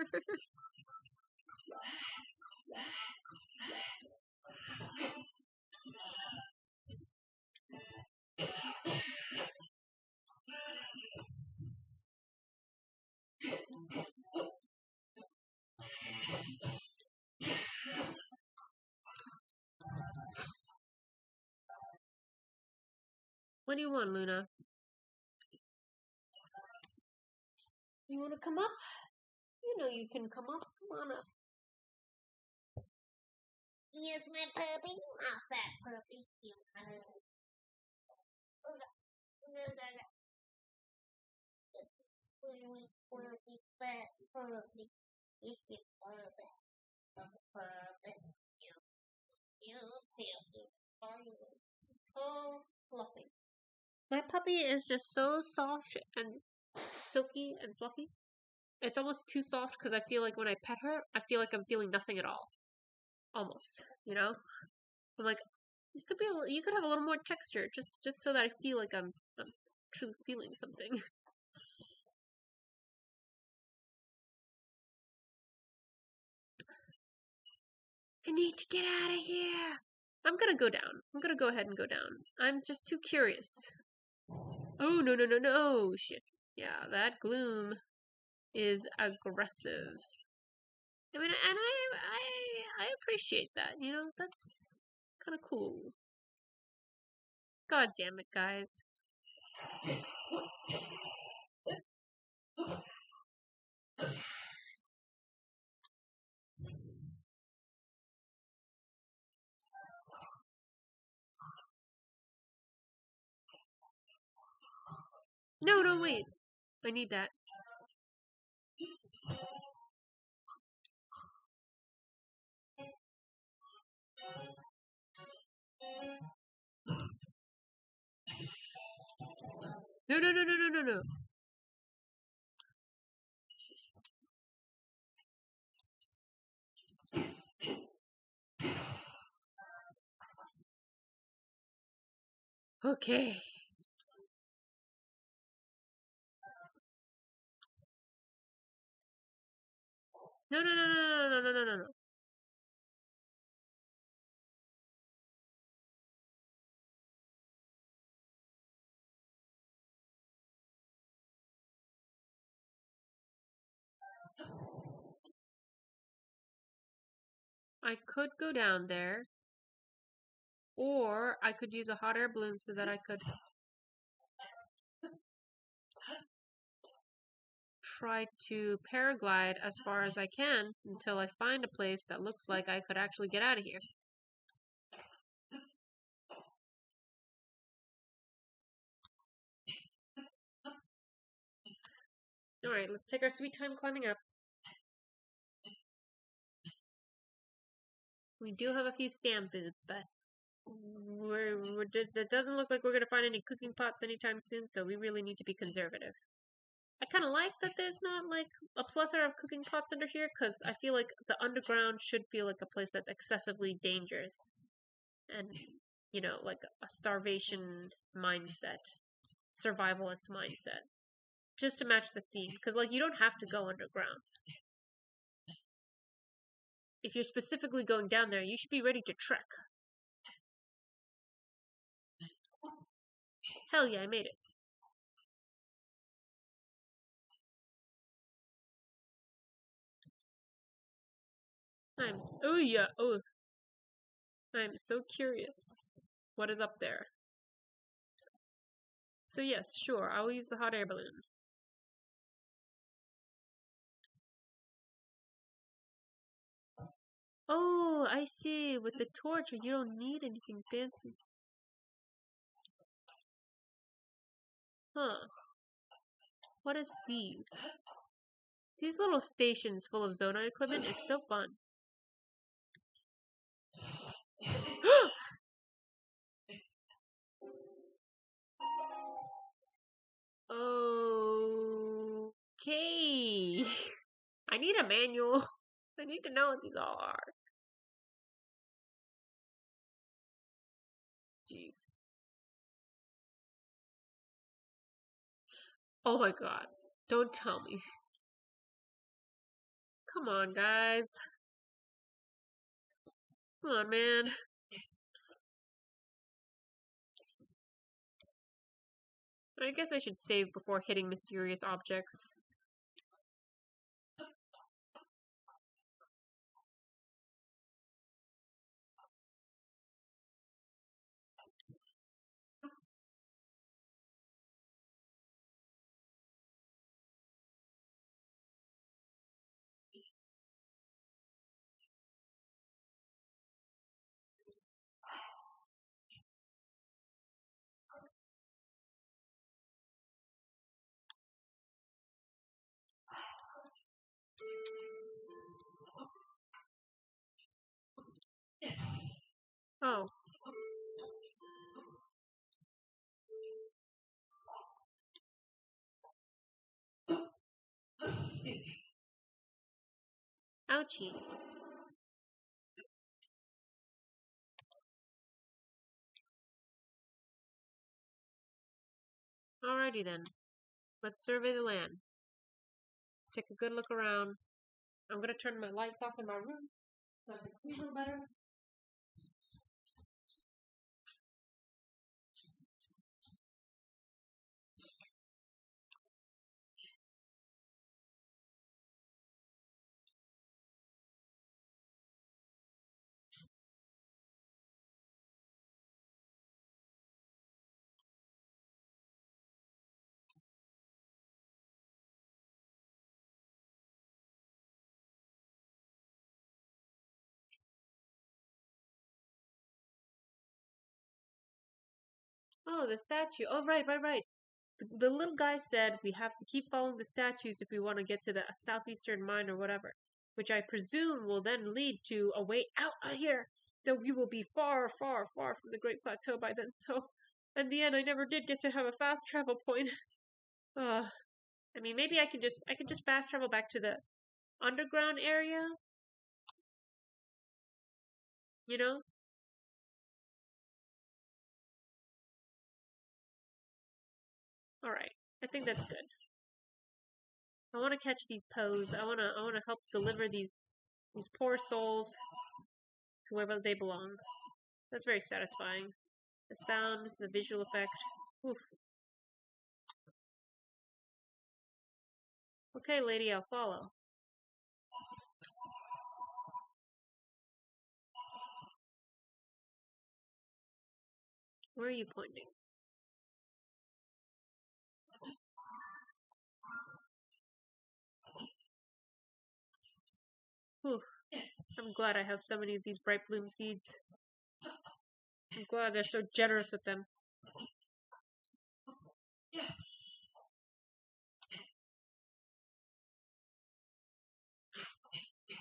What do you want, Luna? You want to come up? You know you can come up. Come on up. Here's my puppy, my fat puppy. Puppy, fat puppy. This is puppy, puppy. You so fluffy. My puppy is just so soft and silky and fluffy. It's almost too soft because I feel like when I pet her, I feel like I'm feeling nothing at all. Almost, you know? I'm like, you could have a little more texture, just so that I feel like I'm truly feeling something. I need to get out of here. I'm gonna go down. I'm gonna go ahead and go down. I'm just too curious. Oh, no, no, no, no. Shit. Yeah, that gloom is aggressive. I mean, and I appreciate that, you know? That's kind of cool. God damn it, guys. No, no, wait. I need that. No, no, no, no, no, no, no. Okay. No, no, no, no, no, no, no, no, no. I could go down there, or I could use a hot air balloon so that I could try to paraglide as far as I can until I find a place that looks like I could actually get out of here. Alright, let's take our sweet time climbing up. We do have a few stam foods, but it doesn't look like we're going to find any cooking pots anytime soon, so we really need to be conservative. I kind of like that there's not like a plethora of cooking pots under here, because I feel like the underground should feel like a place that's excessively dangerous and, like a starvation mindset, survivalist mindset, just to match the theme. Because, like, you don't have to go underground. If you're specifically going down there, you should be ready to trek. Hell yeah, I made it. Oh yeah, oh, I'm so curious. What is up there? So yes, sure, I will use the hot air balloon. Oh, I see. With the torch, you don't need anything fancy. Huh. What is these? These little stations full of Zona equipment is so fun. Okay. I need a manual. I need to know what these all are. Jeez. Oh my god. Don't tell me. Come on, guys. Come on, man. I guess I should save before hitting mysterious objects. Oh. Ouchie. Alrighty then. Let's survey the land. Let's take a good look around. I'm gonna turn my lights off in my room so I can see a little better. Oh, the statue. Oh, right. The little guy said we have to keep following the statues if we want to get to the southeastern mine or whatever, which I presume will then lead to a way out of here. Though we will be far from the Great Plateau by then. So, in the end, I never did get to have a fast travel point. Uh, I mean, maybe I can just fast travel back to the underground area. You know? All right. I think that's good. I want to catch these Poes. I want to help deliver these poor souls to wherever they belong. That's very satisfying. The sound, the visual effect. Oof. Okay, lady, I'll follow. Where are you pointing? Whew. I'm glad I have so many of these bright bloom seeds. I'm glad they're so generous with them.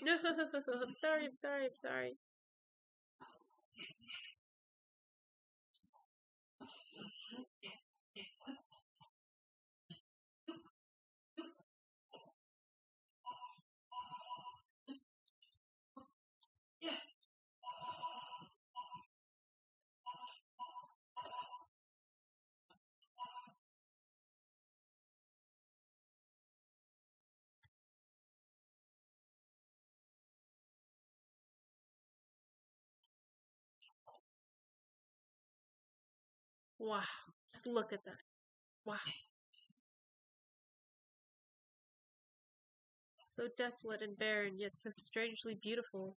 No, I'm sorry, I'm sorry, I'm sorry. Wow, just look at that. Wow. So desolate and barren, yet so strangely beautiful.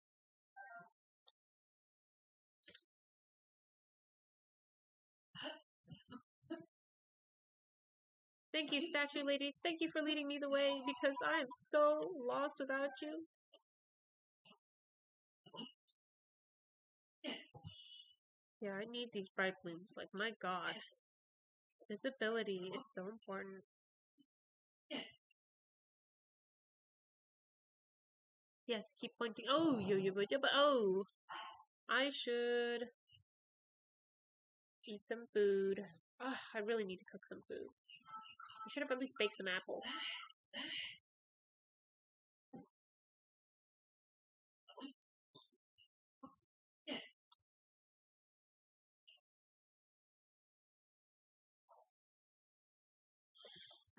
Thank you, statue ladies. Thank you for leading me the way, because I am so lost without you. Yeah, I need these bright blooms. Like, my god. Visibility is so important. Yes, keep pointing. Oh, oh! I should eat some food. Ugh, I really need to cook some food. I should have at least baked some apples.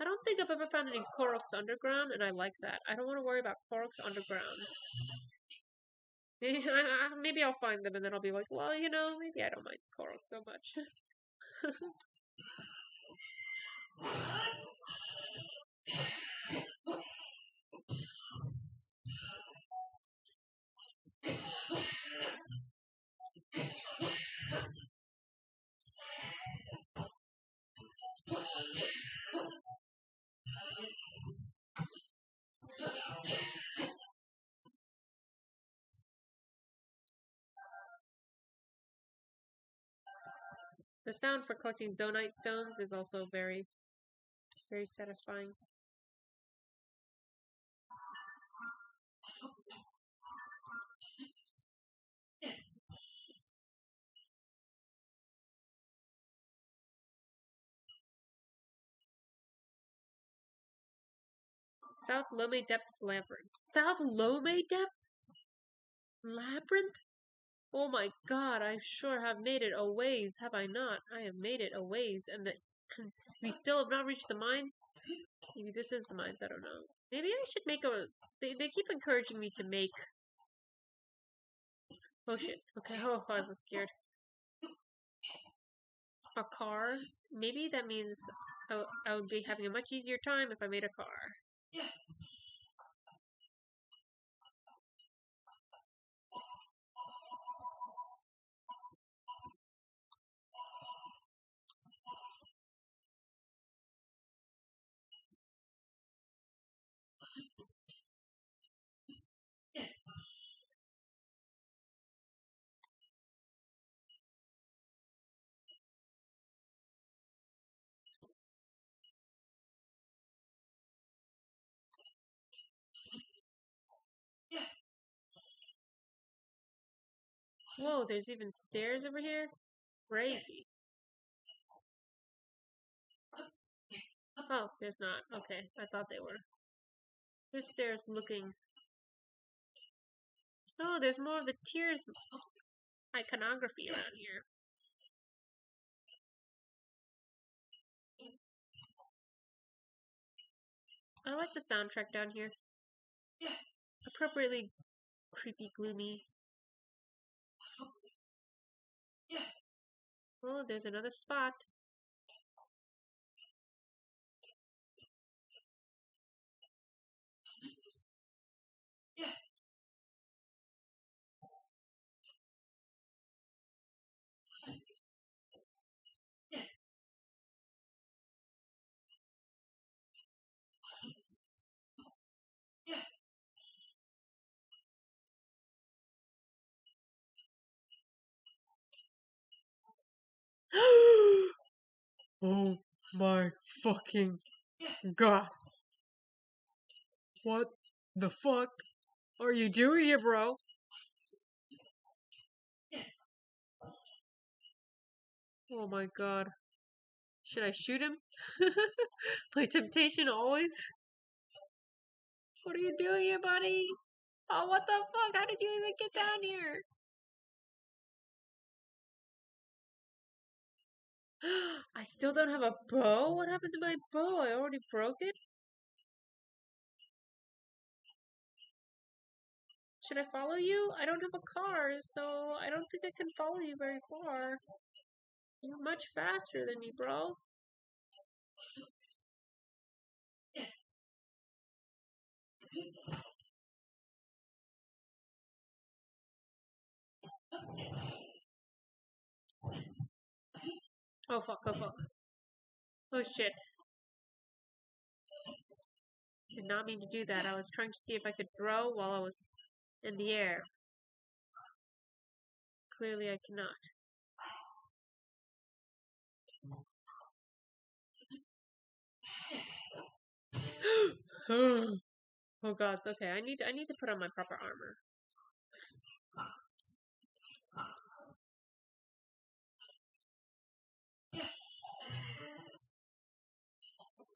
I don't think I've ever found any Koroks underground, and I like that. I don't want to worry about Koroks underground. Maybe I'll find them, and then I'll be like, well, you know, maybe I don't mind Koroks so much. The sound for collecting Zonite stones is also very, very satisfying. South Lome Depths Labyrinth. South Lome Depths? Labyrinth? Oh my god, I sure have made it a ways, have I not? I have made it a ways, and we still have not reached the mines? Maybe this is the mines, I don't know. Maybe I should make a... They keep encouraging me to make... Oh shit, okay, oh, I was scared. A car? Maybe that means I would be having a much easier time if I made a car. Whoa, there's even stairs over here? Crazy. Oh, there's not. Okay, I thought they were. There's stairs looking... Oh, there's more of the tears iconography around here. I like the soundtrack down here. Appropriately creepy, gloomy. Oh, there's another spot. Oh my fucking god. What the fuck are you doing here, bro? Oh my god. Should I shoot him? My temptation always. What are you doing here, buddy? Oh, what the fuck? How did you even get down here? I still don't have a bow? What happened to my bow? I already broke it? Should I follow you? I don't have a car, so I don't think I can follow you very far. You're much faster than me, bro. Oh fuck, oh fuck. Oh shit. Did not mean to do that. I was trying to see if I could throw while I was in the air. Clearly I cannot. Oh god, it's okay. I need to put on my proper armor.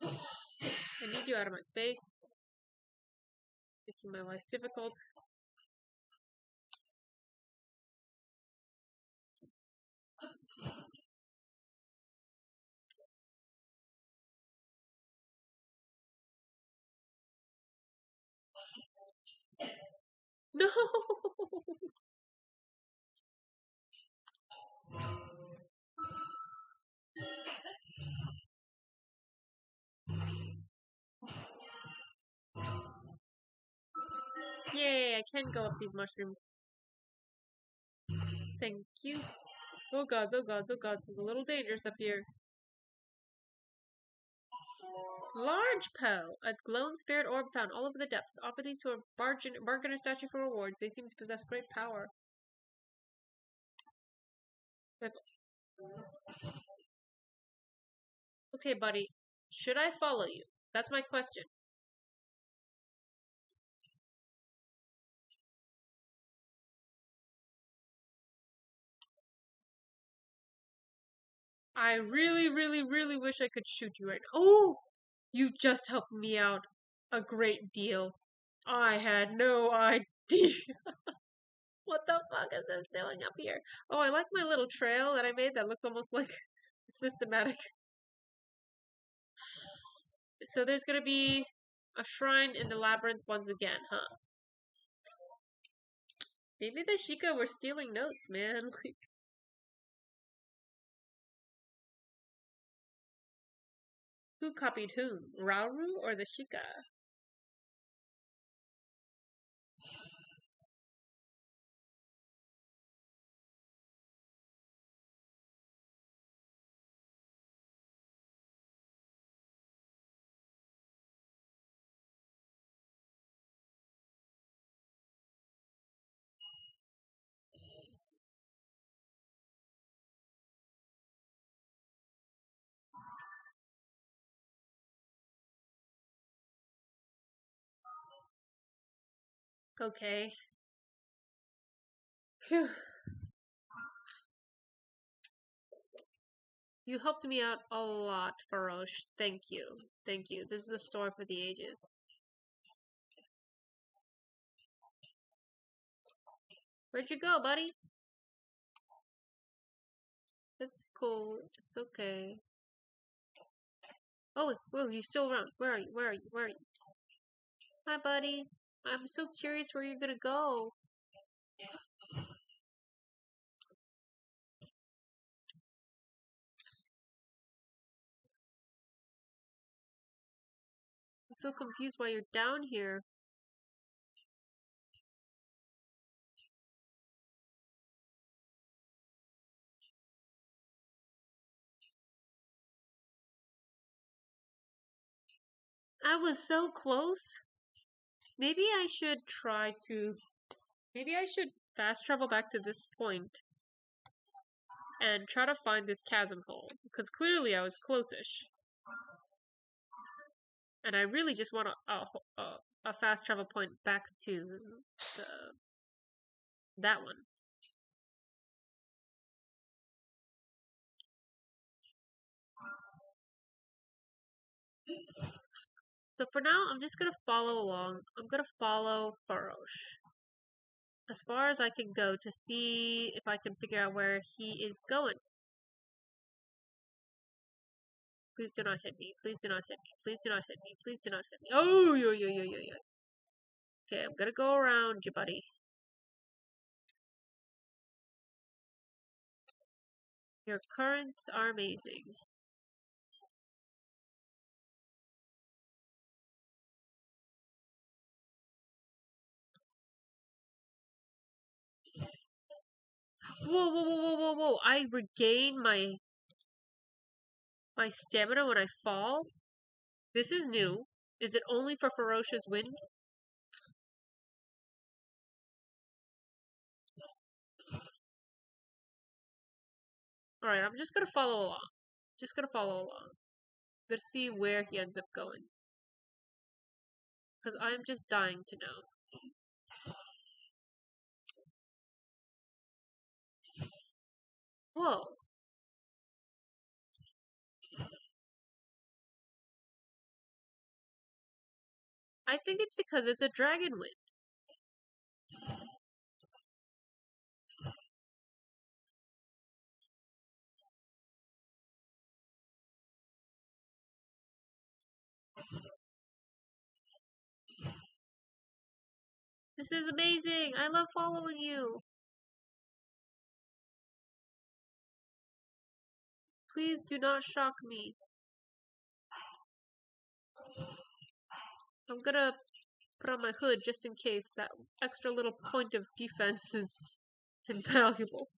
I need you out of my face, making my life difficult. No! Yay, I can go up these mushrooms. Thank you. Oh gods, oh gods, oh gods, it's a little dangerous up here. Large Poe, a glowing spirit orb found all over the depths. Offer these to a bargainer statue for rewards. They seem to possess great power. Okay, buddy. Should I follow you? That's my question. I really, really, really wish I could shoot you right now. Oh! You just helped me out a great deal. I had no idea. What the fuck is this doing up here? Oh, I like my little trail that I made that looks almost like systematic. So there's gonna be a shrine in the labyrinth once again, huh? Maybe the Sheikah were stealing notes, man. Who copied whom? Rauru or the Sheikah? Okay. Phew. You helped me out a lot, Farosh. Thank you. Thank you. This is a story for the ages. Where'd you go, buddy? It's cool. It's okay. Oh, whoa, you're still around. Where are you? Where are you? Where are you? Hi, buddy. I'm so curious where you're gonna go. I'm so confused why you're down here. I was so close. Maybe I should try to. Maybe I should fast travel back to this point. and try to find this chasm hole, because clearly I was close-ish. And I really just want a fast travel point back to the that one. So for now, I'm just gonna follow along. I'm gonna follow Farosh as far as I can go to see if I can figure out where he is going. Please do not hit me. Please do not hit me. Please do not hit me. Please do not hit me. Oh, yo, yo, yo, yo, yo. Okay, I'm gonna go around you, buddy. Your currents are amazing. Whoa, whoa, whoa, whoa, whoa, whoa. I regain my stamina when I fall? This is new. Is it only for Ferocious Wind? Alright, I'm just gonna follow along. Just gonna follow along. Gonna see where he ends up going. Because I'm just dying to know. Whoa. I think it's because it's a dragon wind. This is amazing! I love following you! Please do not shock me. I'm gonna put on my hood just in case. That extra little point of defense is invaluable.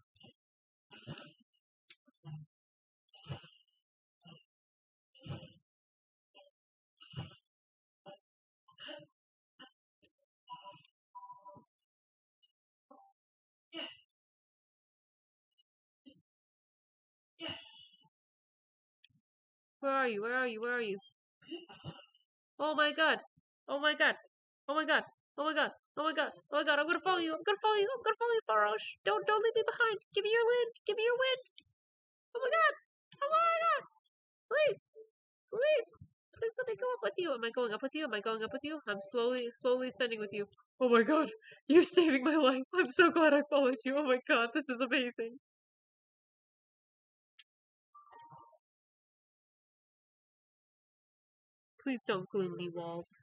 Where are you? Where are you? Where are you? Oh my god! Oh my god! Oh my god! Oh my god! Oh my god! Oh my god! I'm gonna follow you! I'm gonna follow you! I'm gonna follow you, Farosh! Don't leave me behind! Give me your wind! Give me your wind! Oh my god! Oh my god! Please! Please! Please let me go up with you! Am I going up with you? Am I going up with you? I'm slowly ascending with you. Oh my god! You're saving my life! I'm so glad I followed you! Oh my god, this is amazing! Please don't gloom me, walls.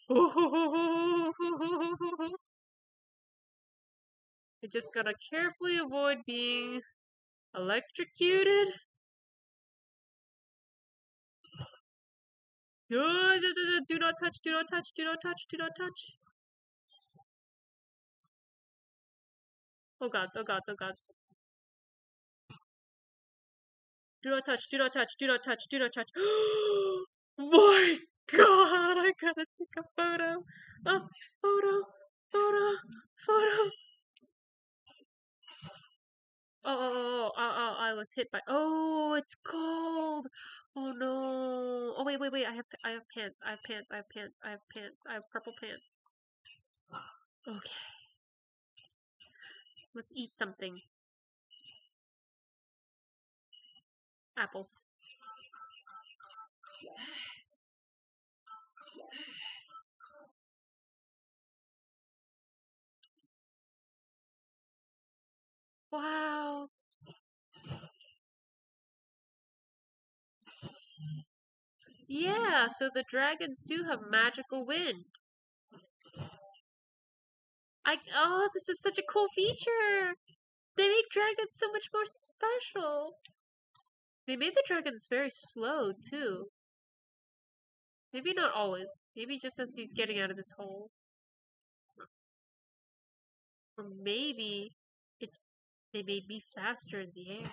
I just gotta carefully avoid being electrocuted. Do not touch, do not touch, do not touch, do not touch. Oh gods, oh gods, oh gods. Do not touch, do not touch, do not touch, do not touch. My god, I gotta take a photo. Oh, photo, photo, photo. I was hit by. Oh, it's cold. Oh no. Oh wait. I have pants. I have pants. I have pants. I have pants. I have purple pants. Okay, let's eat something. Apples. Wow. Yeah, so the dragons do have magical wind. This is such a cool feature. They make dragons so much more special. They made the dragons very slow too. Maybe not always. Maybe just as he's getting out of this hole. Or maybe it they made me faster in the air.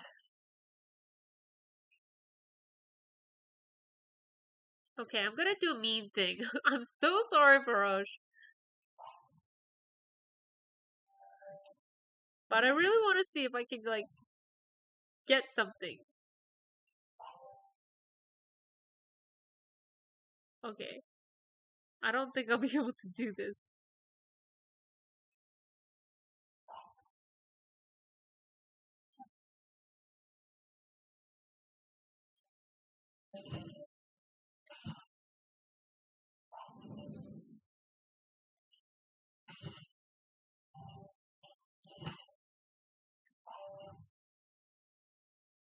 Okay, I'm gonna do a mean thing. I'm so sorry, Farosh. But I really want to see if I can, like, Get something. Okay. I don't think I'll be able to do this.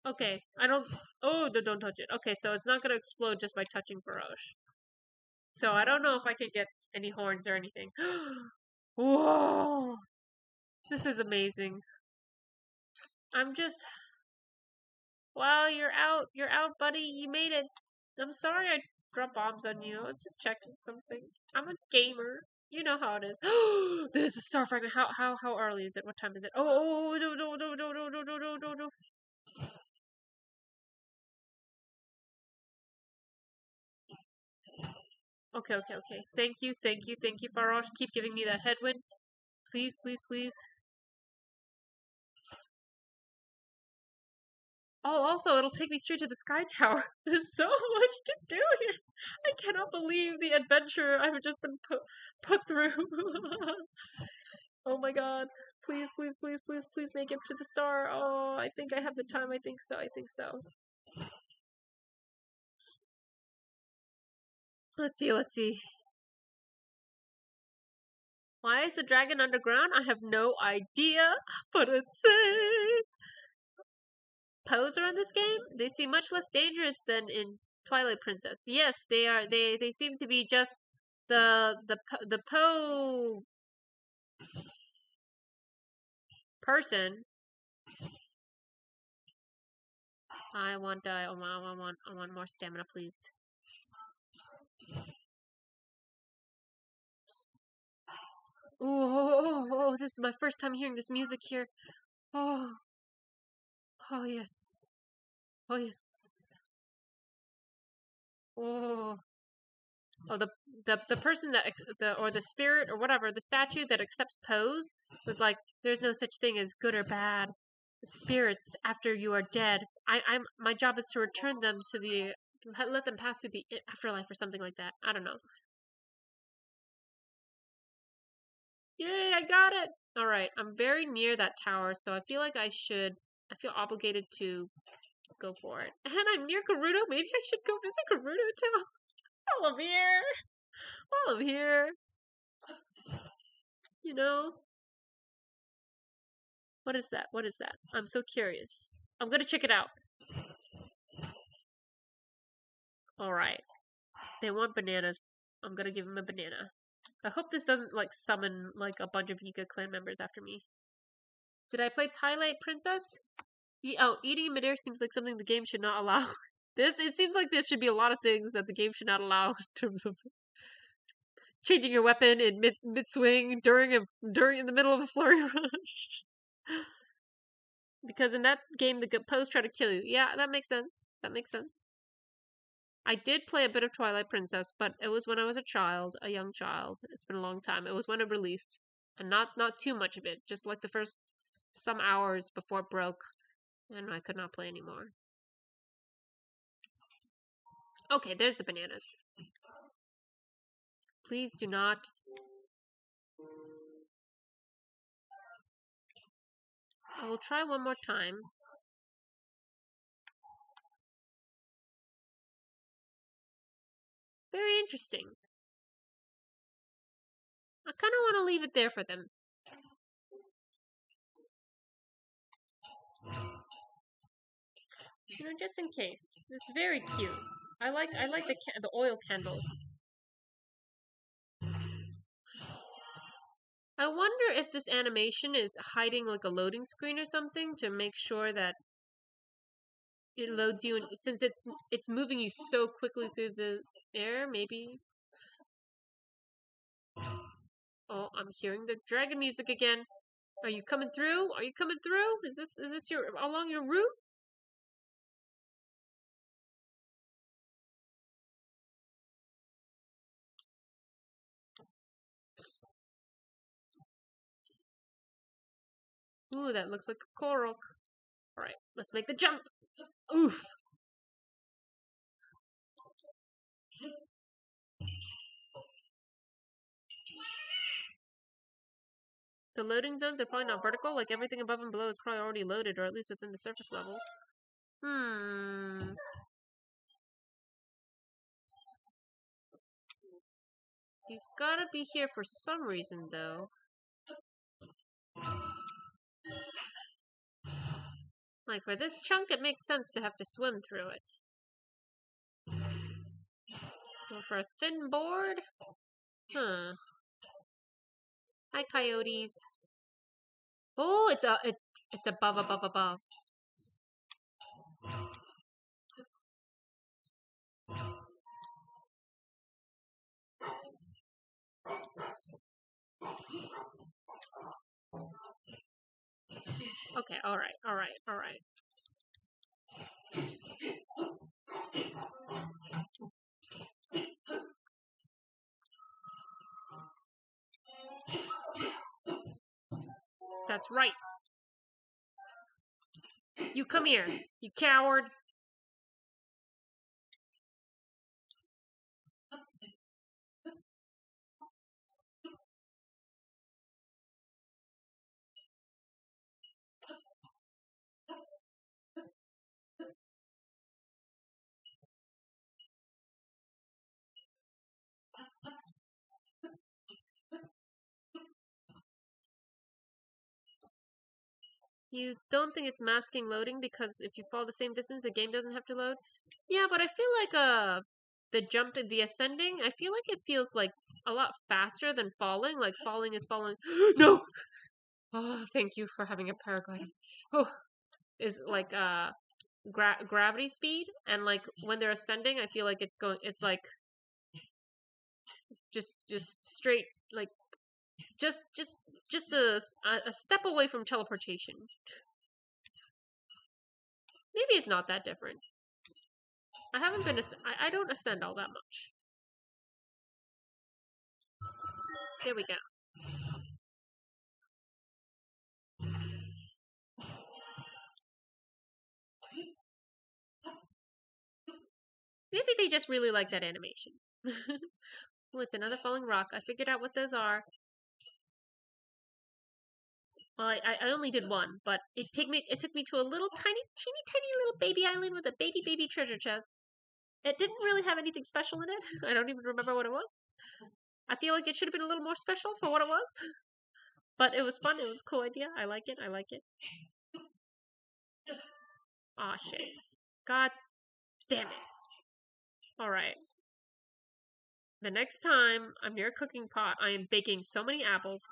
Okay, I don't. Oh, don't touch it. Okay, so it's not gonna explode just by touching Faroche. So I don't know if I can get any horns or anything. Whoa! This is amazing. I'm just. Wow, you're out. You're out, buddy. You made it. I'm sorry I dropped bombs on you. I was just checking something. I'm a gamer. You know how it is. There's a star fragment. How early is it? What time is it? Oh, no. Okay. Thank you, Farosh. Keep giving me that headwind. Please. Oh, also, it'll take me straight to the Sky Tower. There's so much to do here. I cannot believe the adventure I've just been put through. Oh my god. Please make it to the star. Oh, I think I have the time. I think so. Let's see. Why is the dragon underground? I have no idea, but it's safe. Poser in this game? They seem much less dangerous than in Twilight Princess. Yes, they are. They seem to be just the Poe person. I want more stamina, please. Ooh, this is my first time hearing this music here. Oh, oh yes. Oh yes. Oh. Oh, the person that the spirit or whatever, the statue that accepts pose was like, there's no such thing as good or bad spirits after you are dead. I'm my job is to return them to the let them pass through the afterlife or something like that. I don't know. Yay, I got it. All right, I'm very near that tower, so I feel like I feel obligated to go for it. And I'm near Gerudo. Maybe I should go visit Gerudo too. While I'm here. While I'm here. You know? What is that? What is that? I'm so curious. I'm gonna check it out. Alright. They want bananas. I'm gonna give them a banana. I hope this doesn't, like, summon, like, a bunch of Yika clan members after me. Did I play Twilight Princess? Eating in midair seems like something the game should not allow. It seems like there should be a lot of things that the game should not allow in terms of changing your weapon in mid swing during in the middle of a flurry rush. Because in that game, the pose try to kill you. Yeah, that makes sense. That makes sense. I did play a bit of Twilight Princess, but it was when I was a child, a young child. It's been a long time. It was when it released, and not too much of it. Just like the first some hours before it broke, and I could not play anymore. Okay, there's the bananas. Please do not. I will try one more time. Very interesting. I kind of want to leave it there for them. You know, just in case. It's very cute. I like the oil candles. I wonder if this animation is hiding like a loading screen or something to make sure that it loads you, and since it's moving you so quickly through the air, maybe. Oh, I'm hearing the dragon music again. Are you coming through? Are you coming through? Is this your along your route? Ooh, that looks like a Korok. Alright, let's make the jump! Oof! The loading zones are probably not vertical, like everything above and below is probably already loaded, or at least within the surface level. He's gotta be here for some reason, though. Like, for this chunk, it makes sense to have to swim through it. Or for a thin board? Huh. Hi, coyotes. Oh, it's above, above, above. Okay, alright, alright, alright. That's right. You come here, you coward. You don't think it's masking loading because if you fall the same distance, the game doesn't have to load? Yeah, but I feel like the jump and the ascending, I feel like it feels like a lot faster than falling. Like falling is falling. No. Oh, thank you for having a paraglider. Oh, is like gravity speed, and like when they're ascending, I feel like it's like just straight, like just a step away from teleportation. Maybe it's not that different. I haven't been I don't ascend all that much. There we go. Maybe they just really like that animation. Oh, it's another falling rock. I figured out what those are. Well, I only did one, but it took me to a little teeny tiny little baby island with a baby treasure chest. It didn't really have anything special in it. I don't even remember what it was. I feel like it should have been a little more special for what it was. But it was fun. It was a cool idea. I like it. I like it. Aw, shit. God damn it. Alright. The next time I'm near a cooking pot, I am baking so many apples.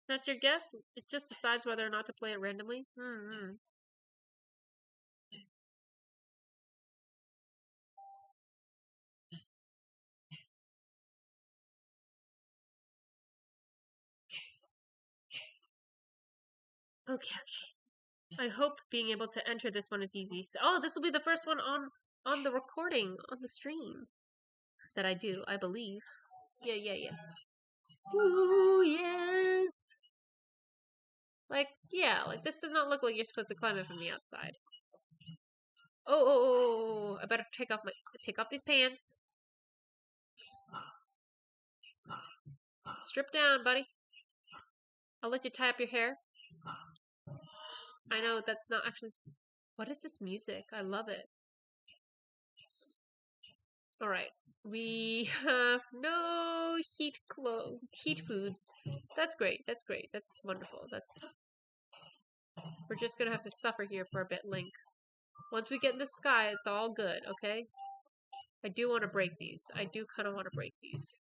That's your guess? It just decides whether or not to play it randomly? Okay, I hope being able to enter this one is easy. So, oh, this will be the first one on the recording, on the stream. That I do, I believe. Yeah. Ooh, yes! Like, yeah, like this does not look like you're supposed to climb it from the outside. Oh, I better take off these pants. Strip down, buddy. I'll let you tie up your hair. I know that's not actually... What is this music? I love it. Alright. We have no heat foods. That's great. That's wonderful. We're just gonna have to suffer here for a bit, Link. Once we get in the sky, it's all good, okay? I do want to break these. I do kind of want to break these.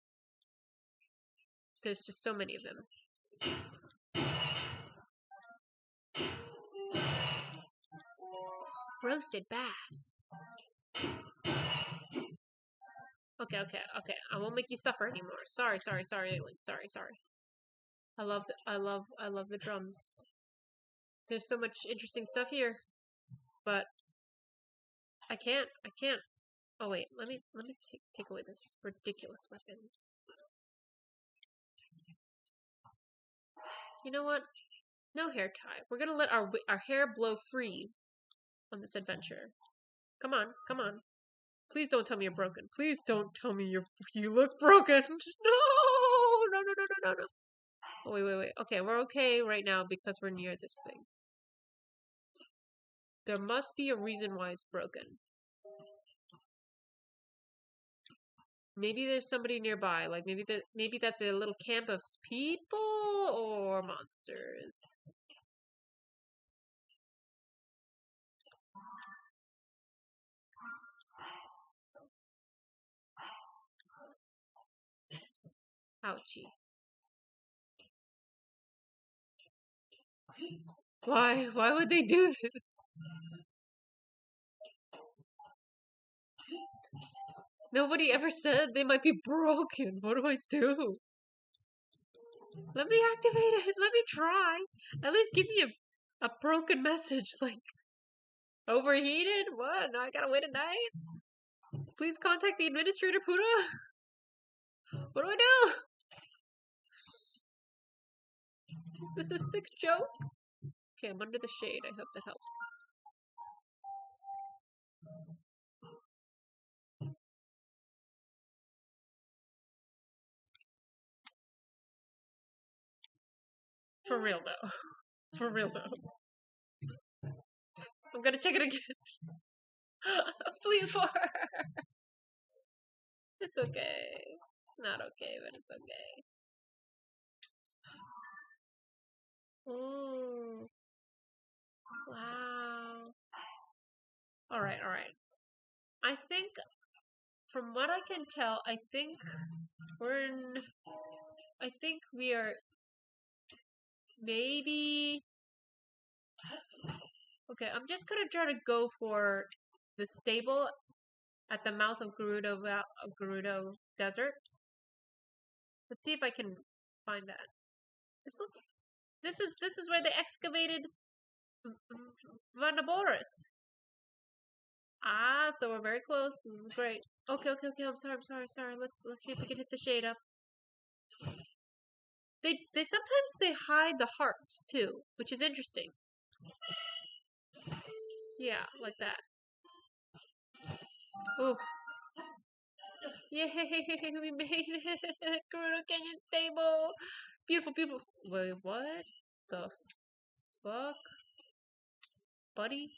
There's just so many of them. Roasted bass. Okay. I won't make you suffer anymore. Sorry, Link. Sorry. I love the drums. There's so much interesting stuff here, but I can't. Oh wait, let me take away this ridiculous weapon. You know what? No hair tie. We're gonna let our hair blow free on this adventure. Come on, come on. Please don't tell me you're broken. Please don't tell me you look broken. No, no, no, no, no, no, no. Oh, wait. Okay, we're okay right now because we're near this thing. There must be a reason why it's broken. Maybe there's somebody nearby. Like maybe that's a little camp of people or monsters. Ouchie. Why? Why would they do this? Nobody ever said they might be broken. What do I do? Let me activate it. Let me try. At least give me a broken message. Like, overheated? What? Now I gotta wait a night? Please contact the administrator, Puna. What do I do? Is this a sick joke? Okay, I'm under the shade. I hope that helps. For real though. For real though. I'm gonna check it again. Please, for her. It's okay. It's not okay, but it's okay. Ooh. Wow. Alright. I think, from what I can tell, I think we are maybe... Okay, I'm just gonna try to go for the stable at the mouth of Gerudo Desert. Let's see if I can find that. This is where they excavated Vanaboris. Ah, so we're very close. This is great. Okay. I'm sorry. Let's see if we can hit the shade up. They sometimes they hide the hearts too, which is interesting. Yeah, like that. Oh. Yay, we made it! Gerudo Canyon stable! Beautiful. Wait, what the fuck? Buddy?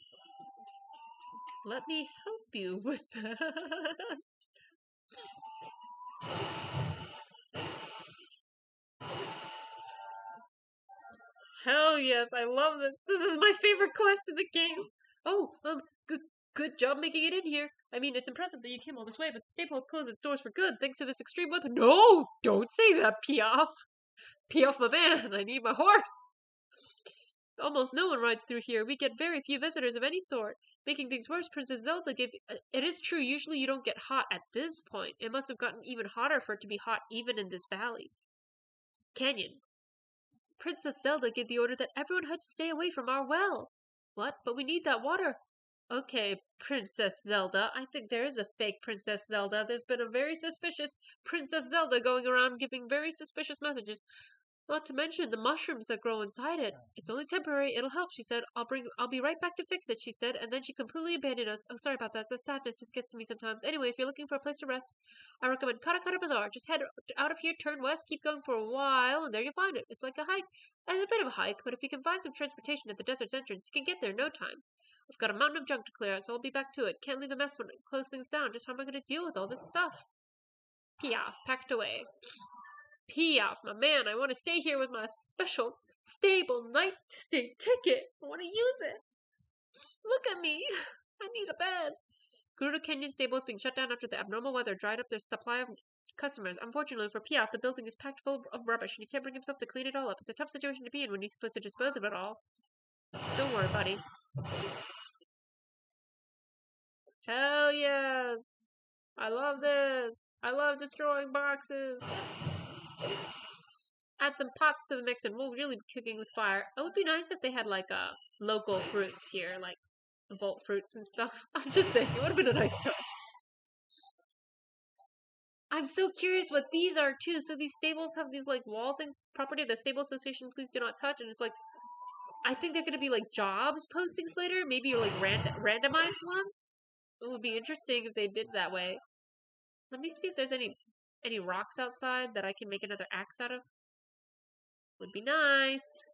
Let me help you with that. Hell yes, I love this. This is my favorite quest in the game. Oh, good job making it in here. I mean, it's impressive that you came all this way, but the stable has closed its doors for good thanks to this extreme weather. No, don't say that, Piaf. Piaf, my man. I need my horse. Almost no one rides through here. We get very few visitors of any sort. Making things worse, Princess Zelda gave... It is true, usually you don't get hot at this point. It must have gotten even hotter for it to be hot even in this valley. Canyon. Princess Zelda gave the order that everyone had to stay away from our well. What? But we need that water. Okay, Princess Zelda. I think there is a fake Princess Zelda. There's been a very suspicious Princess Zelda going around giving very suspicious messages. Not to mention the mushrooms that grow inside it. It's only temporary. It'll help, she said. I'll be right back to fix it, she said, and then she completely abandoned us. Oh, sorry about that. That sadness just gets to me sometimes. Anyway, if you're looking for a place to rest, I recommend Karakara Bazaar. Just head out of here, turn west, keep going for a while, and there you'll find it. It's like a hike. It's a bit of a hike, but if you can find some transportation at the desert's entrance, you can get there in no time. I've got a mountain of junk to clear out, so I'll be back to it. Can't leave a mess when I close things down. Just how am I going to deal with all this stuff? Piaf, packed away. Piaf, my man, I want to stay here with my special stable night stay ticket. I want to use it. Look at me. I need a bed. Gerudo Canyon stable is being shut down after the abnormal weather dried up their supply of customers. Unfortunately for Piaf, the building is packed full of rubbish and he can't bring himself to clean it all up. It's a tough situation to be in when he's supposed to dispose of it all. Don't worry, buddy. Hell yes. I love this. I love destroying boxes. Add some pots to the mix and we'll really be cooking with fire. It would be nice if they had like local fruits here, like Volt fruits and stuff. I'm just saying, it would have been a nice touch. I'm so curious what these are too. So these stables have these like wall things, property of the stable association, please do not touch. And it's like, I think they're gonna be like jobs postings later, maybe or like randomized ones. It would be interesting if they did that way. Let me see if there's any rocks outside that I can make another axe out of. Would be nice.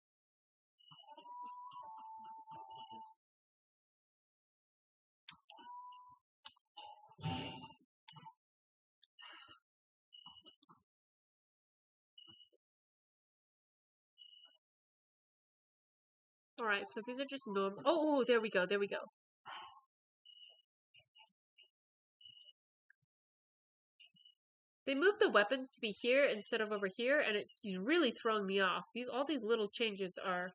Alright, so these are just normal. Oh, there we go, there we go. They moved the weapons to be here instead of over here, and it's really throwing me off. All these little changes are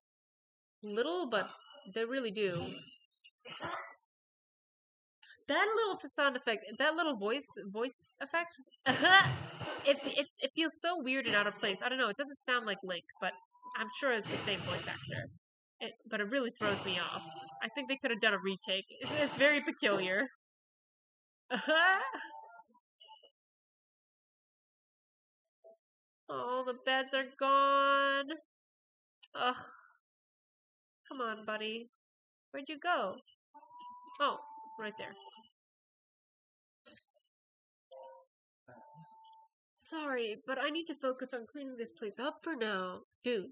little, but they really do. That little sound effect, that little voice effect, it feels so weird and out of place. I don't know. It doesn't sound like Link, but I'm sure it's the same voice actor. But it really throws me off. I think they could have done a retake. It's very peculiar. Oh, the beds are gone. Ugh. Come on, buddy. Where'd you go? Oh, right there. Sorry, but I need to focus on cleaning this place up for now. Dude.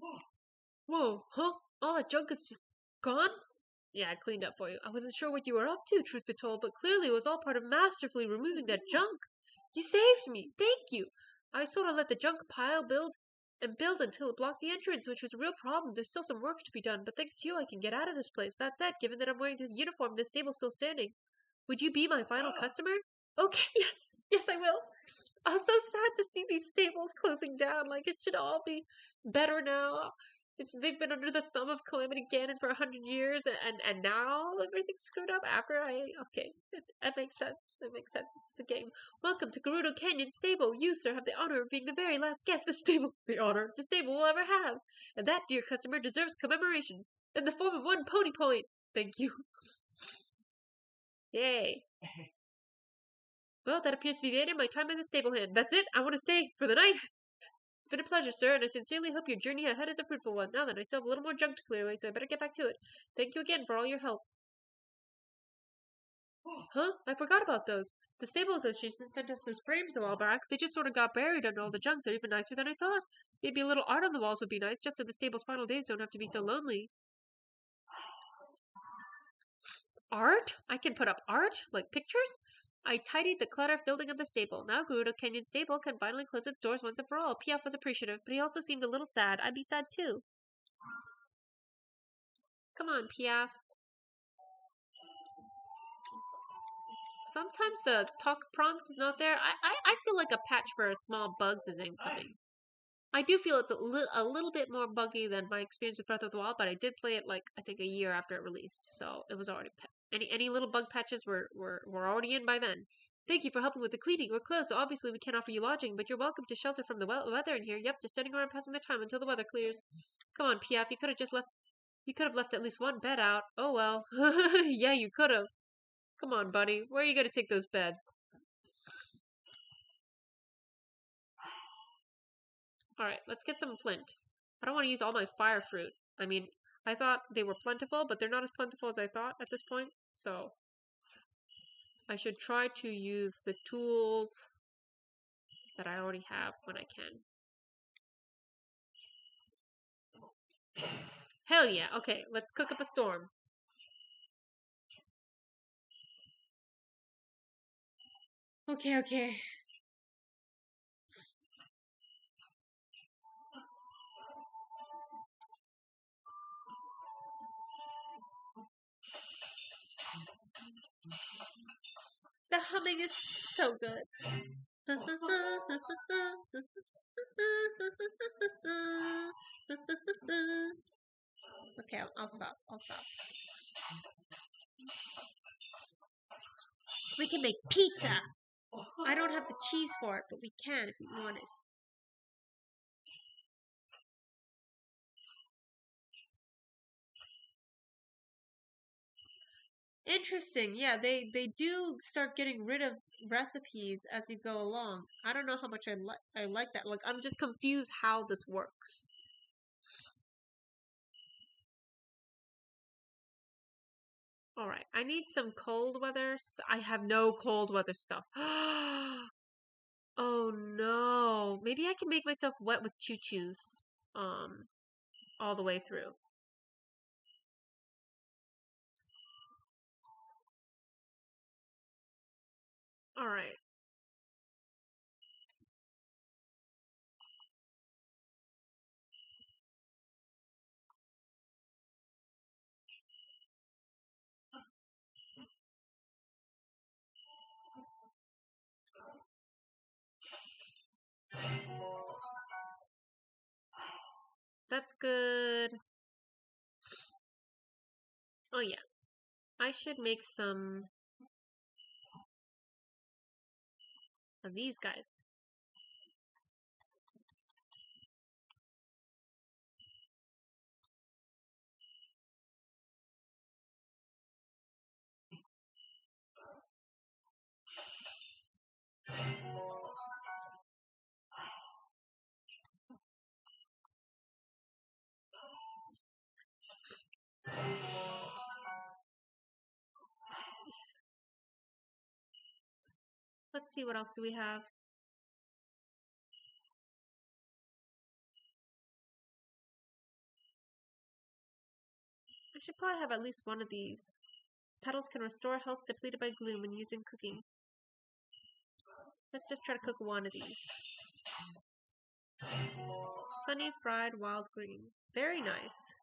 Whoa, huh? All that junk is just gone? Yeah, I cleaned up for you. I wasn't sure what you were up to, truth be told, but clearly it was all part of masterfully removing that junk. You saved me. Thank you. I sort of let the junk pile build and build until it blocked the entrance, which was a real problem. There's still some work to be done, but thanks to you, I can get out of this place. That said, given that I'm wearing this uniform, this table's still standing. Would you be my final customer? Okay, yes, yes, I will. I'm so sad to see these stables closing down. Like, it should all be better now. They've been under the thumb of Calamity Ganon for 100 years, and now everything's screwed up after okay, that makes sense. It makes sense. It's the game. Welcome to Gerudo Canyon Stable. You, sir, have the honor of being the very last guest the stable will ever have. And that, dear customer, deserves commemoration in the form of 1 pony point. Thank you. Yay. Well, that appears to be the end of my time as a stable hand. That's it. I want to stay for the night. It's been a pleasure, sir, and I sincerely hope your journey ahead is a fruitful one. Now then, I still have a little more junk to clear away, so I better get back to it. Thank you again for all your help. Huh? I forgot about those. The Stable Association sent us those frames a while back. They just sort of got buried under all the junk. They're even nicer than I thought. Maybe a little art on the walls would be nice, just so the stable's final days don't have to be so lonely. Art? I can put up art? Like pictures? I tidied the clutter filling up the stable. Now Gerudo Canyon Stable can finally close its doors once and for all. Piaf was appreciative, but he also seemed a little sad. I'd be sad too. Come on, Piaf. Sometimes the talk prompt is not there. I feel like a patch for small bugs is incoming. I do feel it's a little bit more buggy than my experience with Breath of the Wild, but I did play it like I think a year after it released, so it was already any little bug patches were already in by then. Thank you for helping with the cleaning. We're closed, so obviously we can't offer you lodging, but you're welcome to shelter from the weather in here. Yep, just standing around passing the time until the weather clears. Come on, Piaf, you could have just left. You could have left at least one bed out. Oh well. Yeah, you could have. Come on, buddy. Where are you gonna take those beds? Alright, let's get some flint. I don't want to use all my fire fruit. I mean, I thought they were plentiful, but they're not as plentiful as I thought at this point. So, I should try to use the tools that I already have when I can. Hell yeah. Okay, let's cook up a storm. Okay, okay. The humming is so good. Okay, I'll stop. I'll stop. We can make pizza. I don't have the cheese for it, but we can if we want it. Interesting. Yeah, they do start getting rid of recipes as you go along. I don't know how much I like that. Like I'm just confused how this works. All right, I need some cold weather. I have no cold weather stuff. Oh no. Maybe I can make myself wet with choo-choos. All the way through. All right. That's good. Oh yeah. I should make some of these guys. Let's see what else do we have. I should probably have at least one of these. Its petals can restore health depleted by gloom when using cooking. Let's just try to cook one of these. Sunny fried wild greens. Very nice.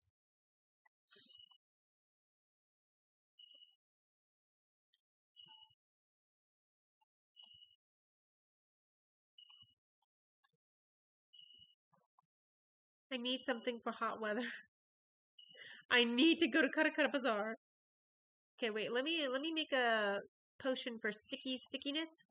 I need something for hot weather. I need to go to Karakara Bazaar. Okay, wait, let me make a potion for stickiness.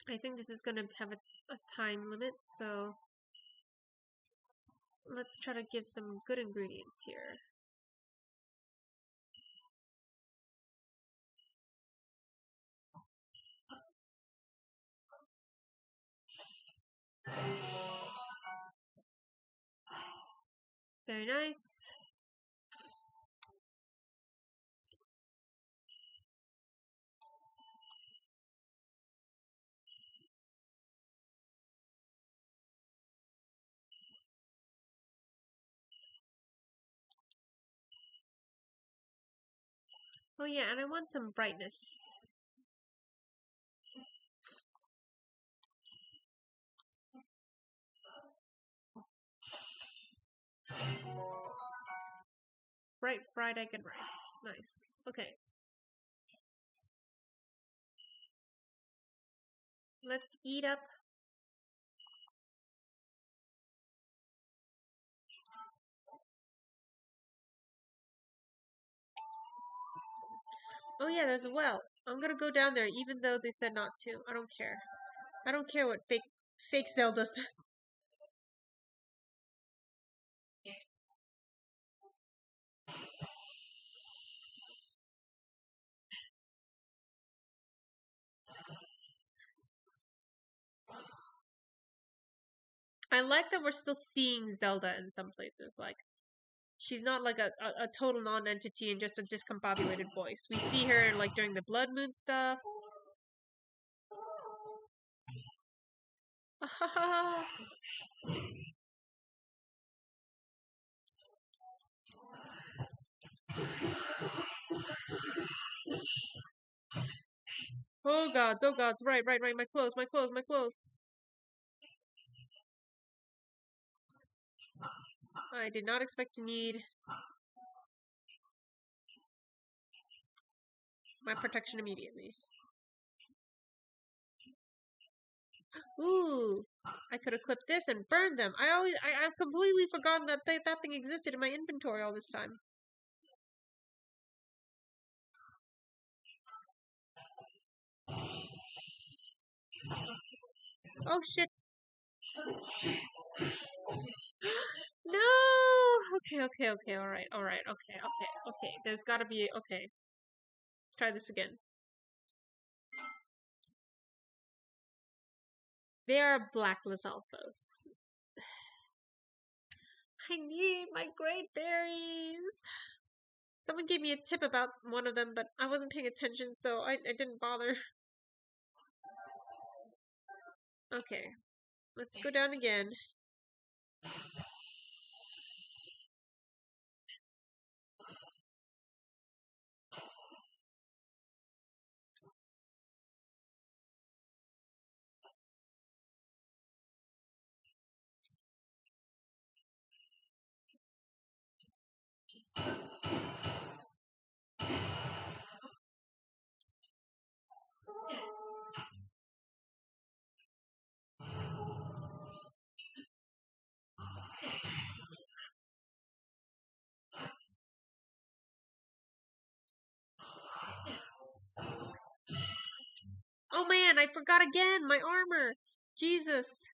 I think this is gonna have a time limit, so let's try to give some good ingredients here. Very nice. Oh yeah, and I want some brightness. Bright fried egg and rice. Nice. Okay. Let's eat up. Oh yeah, there's a well. I'm gonna go down there even though they said not to. I don't care. I don't care what fake Zelda said. I like that we're still seeing Zelda in some places. Like she's not like a total non-entity and just a discombobulated voice. We see her like during the Blood Moon stuff. Oh gods, right, my clothes, my clothes, my clothes. I did not expect to need my protection immediately. Ooh, I could equip this and burn them. I've completely forgotten that that thing existed in my inventory all this time. Oh shit. No! Okay. Alright. Okay. There's gotta be. Okay. Let's try this again. They are black Lizalfos. I need my great berries! Someone gave me a tip about one of them, but I wasn't paying attention, so I didn't bother. Okay. Let's go down again. Oh man, I forgot again! My armor! Jesus!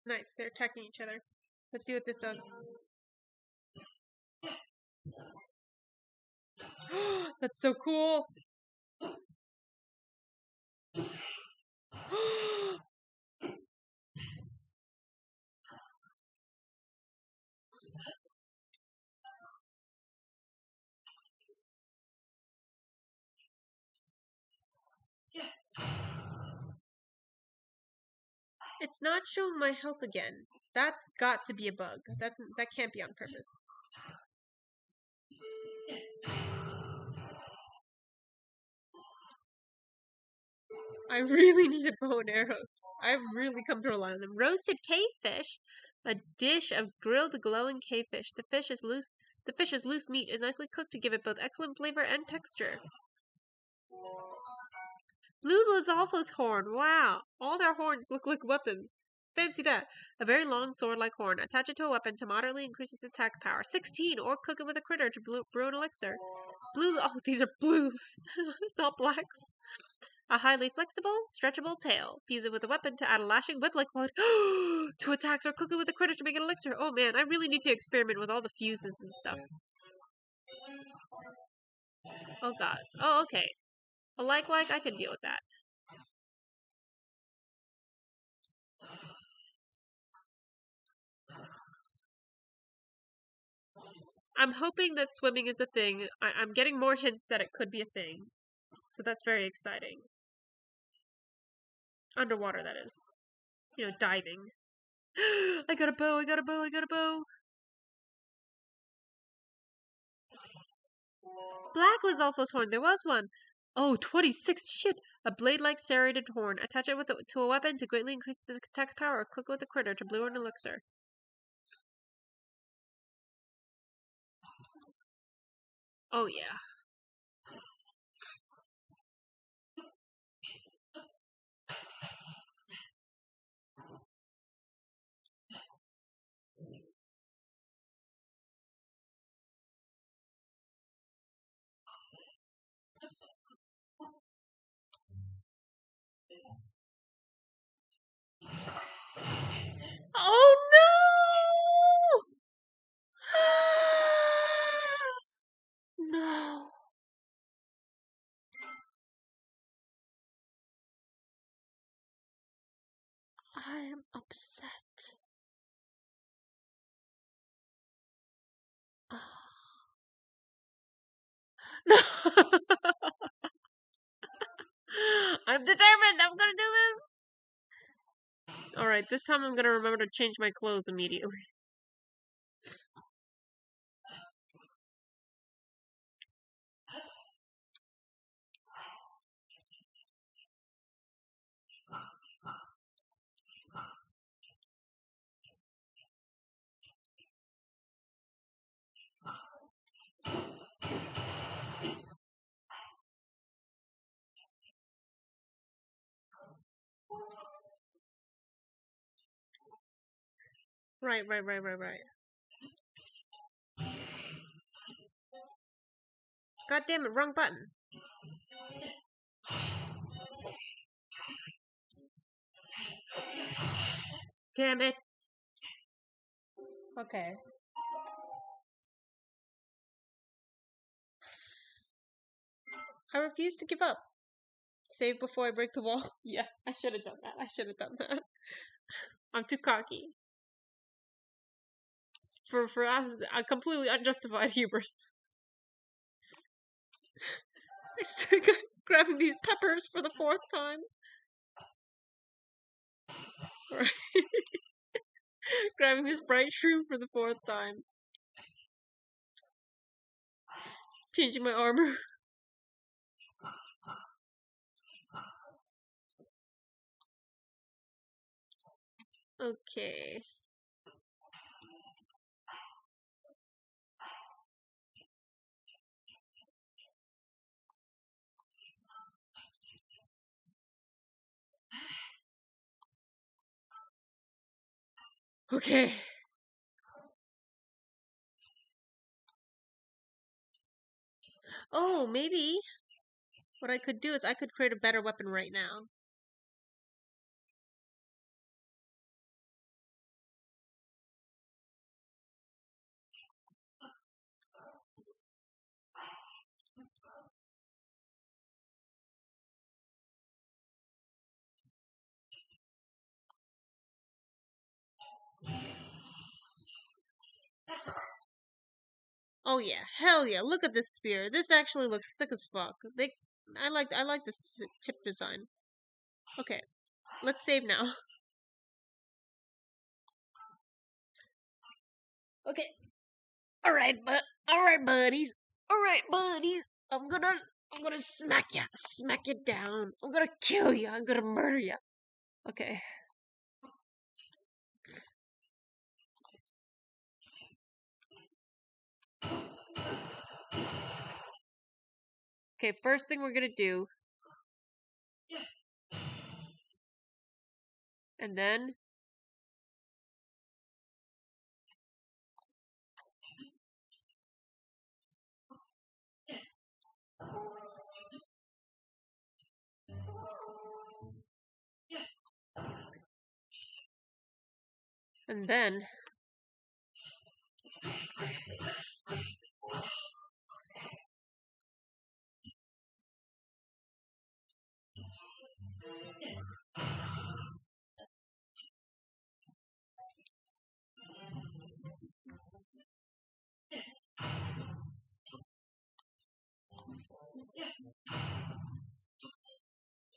Nice, they're attacking each other. Let's see what this does. That's so cool! It's not showing my health again. That's got to be a bug. That can't be on purpose. I really need a bow and arrows. I've really come to rely on them. Roasted cavefish, a dish of grilled glowing cavefish. The fish's loose meat is nicely cooked to give it both excellent flavor and texture. Blue Lizalfo's horn. Wow, all their horns look like weapons. Fancy that. A very long sword-like horn. Attach it to a weapon to moderately increase its attack power. 16, or cook it with a critter to brew an elixir. Oh, these are blues, not blacks. A highly flexible, stretchable tail. Fuse it with a weapon to add a lashing whip-like quality to attacks, or cook it with a critter to make an elixir. Oh man, I really need to experiment with all the fuses and stuff. Oh god. Oh, okay. A like, I can deal with that. I'm hoping that swimming is a thing. I'm getting more hints that it could be a thing. So that's very exciting. Underwater, that is. You know, diving. I got a bow, I got a bow, I got a bow. Black Lizalfo's horn, there was one. Oh, 26, shit. A blade-like serrated horn. Attach it to a weapon to greatly increase its attack power, or cook it with a critter to brew an elixir. Oh, yeah. Oh, no! No. I am upset. No. I'm determined. I'm gonna do this. All right, this time I'm gonna remember to change my clothes immediately. Right. God damn it, wrong button. Damn it. Okay. I refuse to give up. Save before I break the wall. Yeah, I should have done that. I should have done that. I'm too cocky. For us, a completely unjustified hubris. I still got grabbing these peppers for the fourth time. Right. Grabbing this bright shroom for the fourth time. Changing my armor. Okay. Okay. Oh, maybe what I could do is I could create a better weapon right now. Oh yeah, hell yeah! Look at this spear. This actually looks sick as fuck. I like this tip design. Okay, let's save now. Okay. All right, buddies. All right, buddies. I'm gonna smack you down. I'm gonna kill you. I'm gonna murder you. Okay. Okay. First thing we're gonna do, and then, and then,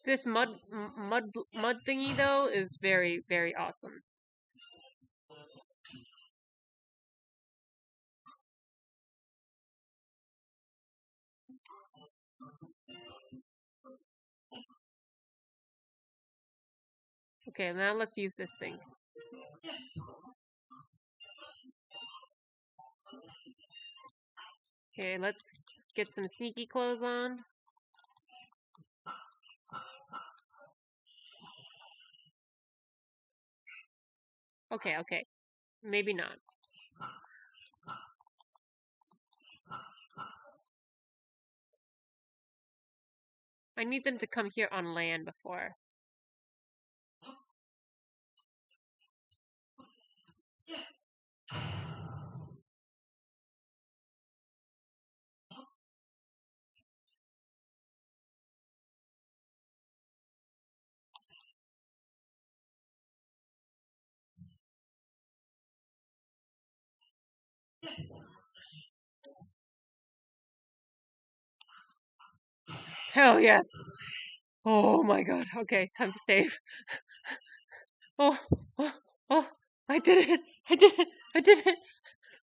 this mud thingy though is very awesome. Okay, now let's use this thing. Okay, let's get some sneaky clothes on. Okay. Maybe not. I need them to come here on land before. Hell yes. Oh my god. Okay, time to save. Oh, oh, oh, I did it. I did it. I did it.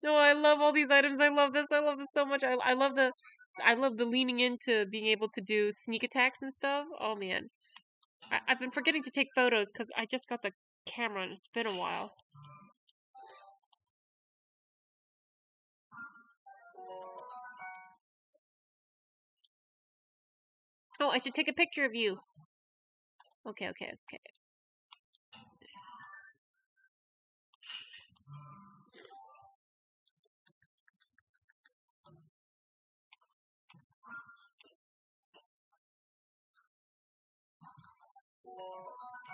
No, I love all these items. I love this. I love this so much. I love the leaning into being able to do sneak attacks and stuff. Oh man. I've been forgetting to take photos because I just got the camera and it's been a while. Oh, I should take a picture of you. Okay, okay, okay.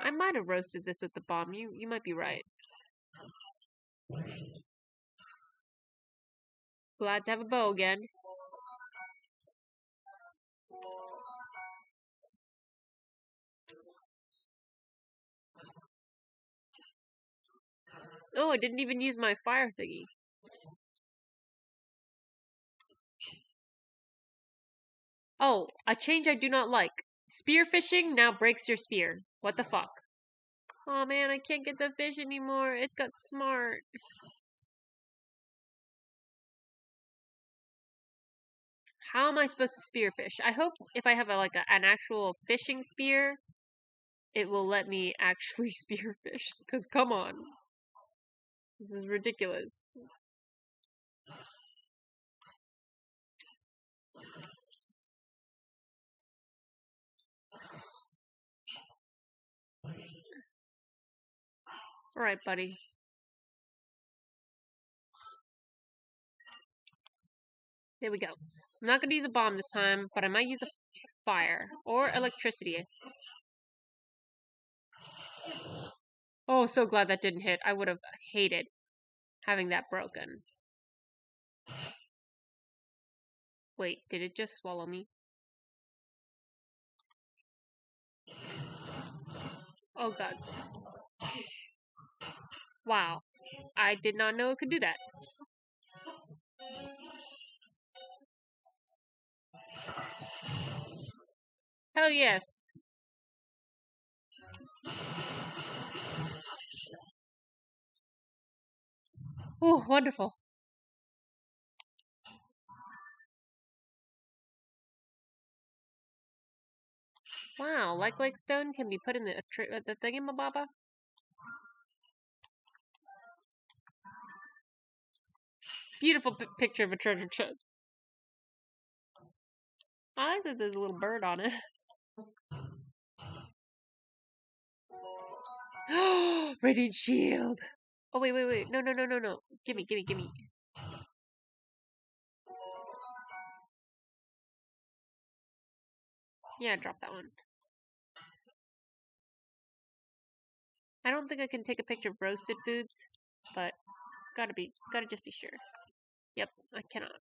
I might have roasted this with the bomb. You might be right. Glad to have a bow again. Oh, I didn't even use my fire thingy. Oh, a change I do not like. Spearfishing now breaks your spear. What the fuck? Oh man, I can't get the fish anymore. It got smart. How am I supposed to spearfish? I hope if I have an actual fishing spear, it will let me actually spearfish. Because come on, this is ridiculous. All right, buddy. There we go. I'm not gonna use a bomb this time, but I might use a fire or electricity. Oh, so glad that didn't hit. I would have hated having that broken. Wait, did it just swallow me? Oh gods. Wow. I did not know it could do that. Hell yes. Oh, wonderful. Wow, like stone can be put in the thingamababa. Beautiful picture of a treasure chest. I like that there's a little bird on it. Radiant shield. Oh wait, wait, wait. No, no, no, no, no. Gimme, gimme, gimme. Yeah, drop that one. I don't think I can take a picture of roasted foods, but gotta just be sure. Yep, I cannot.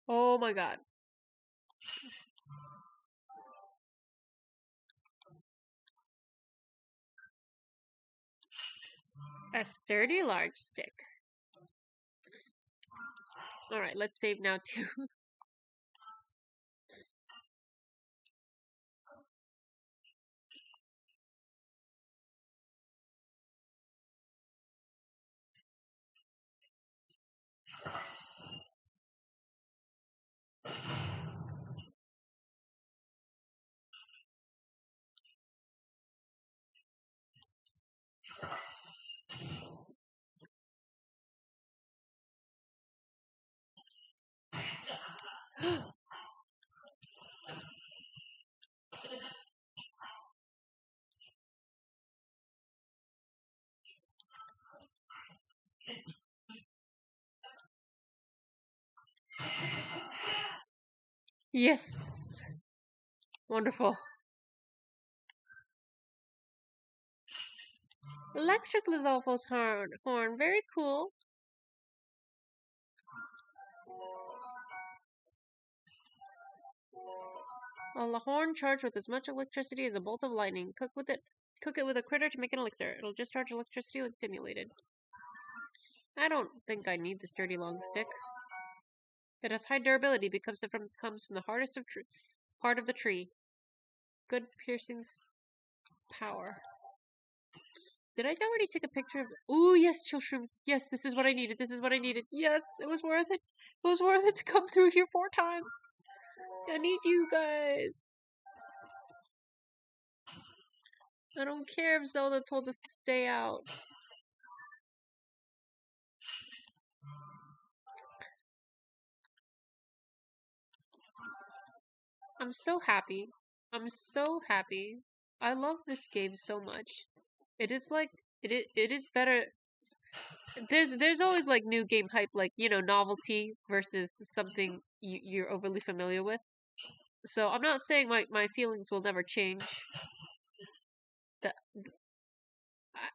Oh my god. A sturdy large stick. Alright, let's save now too. Yes. Wonderful. Electric Lizalfo's horn. Very cool. A horn charged with as much electricity as a bolt of lightning. Cook it with a critter to make an elixir. It'll discharge electricity when stimulated. I don't think I need the sturdy long stick. It has high durability because it comes from the hardest of part of the tree. Good piercing power. Did I already take a picture of? Ooh, yes, chill shrooms. Yes, this is what I needed. This is what I needed. Yes, it was worth it. It was worth it to come through here 4 times. I need you guys. I don't care if Zelda told us to stay out. I'm so happy. I'm so happy. I love this game so much. It is like it is better. There's always like new game hype, like novelty versus something you're overly familiar with. So I'm not saying my feelings will never change. That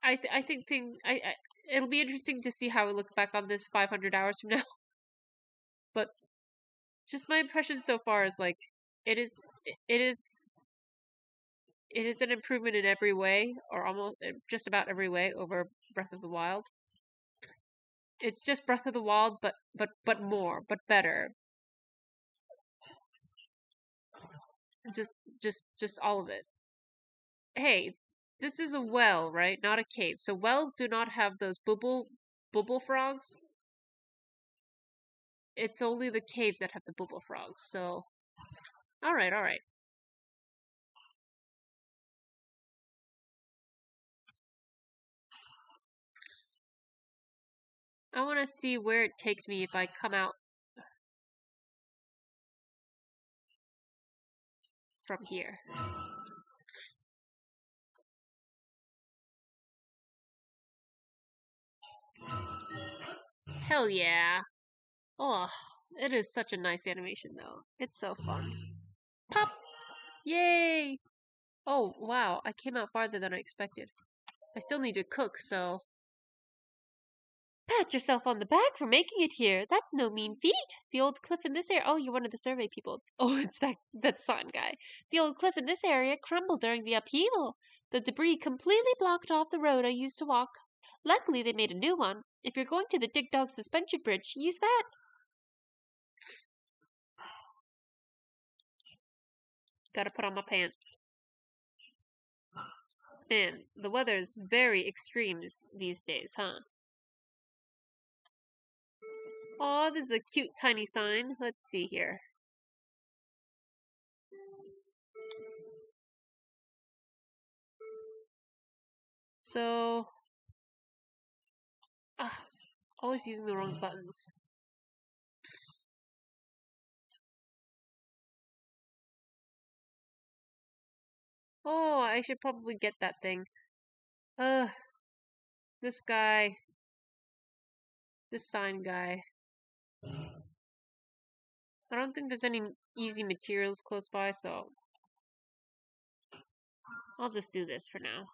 I think it'll be interesting to see how we look back on this 500 hours from now. But just my impression so far is like it is it is it is an improvement in every way, or almost just about every way over Breath of the Wild. It's just Breath of the Wild, but more, but better. Just all of it. Hey, this is a well, right? Not a cave. So wells do not have those bubble frogs. It's only the caves that have the bubble frogs. So, all right, all right. I want to see where it takes me if I come out from here. Hell yeah. Oh, it is such a nice animation though. It's so fun. Pop! Yay! Oh, wow, I came out farther than I expected. I still need to cook, so pat yourself on the back for making it here. That's no mean feat. The old cliff in this area. Oh, you're one of the survey people. Oh, it's that sun guy. The old cliff in this area crumbled during the upheaval. The debris completely blocked off the road I used to walk. Luckily, they made a new one. If you're going to the Dig Dog suspension bridge, use that. Gotta put on my pants. Man, the weather's very extreme these days, huh? Oh, this is a cute tiny sign. Let's see here. So, ah, always using the wrong buttons. Oh, I should probably get that thing. Uh, this guy, this sign guy. I don't think there's any easy materials close by, so I'll just do this for now.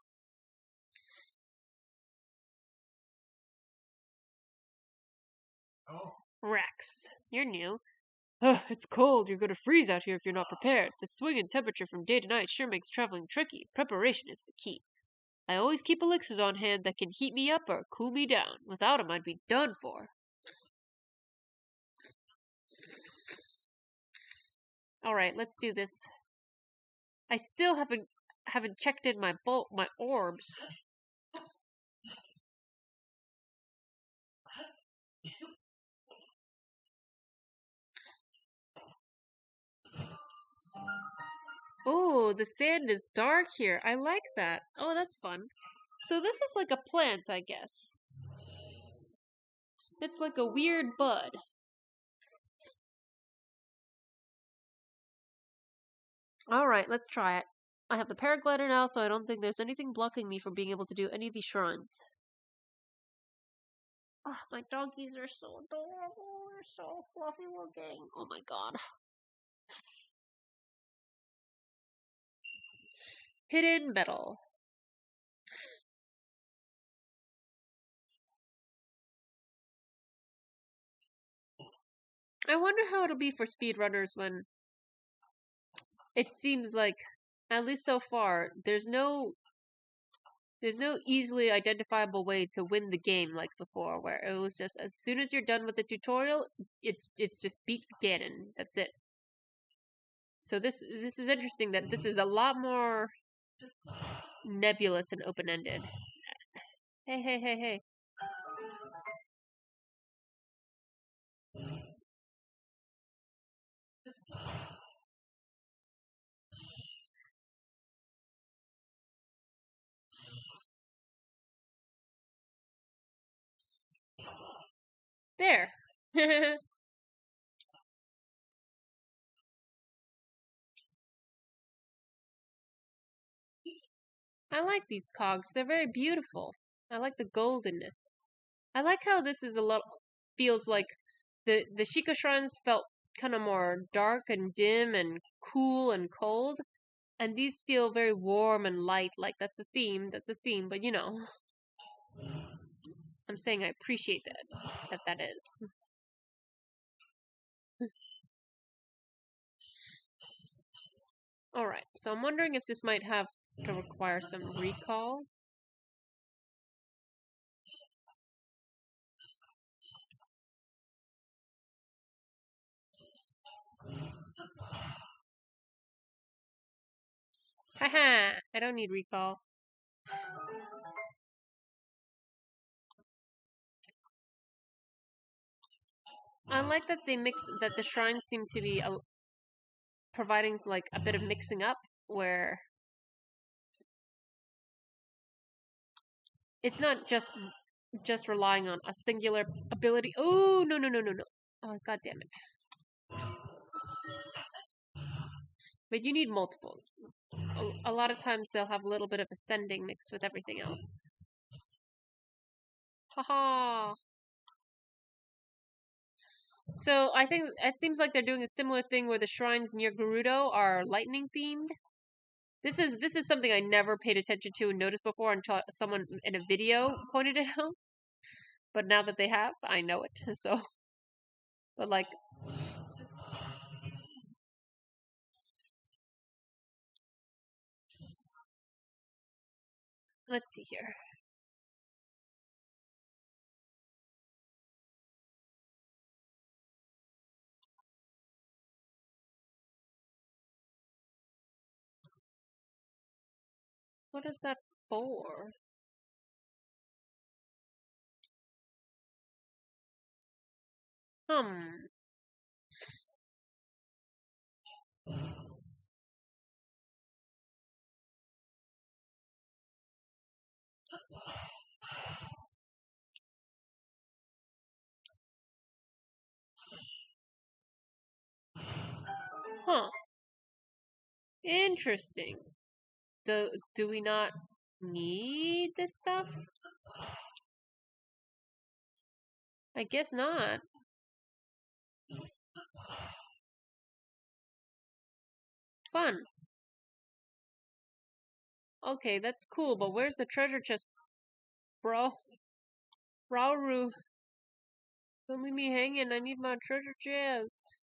Rex, you're new. Ugh, it's cold. You're gonna freeze out here if you're not prepared. The swing in temperature from day to night sure makes traveling tricky. Preparation is the key. I always keep elixirs on hand that can heat me up or cool me down. Without 'em, I'd be done for. All right, let's do this. I still haven't checked in my orbs. Oh, the sand is dark here. I like that. Oh, that's fun. So this is like a plant, I guess. It's like a weird bud. All right, let's try it. I have the paraglider now, so I don't think there's anything blocking me from being able to do any of these shrines. Oh, my doggies are so adorable. They're so fluffy looking. Oh my god. Hidden metal. I wonder how it'll be for speedrunners when it seems like, at least so far, there's no There's no easily identifiable way to win the game like before, where it was just as soon as you're done with the tutorial, it's just beat Ganon. That's it. So this is interesting that this is a lot more nebulous and open-ended. Hey, hey, hey, hey. There. I like these cogs. They're very beautiful. I like the goldenness. I like how this is a lot feels like the Sheikah shrines felt kind of more dark and dim and cool and cold, and these feel very warm and light. Like that's the theme. That's the theme. But you know, I'm saying I appreciate that is. All right. So I'm wondering if this might have to require some recall. Haha! I don't need recall. I like that that the shrines seem to be providing like a bit of mixing up where it's not just relying on a singular ability. Oh, no, no, no, no, no. Oh, god damn it. But you need multiple. A lot of times they'll have a little bit of ascending mixed with everything else. Haha. So I think it seems like they're doing a similar thing where the shrines near Gerudo are lightning themed. This is something I never paid attention to and noticed before until someone in a video pointed it out. But now that they have, I know it. So, but like, let's see here. What is that for? Hmm. Huh. Interesting. Do we not need this stuff? I guess not. Fun. Okay, that's cool, but where's the treasure chest, bro? Rauru, don't leave me hanging. I need my treasure chest.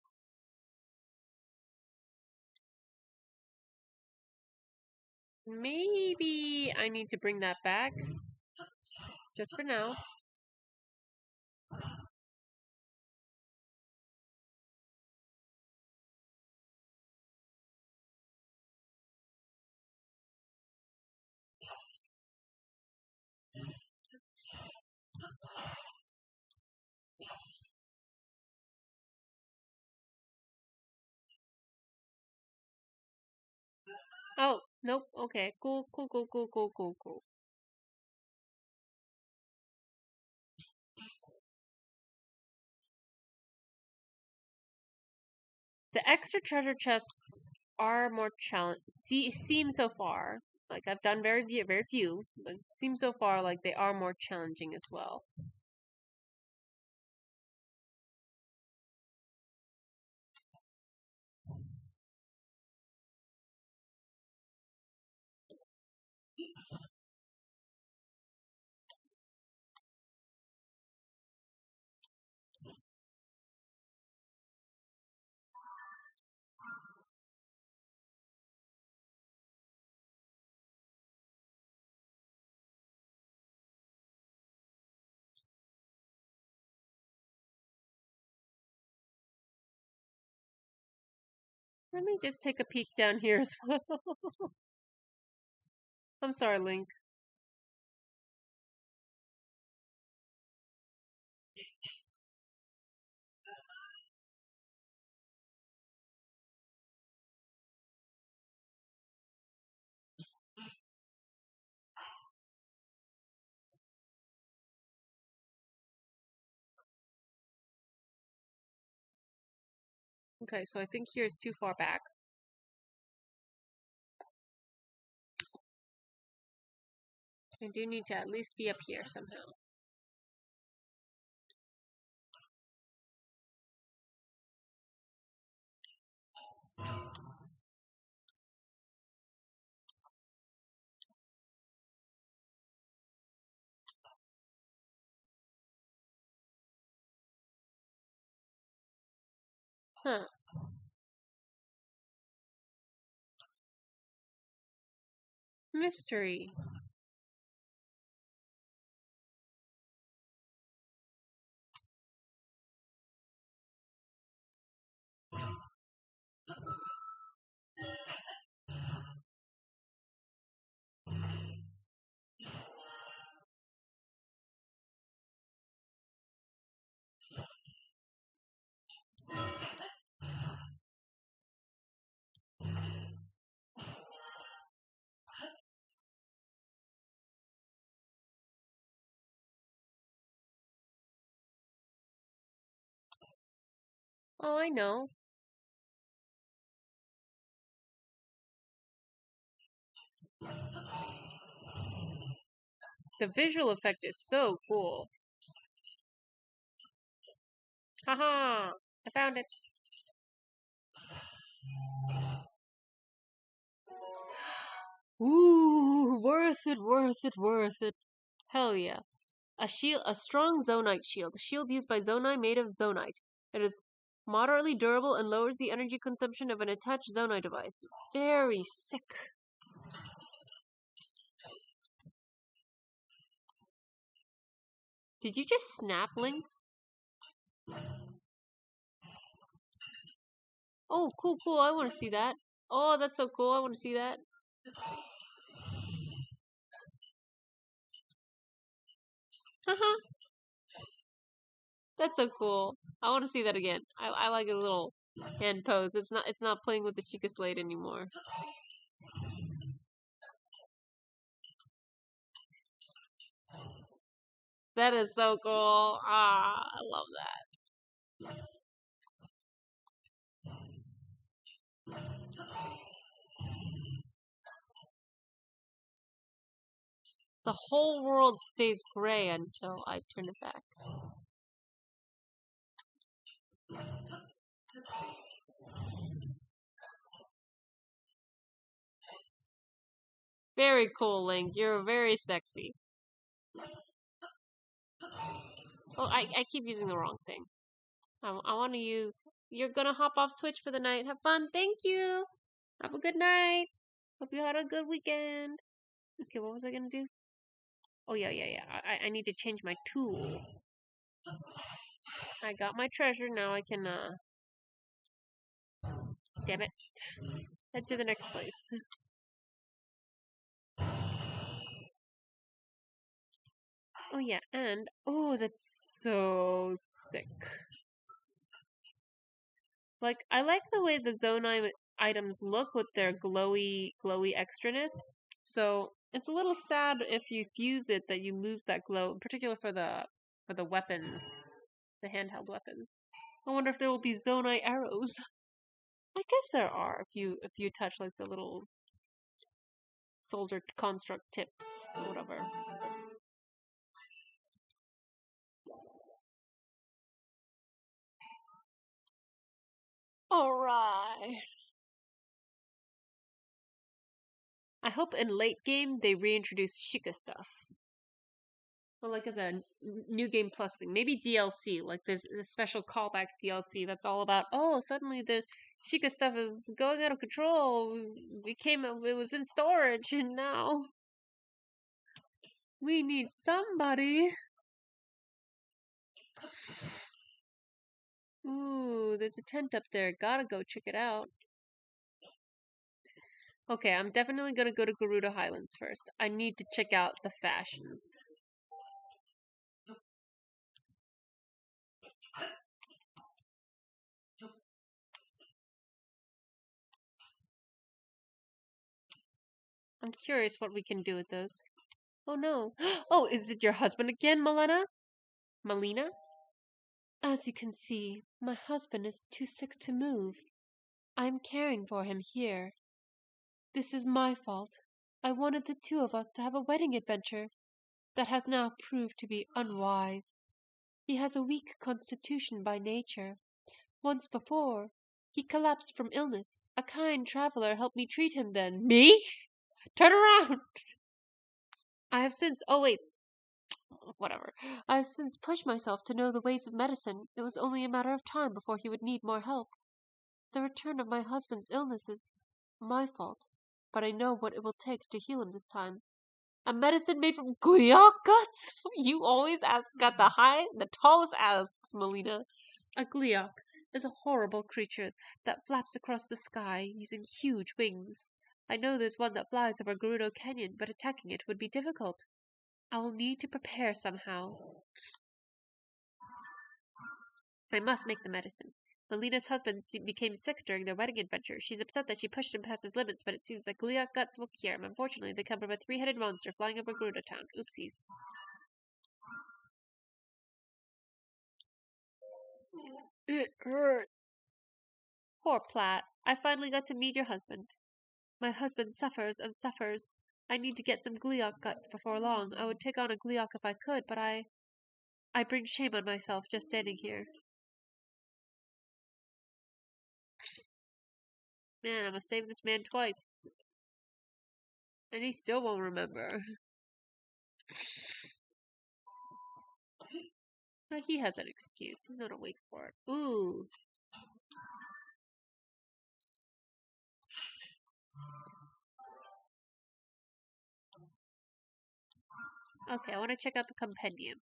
Maybe I need to bring that back. Just for now. Oh, nope. Okay. Cool, cool, cool, cool, cool, cool, cool. The extra treasure chests are more challenge. Seem so far like I've done very few, but seem so far like they are more challenging as well. Let me just take a peek down here as well. I'm sorry, Link. Okay, so I think here's too far back. I do need to at least be up here somehow. Huh. Mystery. Oh, I know. The visual effect is so cool. Haha! I found it. Ooh, worth it, worth it, worth it. Hell yeah. A strong Zonite shield. A shield used by Zonai made of Zonite. It is moderately durable and lowers the energy consumption of an attached Zonai device. Very sick. Did you just snap, Link? Oh, cool, cool. I want to see that. Oh, that's so cool. I want to see that. Haha. That's so cool. I want to see that again. I like a little hand pose. It's not playing with the Chica Slate anymore. That is so cool. Ah, I love that. The whole world stays gray until I turn it back. Very cool, Link. You're very sexy. Oh, I keep using the wrong thing. I want to use... You're gonna hop off Twitch for the night. Have fun. Thank you. Have a good night. Hope you had a good weekend. Okay, what was I gonna do? Oh, yeah. I need to change my tool. I got my treasure. Now I can, Damn it. Head to the next place. Oh, yeah, and... Oh, that's so sick. Like, I like the way the Zonai items look with their glowy extraness. So it's a little sad if you fuse it that you lose that glow, in particular for the weapons, the handheld weapons. I wonder if there will be Zonai arrows. I guess there are if you touch like the little soldier construct tips or whatever. Alright. I hope in late game they reintroduce Sheikah stuff. Or like as a new game plus thing. Maybe DLC, like this special callback DLC that's all about, oh, suddenly the Sheikah stuff is going out of control. It was in storage and now we need somebody. Ooh, there's a tent up there. Gotta go check it out. Okay, I'm definitely gonna go to Gerudo Highlands first. I need to check out the fashions. I'm curious what we can do with those. Oh no. Oh, is it your husband again, Melina? Melina? As you can see, my husband is too sick to move. I am caring for him here. This is my fault. I wanted the two of us to have a wedding adventure. That has now proved to be unwise. He has a weak constitution by nature. Once before, he collapsed from illness. A kind traveler helped me treat him then. Me? Turn around! I have since. Oh, wait. Whatever. I have since pushed myself to know the ways of medicine. It was only a matter of time before he would need more help. The return of my husband's illness is my fault, but I know what it will take to heal him this time. A medicine made from guyak guts? You always got the tallest asks, Melina. A gliok is a horrible creature that flaps across the sky using huge wings. I know there's one that flies over Gerudo Canyon, but attacking it would be difficult. I will need to prepare somehow. I must make the medicine. Melina's husband became sick during their wedding adventure. She's upset that she pushed him past his limits, but it seems that gliok guts will cure him. Unfortunately, they come from a three-headed monster flying over Gerudo Town. Oopsies. It hurts. Poor Platt. I finally got to meet your husband. My husband suffers and suffers. I need to get some gliok guts before long. I would take on a gliok if I could, but I bring shame on myself just standing here. Man, I must save this man twice. And he still won't remember. But he has an excuse. He's not awake for it. Ooh. Okay, I want to check out the compendium.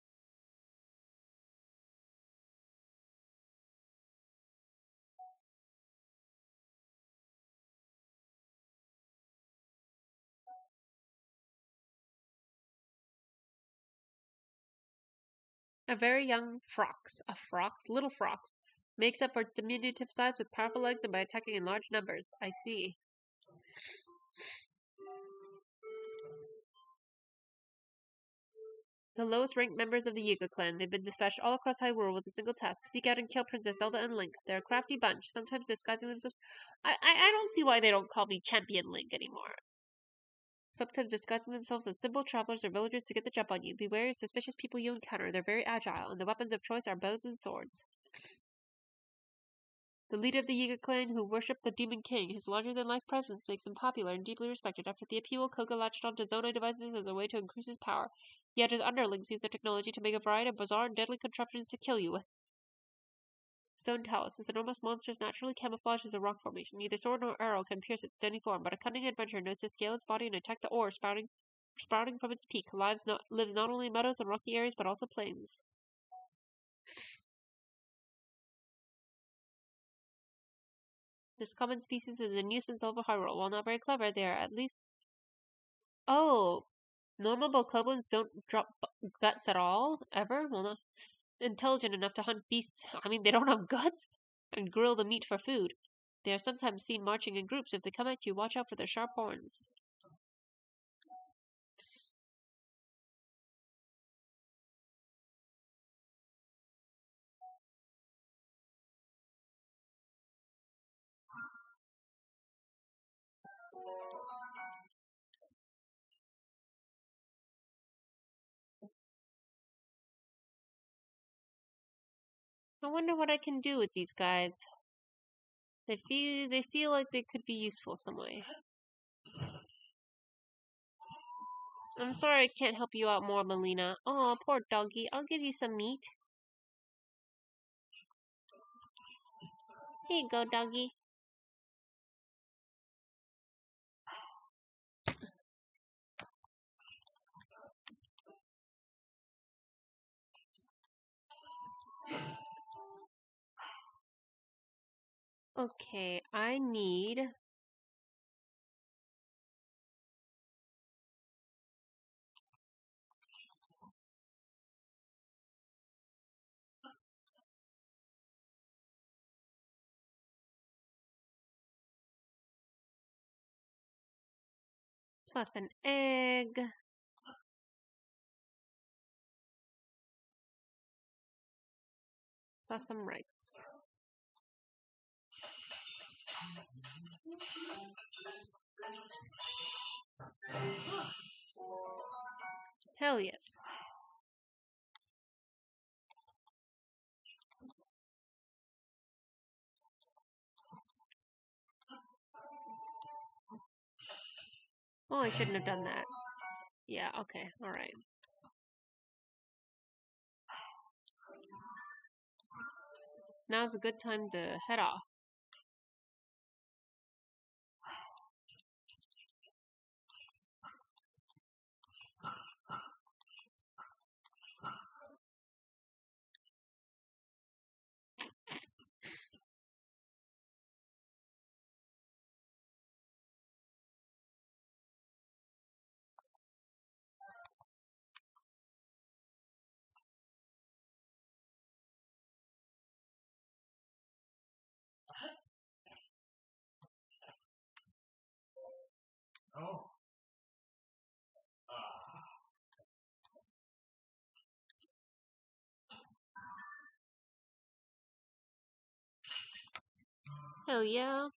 A very young little frox, makes up for its diminutive size with powerful legs and by attacking in large numbers. I see. The lowest ranked members of the Yuga clan. They've been dispatched all across Hyrule with a single task: seek out and kill Princess Zelda and Link. They're a crafty bunch, sometimes disguising themselves. I don't see why they don't call me Champion Link anymore. Sometimes disguising themselves as simple travelers or villagers to get the jump on you. Be wary of suspicious people you encounter. They're very agile, and the weapons of choice are bows and swords. The leader of the Yiga clan, who worship the Demon King, his larger-than-life presence makes him popular and deeply respected. After the appeal, Koga latched onto Zonai devices as a way to increase his power. Yet his underlings use their technology to make a variety of bizarre and deadly contraptions to kill you with. Stone Talus. This enormous monster is naturally camouflaged as a rock formation. Neither sword nor arrow can pierce its stony form, but a cunning adventurer knows to scale its body and attack the ore sprouting from its peak. Lives not only in meadows and rocky areas, but also plains. This common species is a nuisance over Hyrule. While not very clever, they are at least... Oh! Normal bokoblins don't drop guts at all? Ever? Well, not intelligent enough to hunt beasts. I mean, they don't have guts? And grill the meat for food. They are sometimes seen marching in groups. If they come at you, watch out for their sharp horns. I wonder what I can do with these guys. They feel like they could be useful some way. I'm sorry I can't help you out more, Melina. Oh, poor doggy. I'll give you some meat. Here you go, doggy. Okay, I need plus an egg. Plus some rice. Hell yes. Oh, I shouldn't have done that. Yeah, okay, alright. Now's a good time to head off. Oh. Hell yeah.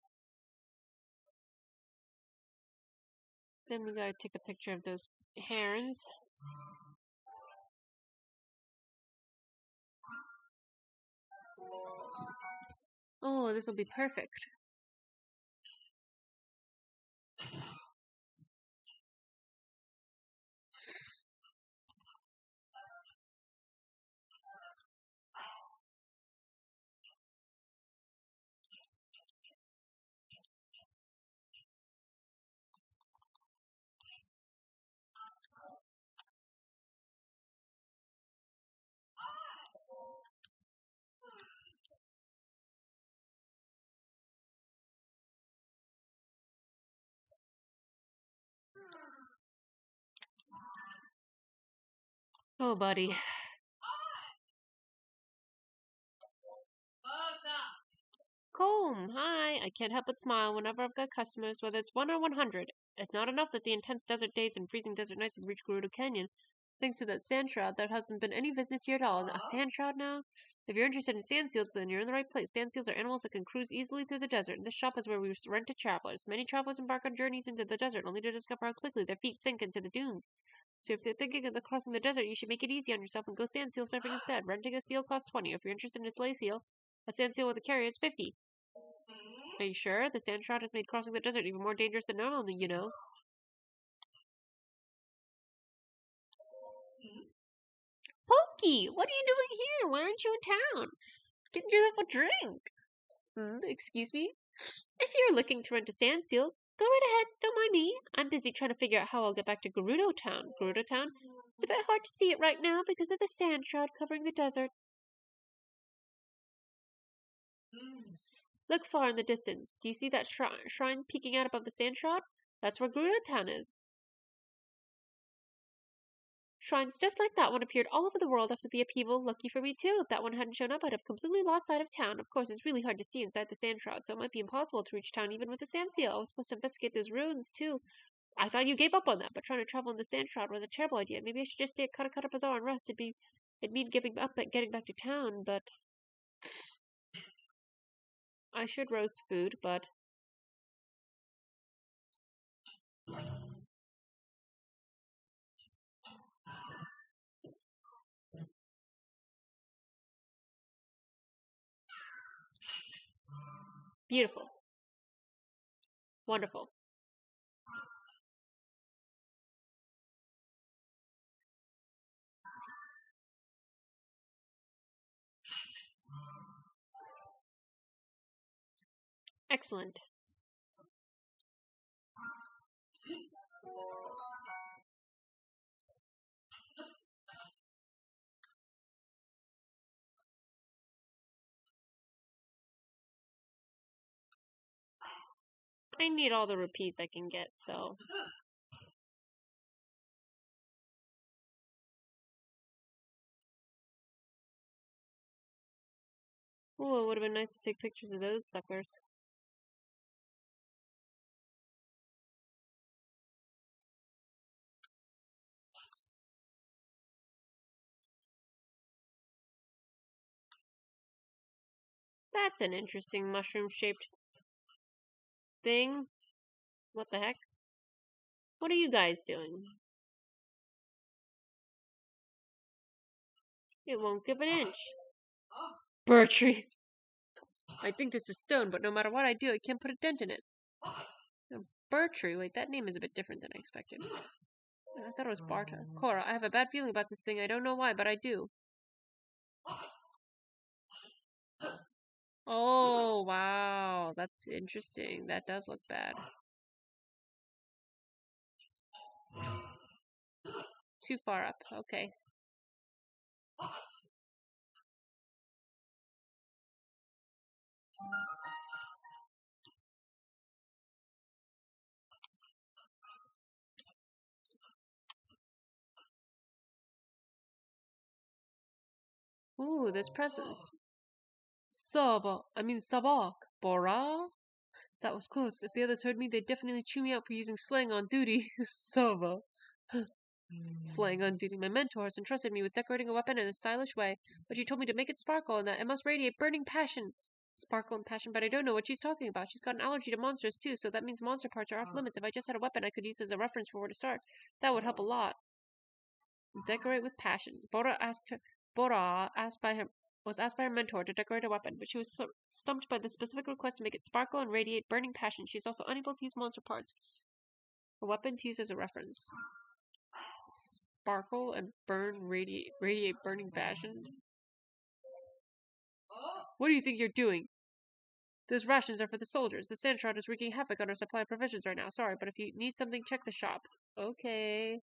Then we gotta take a picture of those herons. Oh, this will be perfect. Oh, buddy. Comb, hi. I can't help but smile whenever I've got customers, whether it's 1 or 100. It's not enough that the intense desert days and freezing desert nights have reached Gerudo Canyon. Thanks to that sand shroud, there hasn't been any business here at all. A sand shroud now? If you're interested in sand seals, then you're in the right place. Sand seals are animals that can cruise easily through the desert, and this shop is where we rent to travelers. Many travelers embark on journeys into the desert, only to discover how quickly their feet sink into the dunes. So if you're thinking of crossing the desert, you should make it easy on yourself and go sand seal surfing instead. Renting a seal costs 20. If you're interested in a sleigh seal, a sand seal with a carrier is 50. Are you sure? The sand shroud has made crossing the desert even more dangerous than normal, you know. Pokey, what are you doing here? Why aren't you in town? Get yourself a drink. Excuse me? If you're looking to rent a sand seal, go right ahead. Don't mind me. I'm busy trying to figure out how I'll get back to Gerudo Town. Gerudo Town? It's a bit hard to see it right now because of the sand shroud covering the desert. Look far in the distance. Do you see that shrine peeking out above the sand shroud? That's where Gerudo Town is. Shrines just like that one appeared all over the world after the upheaval. Lucky for me, too. If that one hadn't shown up, I'd have completely lost sight of town. Of course, it's really hard to see inside the sand shroud, so it might be impossible to reach town even with the sand seal. I was supposed to investigate those ruins, too. I thought you gave up on that, but trying to travel in the sand shroud was a terrible idea. Maybe I should just stay at Katakata Bazaar and rest. It'd mean giving up at getting back to town, but I should roast food, but beautiful. Wonderful. Excellent. I need all the rupees I can get, so... Oh, it would have been nice to take pictures of those suckers. That's an interesting mushroom-shaped thing. What the heck? What are you guys doing? It won't give an inch. Bird I think this is stone, but no matter what I do, I can't put a dent in it. Bird wait, that name is a bit different than I expected. I thought it was Barta. Cora, I have a bad feeling about this thing. I don't know why, but I do. Oh, wow. That's interesting. That does look bad. Too far up. Okay. Ooh, there's presents. Sabak. Bora? That was close. If the others heard me, they'd definitely chew me out for using slang on duty. Sava. Slang on duty. My mentor has entrusted me with decorating a weapon in a stylish way, but she told me to make it sparkle and that it must radiate burning passion. Sparkle and passion, but I don't know what she's talking about. She's got an allergy to monsters too, so that means monster parts are off limits. If I just had a weapon I could use as a reference for where to start, that would help a lot. Decorate with passion. Bora was asked by her mentor to decorate a weapon, but she was stumped by the specific request to make it sparkle and radiate burning passion. She's also unable to use monster parts. A weapon to use as a reference. Sparkle and radiate burning passion. What do you think you're doing? Those rations are for the soldiers. The sandshroud is wreaking havoc on our supply of provisions right now. Sorry, but if you need something, check the shop. Okay.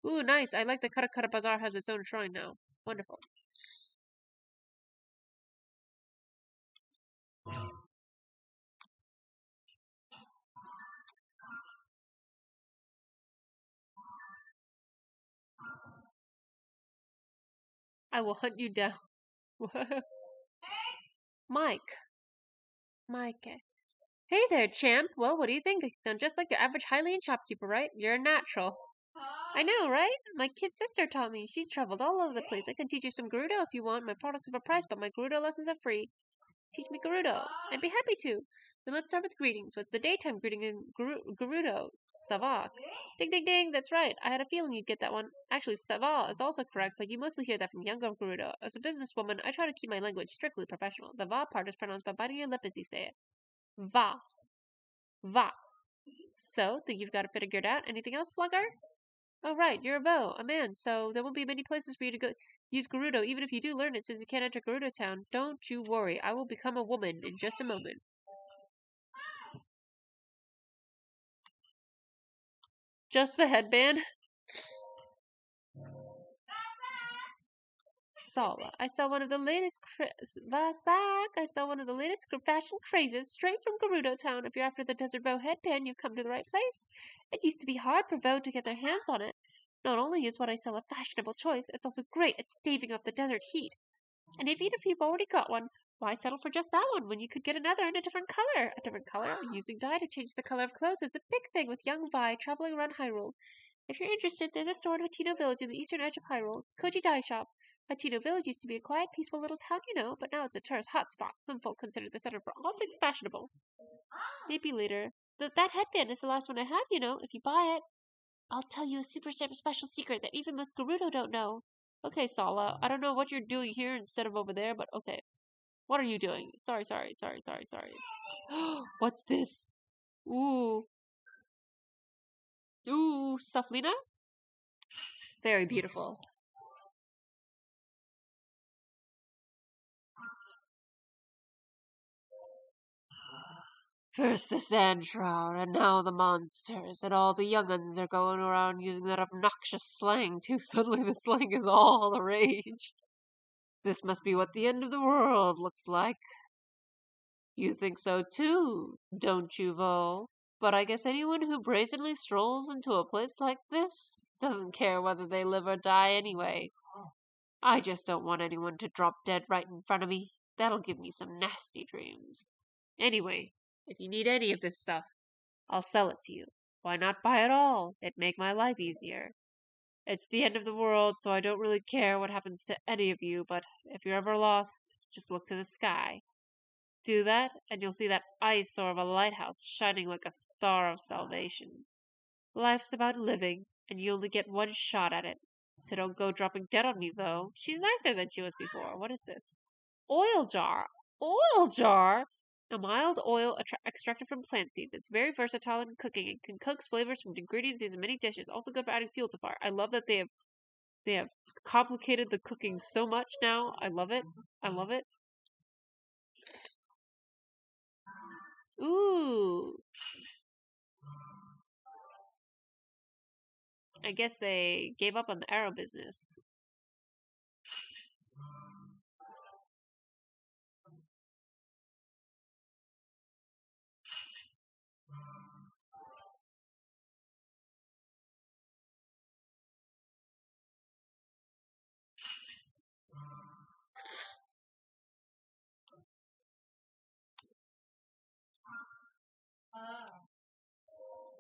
Ooh, nice. I like the Katakata Bazaar has its own shrine now. Wonderful. I will hunt you down. Mike. Mike. Hey there, champ. Well, what do you think? You sound just like your average Hylian shopkeeper, right? You're a natural. I know, right? My kid sister taught me. She's traveled all over the place. I can teach you some Gerudo if you want. My products have a price, but my Gerudo lessons are free. Teach me Gerudo. I'd be happy to. Then let's start with greetings. What's the daytime greeting in Gerudo? Savak. Ding ding ding, that's right. I had a feeling you'd get that one. Actually, Savak is also correct, but you mostly hear that from younger Gerudo. As a businesswoman, I try to keep my language strictly professional. The va part is pronounced by biting your lip as you say it. Va. Va. So, think you've got it figured out? Anything else, slugger? Oh, right, you're a Vo, a man, so there won't be many places for you to go use Gerudo, even if you do learn it, since you can't enter Gerudo Town. Don't you worry, I will become a woman in just a moment. Just the headband? Sala, I saw one of the latest Vasak. I saw one of the latest fashion crazes straight from Gerudo Town. If you're after the Desert Vo headband, you've come to the right place. It used to be hard for Vo to get their hands on it. Not only is what I sell a fashionable choice, it's also great at staving off the desert heat. And even if you've already got one, why settle for just that one when you could get another in a different color? A different color? Using dye to change the color of clothes is a big thing with young Vi traveling around Hyrule. If you're interested, there's a store in Hatino Village in the eastern edge of Hyrule, Koji Dye Shop. Hatino Village used to be a quiet, peaceful little town, you know, but now it's a tourist hotspot. Some folk consider the center for all things fashionable. Maybe later. That headband is the last one I have, you know, if you buy it. I'll tell you a super special secret that even most Gerudo don't know. Okay, Sala, I don't know what you're doing here instead of over there, but okay. What are you doing? Sorry. What's this? Ooh. Ooh, Saflina? Very beautiful. First the sand shroud, and now the monsters, and all the young uns are going around using that obnoxious slang too. Suddenly the slang is all the rage. This must be what the end of the world looks like. You think so too, don't you, Vo? But I guess anyone who brazenly strolls into a place like this doesn't care whether they live or die anyway. I just don't want anyone to drop dead right in front of me. That'll give me some nasty dreams. Anyway, if you need any of this stuff, I'll sell it to you. Why not buy it all? It'd make my life easier. It's the end of the world, so I don't really care what happens to any of you, but if you're ever lost, just look to the sky. Do that, and you'll see that eyesore of a lighthouse shining like a star of salvation. Life's about living, and you only get one shot at it. So don't go dropping dead on me, though. She's nicer than she was before. What is this? Oil jar. Oil jar? A mild oil extracted from plant seeds. It's very versatile in cooking and can cook flavors from ingredients used in many dishes. Also good for adding fuel to fire. I love that they have complicated the cooking so much now. I love it. I love it. Ooh. I guess they gave up on the arrow business.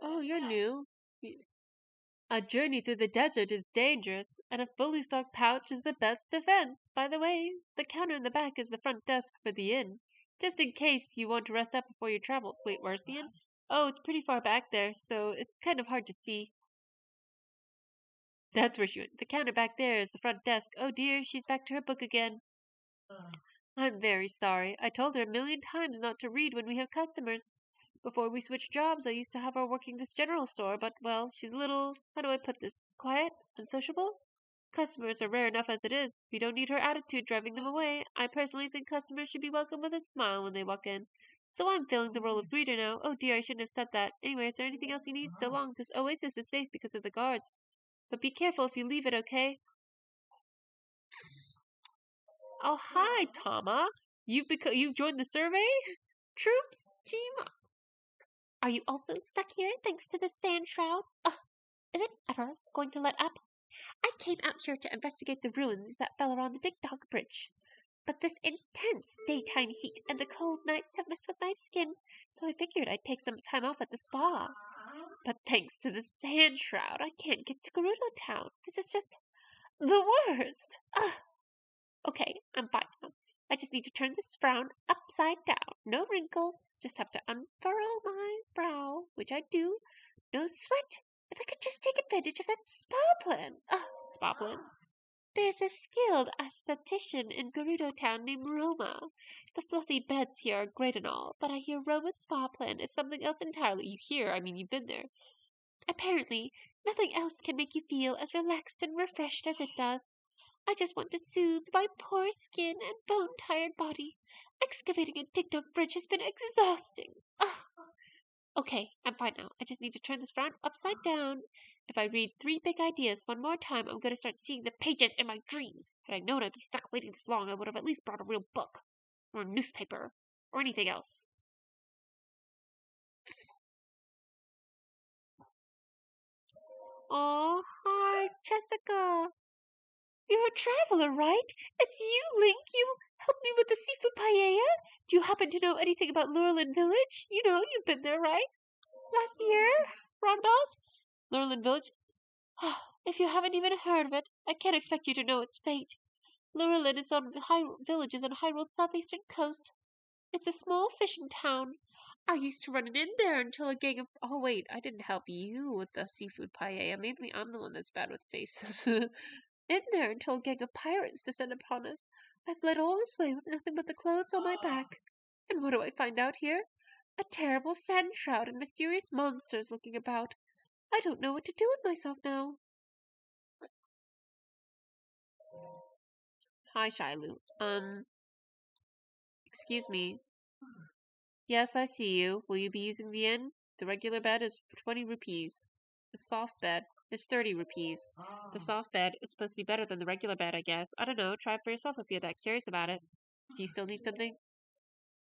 Oh, you're new. A journey through the desert is dangerous, and a fully stocked pouch is the best defense. By the way, the counter in the back is the front desk for the inn, just in case you want to rest up before your travels. Wait, where's the inn? Oh, it's pretty far back there, so it's kind of hard to see. That's where she went. The counter back there is the front desk. Oh dear, she's back to her book again. I'm very sorry. I told her a million times not to read when we have customers. Before we switched jobs, I used to have her working this general store, but, well, she's a little, how do I put this, quiet, unsociable? Customers are rare enough as it is. We don't need her attitude driving them away. I personally think customers should be welcomed with a smile when they walk in. So I'm filling the role of greeter now. Oh dear, I shouldn't have said that. Anyway, is there anything else you need? So long. This oasis is safe because of the guards. But be careful if you leave it, okay? Oh, hi, Tama. You've joined the survey? Troops? Team? Are you also stuck here thanks to the sand shroud? Ugh, is it ever going to let up? I came out here to investigate the ruins that fell around the Big Dog Bridge. But this intense daytime heat and the cold nights have messed with my skin, so I figured I'd take some time off at the spa. But thanks to the sand shroud, I can't get to Gerudo Town. This is just the worst. Ugh. Okay, I'm fine now. I just need to turn this frown upside down. No wrinkles. Just have to unfurrow my brow, which I do. No sweat. If I could just take advantage of that spa plan. Spa plan? There's a skilled aesthetician in Gerudo Town named Roma. The fluffy beds here are great and all, but I hear Roma's spa plan is something else entirely. You hear, I mean, you've been there. Apparently, nothing else can make you feel as relaxed and refreshed as it does. I just want to soothe my poor skin and bone-tired body. Excavating a dig-dug bridge has been exhausting. Ugh. Okay, I'm fine now. I just need to turn this frown upside down. If I read three big ideas one more time, I'm going to start seeing the pages in my dreams. Had I known I'd be stuck waiting this long, I would have at least brought a real book. Or a newspaper. Or anything else. Oh, hi, Jessica. You're a traveler, right? It's you, Link. You helped me with the seafood paella. Do you happen to know anything about Lurelin Village? You know, you've been there, right? Last year? Roundabouts? Lurelin Village? If you haven't even heard of it, I can't expect you to know its fate. Lurelin is on villages on Hyrule's southeastern coast. It's a small fishing town. I used to run it in there until a gang of... Oh, wait, I didn't help you with the seafood paella. Maybe I'm the one that's bad with faces. In there until a gang of pirates descended upon us. I fled all this way with nothing but the clothes on my back. And what do I find out here? A terrible sand shroud and mysterious monsters looking about. I don't know what to do with myself now. Hi, Shilu. Excuse me. Yes, I see you. Will you be using the inn? The regular bed is 20 rupees. The soft bed is 30 rupees. The soft bed is supposed to be better than the regular bed, I guess. I don't know. Try it for yourself if you're that curious about it. Do you still need something?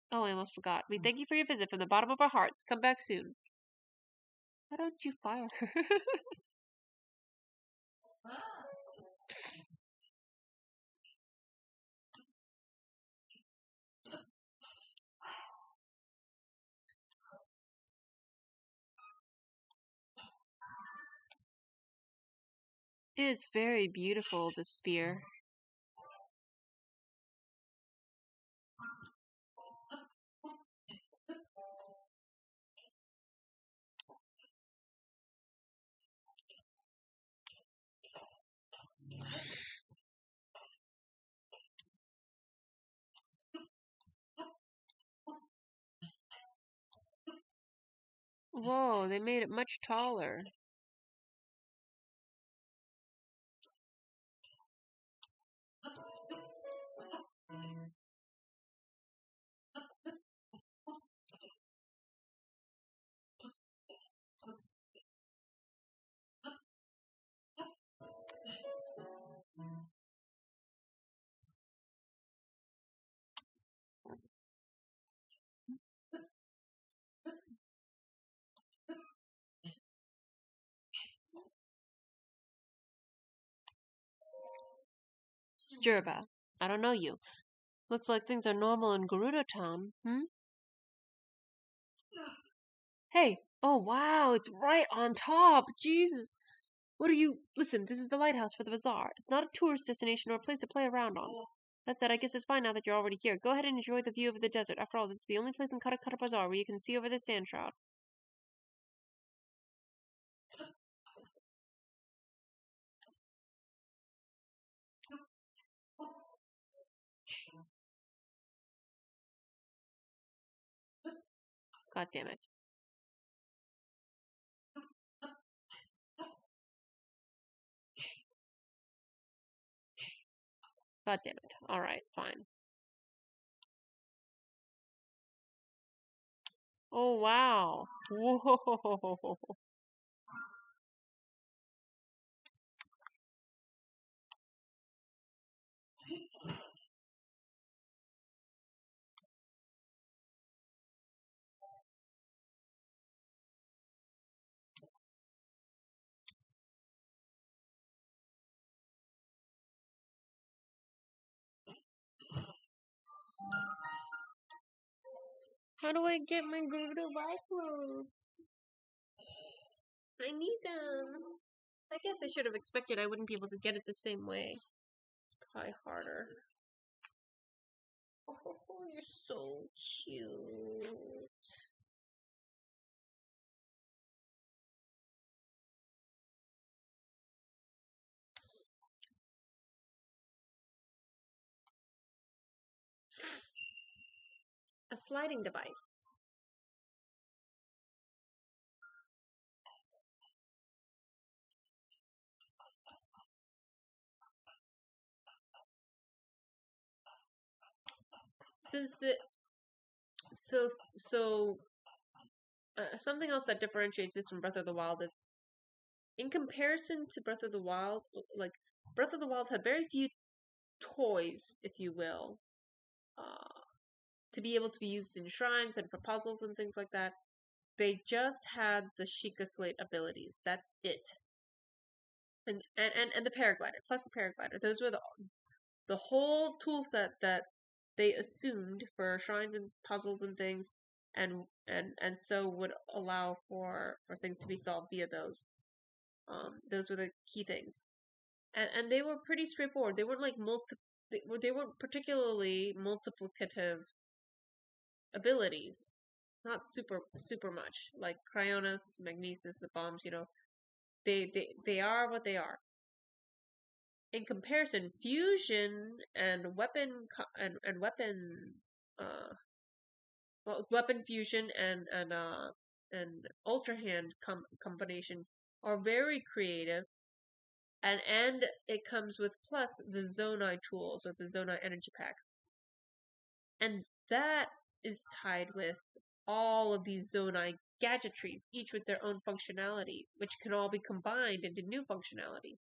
Oh, I almost forgot. We thank you for your visit from the bottom of our hearts. Come back soon. Why don't you fire her? It's very beautiful, the spear. Whoa, they made it much taller. Jerba, I don't know you. Looks like things are normal in Gerudo Town, hmm? Hey, oh wow, it's right on top. Jesus. What are you? Listen, this is the lighthouse for the bazaar. It's not a tourist destination or a place to play around on. That said, I guess it's fine now that you're already here. Go ahead and enjoy the view of the desert. After all, this is the only place in Katakata Bazaar where you can see over the sand shroud. God damn it. God damn it. Alright, fine. Oh wow. Whoa. How do I get my Gerudo Y clothes? I need them. I guess I should have expected I wouldn't be able to get it the same way. It's probably harder. Oh, you're so cute. A sliding device. Since the so so something else that differentiates this from Breath of the Wild is, in comparison to Breath of the Wild, like Breath of the Wild had very few toys, if you will, uh, to be able to be used in shrines and for puzzles and things like that. They just had the Sheikah Slate abilities. That's it. And the paraglider, plus the paraglider. Those were the whole tool set that they assumed for shrines and puzzles and things, and so would allow for things to be solved via those. Those were the key things, and they were pretty straightforward. They weren't like they weren't particularly multiplicative abilities. Not super much like Cryonis, Magnesis, the bombs. They are what they are. In comparison, fusion and weapon uh weapon fusion and ultra hand combination are very creative, and it comes with plus the Zonai tools or the Zonai energy packs, and that is tied with all of these Zonai gadgetries, each with their own functionality, which can all be combined into new functionality.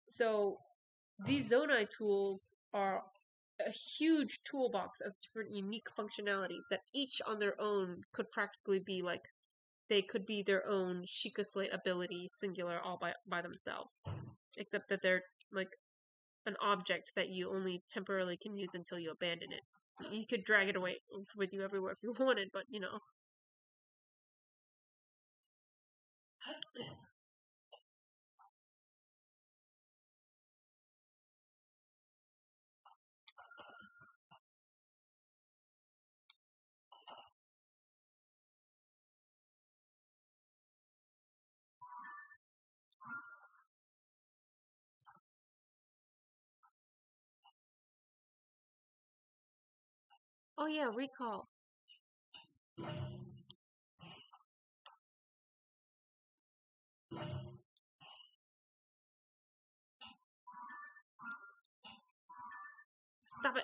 So these Zonai tools are a huge toolbox of different unique functionalities that each on their own could practically be like, they could be their own Sheikah Slate ability, singular, all by themselves. Except that they're like an object that you only temporarily can use until you abandon it. You could drag it away with you everywhere if you wanted, but you know. Oh yeah, recall. Stop it.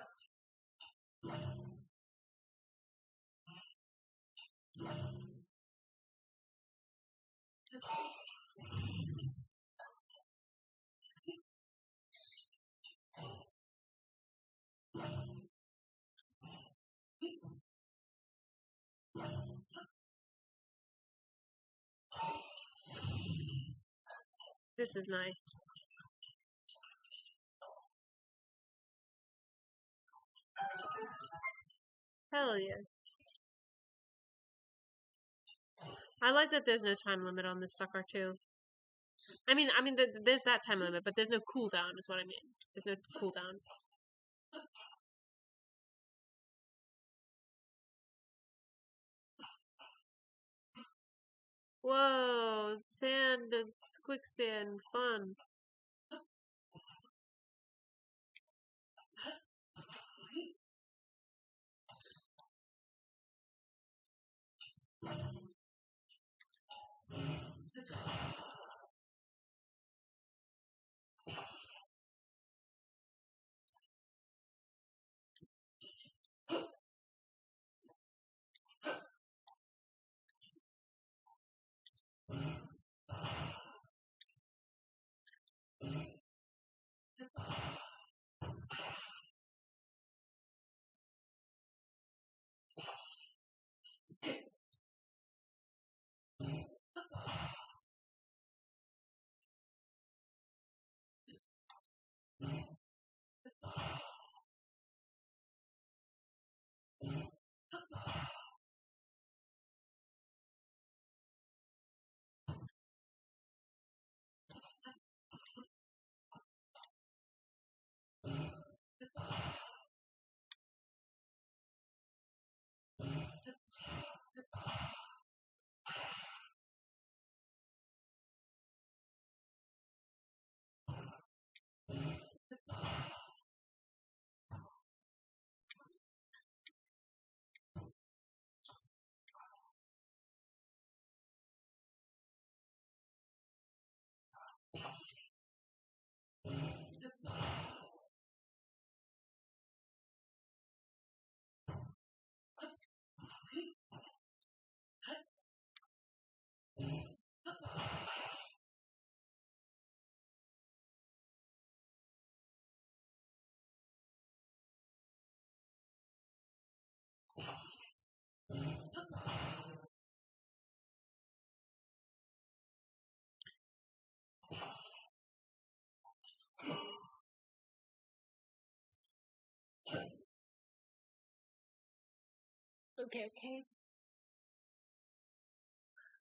This is nice. Hell yes. I like that there's no time limit on this sucker too. There's that time limit, but there's no cooldown, is what I mean. There's no cooldown. Whoa, sand is quicksand, fun. Okay, okay.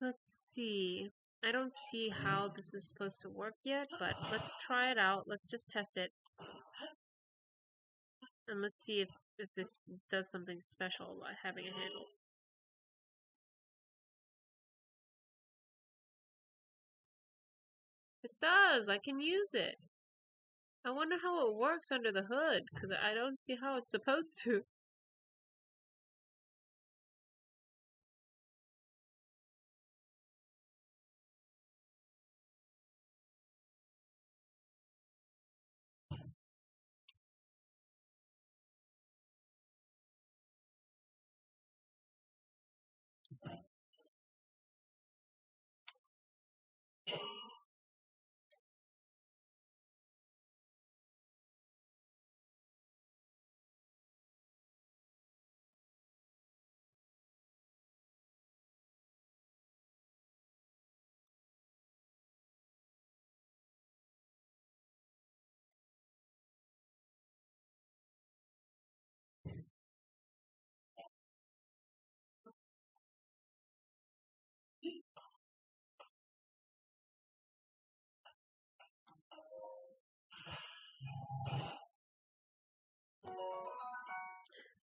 Let's see. I don't see how this is supposed to work yet, but let's try it out. Let's just test it. And let's see if this does something special by having a handle. It does! I can use it! I wonder how it works under the hood, because I don't see how it's supposed to.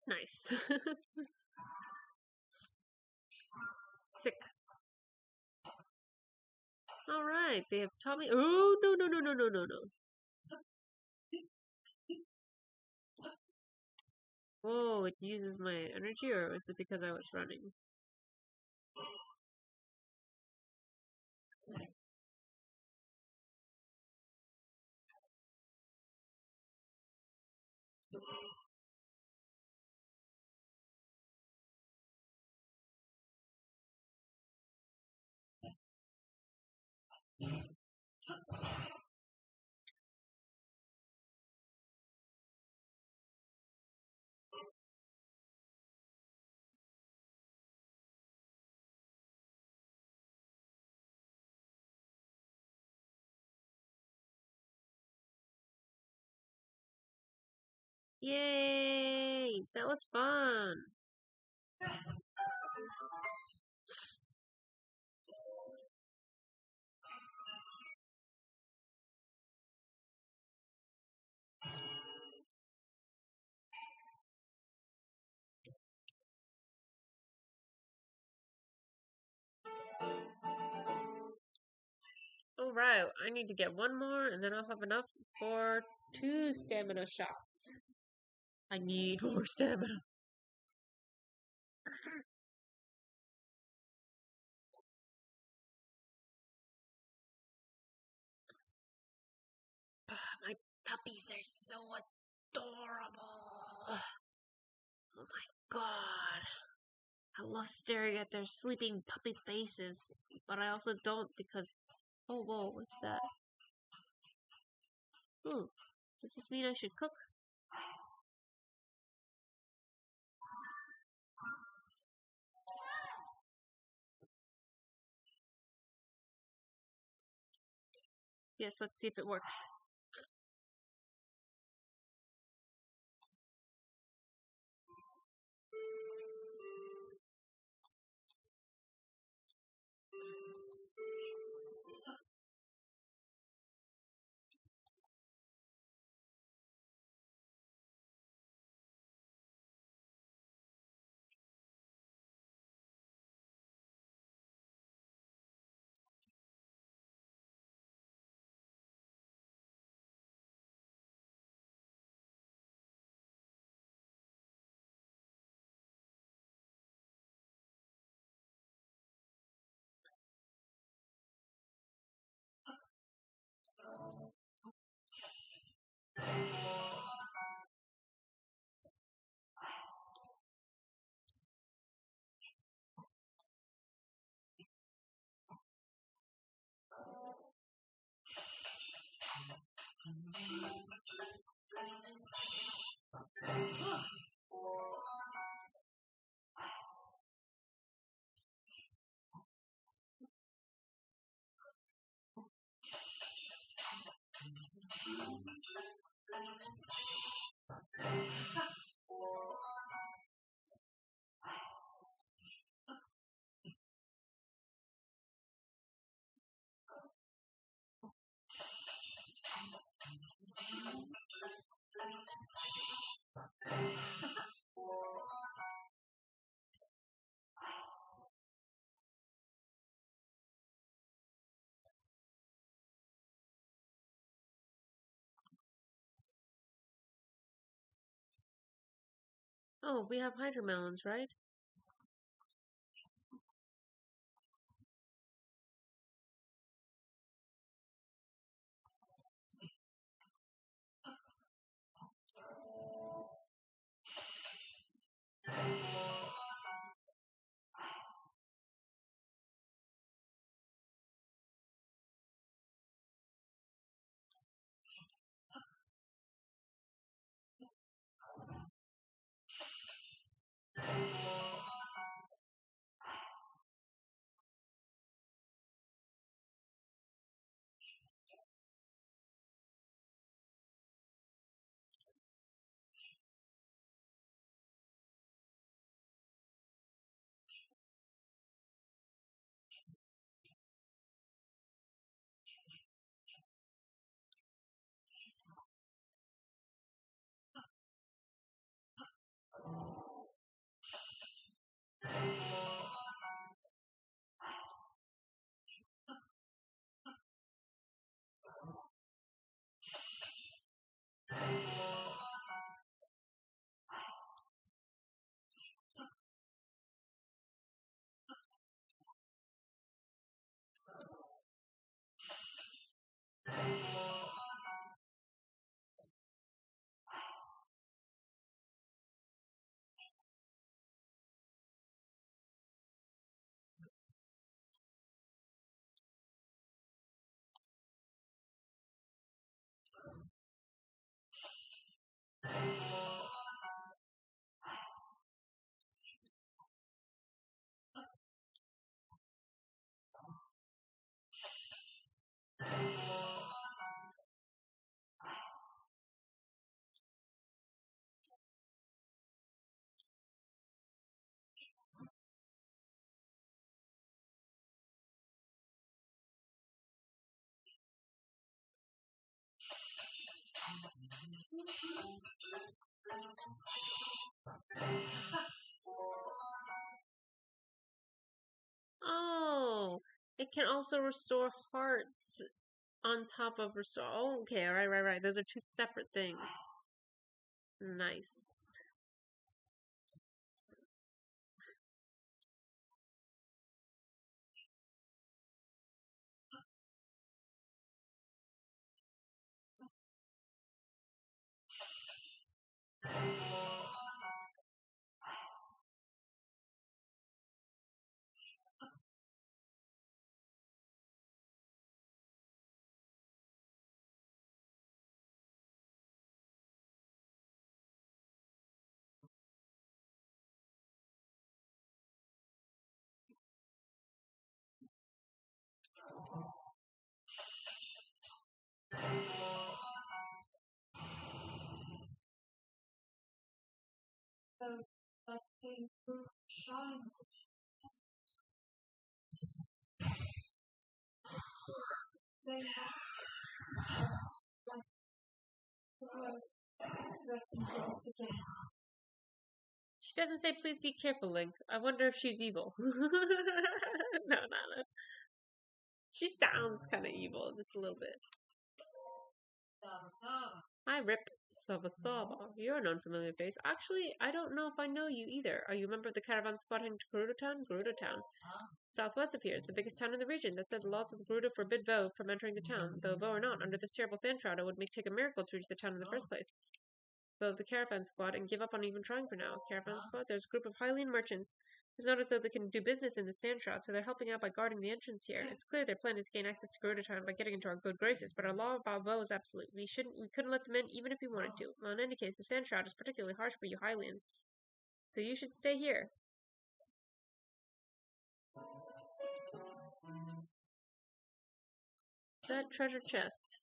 Nice. Sick. Alright, they have taught me. Oh, no, no, no, no, no, no, no. Oh, it uses my energy, or is it because I was running? Yay! That was fun! Alright, I need to get one more, and then I'll have enough for 2 stamina shots. I need more stamina. My puppies are so adorable. Oh my god. I love staring at their sleeping puppy faces, but I also don't because. Oh, whoa, what's that? Ooh, does this mean I should cook? Yes, let's see if it works. Oh, we have hydromelons, right? Oh, it can also restore hearts on top of restore. Oh, okay, right. Those are two separate things. Nice. She doesn't say, please be careful, Link. I wonder if she's evil. No. She sounds kind of evil, just a little bit. Hi, Rip. Saba. You're an unfamiliar face. Actually, I don't know if I know you either. Are you a member of the caravan squad heading to Gerudo Town? Gerudo Town. Southwest of here is the biggest town in the region. That said, the laws of the Gerudo forbid Vo from entering the town. Though Vo or not, under this terrible sand shroud, it would take a miracle to reach the town in the first place. Vo of the caravan squad and give up on even trying for now. Caravan squad? There's a group of Hylian merchants. It's not as though they can do business in the sand shroud, so they're helping out by guarding the entrance here. It's clear their plan is to gain access to Gerudo Town by getting into our good graces, but our law about Vo is absolute. We couldn't let them in even if we wanted to. Well, in any case, the sand shroud is particularly harsh for you Hylians, so you should stay here. That treasure chest.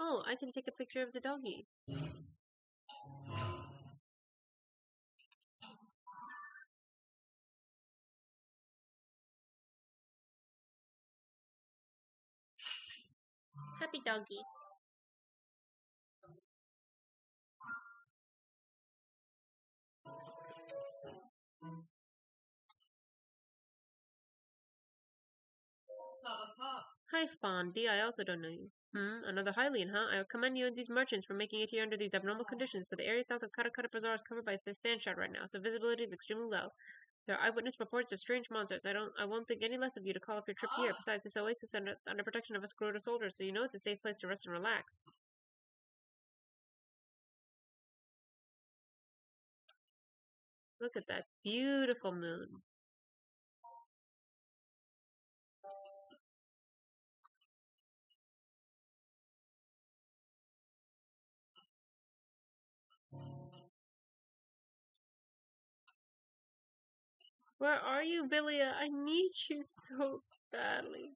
Oh, I can take a picture of the doggy. Happy doggy. Hi, Fondy. I also don't know you. Another Hylian, huh? I commend you and these merchants for making it here under these abnormal conditions, but the area south of Katakata Bazaar is covered by the sand shroud right now, so visibility is extremely low. There are eyewitness reports of strange monsters. I won't think any less of you to call off your trip here. Besides, this oasis is under protection of us Gerudo soldiers, so you know it's a safe place to rest and relax. Look at that beautiful moon. Where are you, Villia? I need you so badly.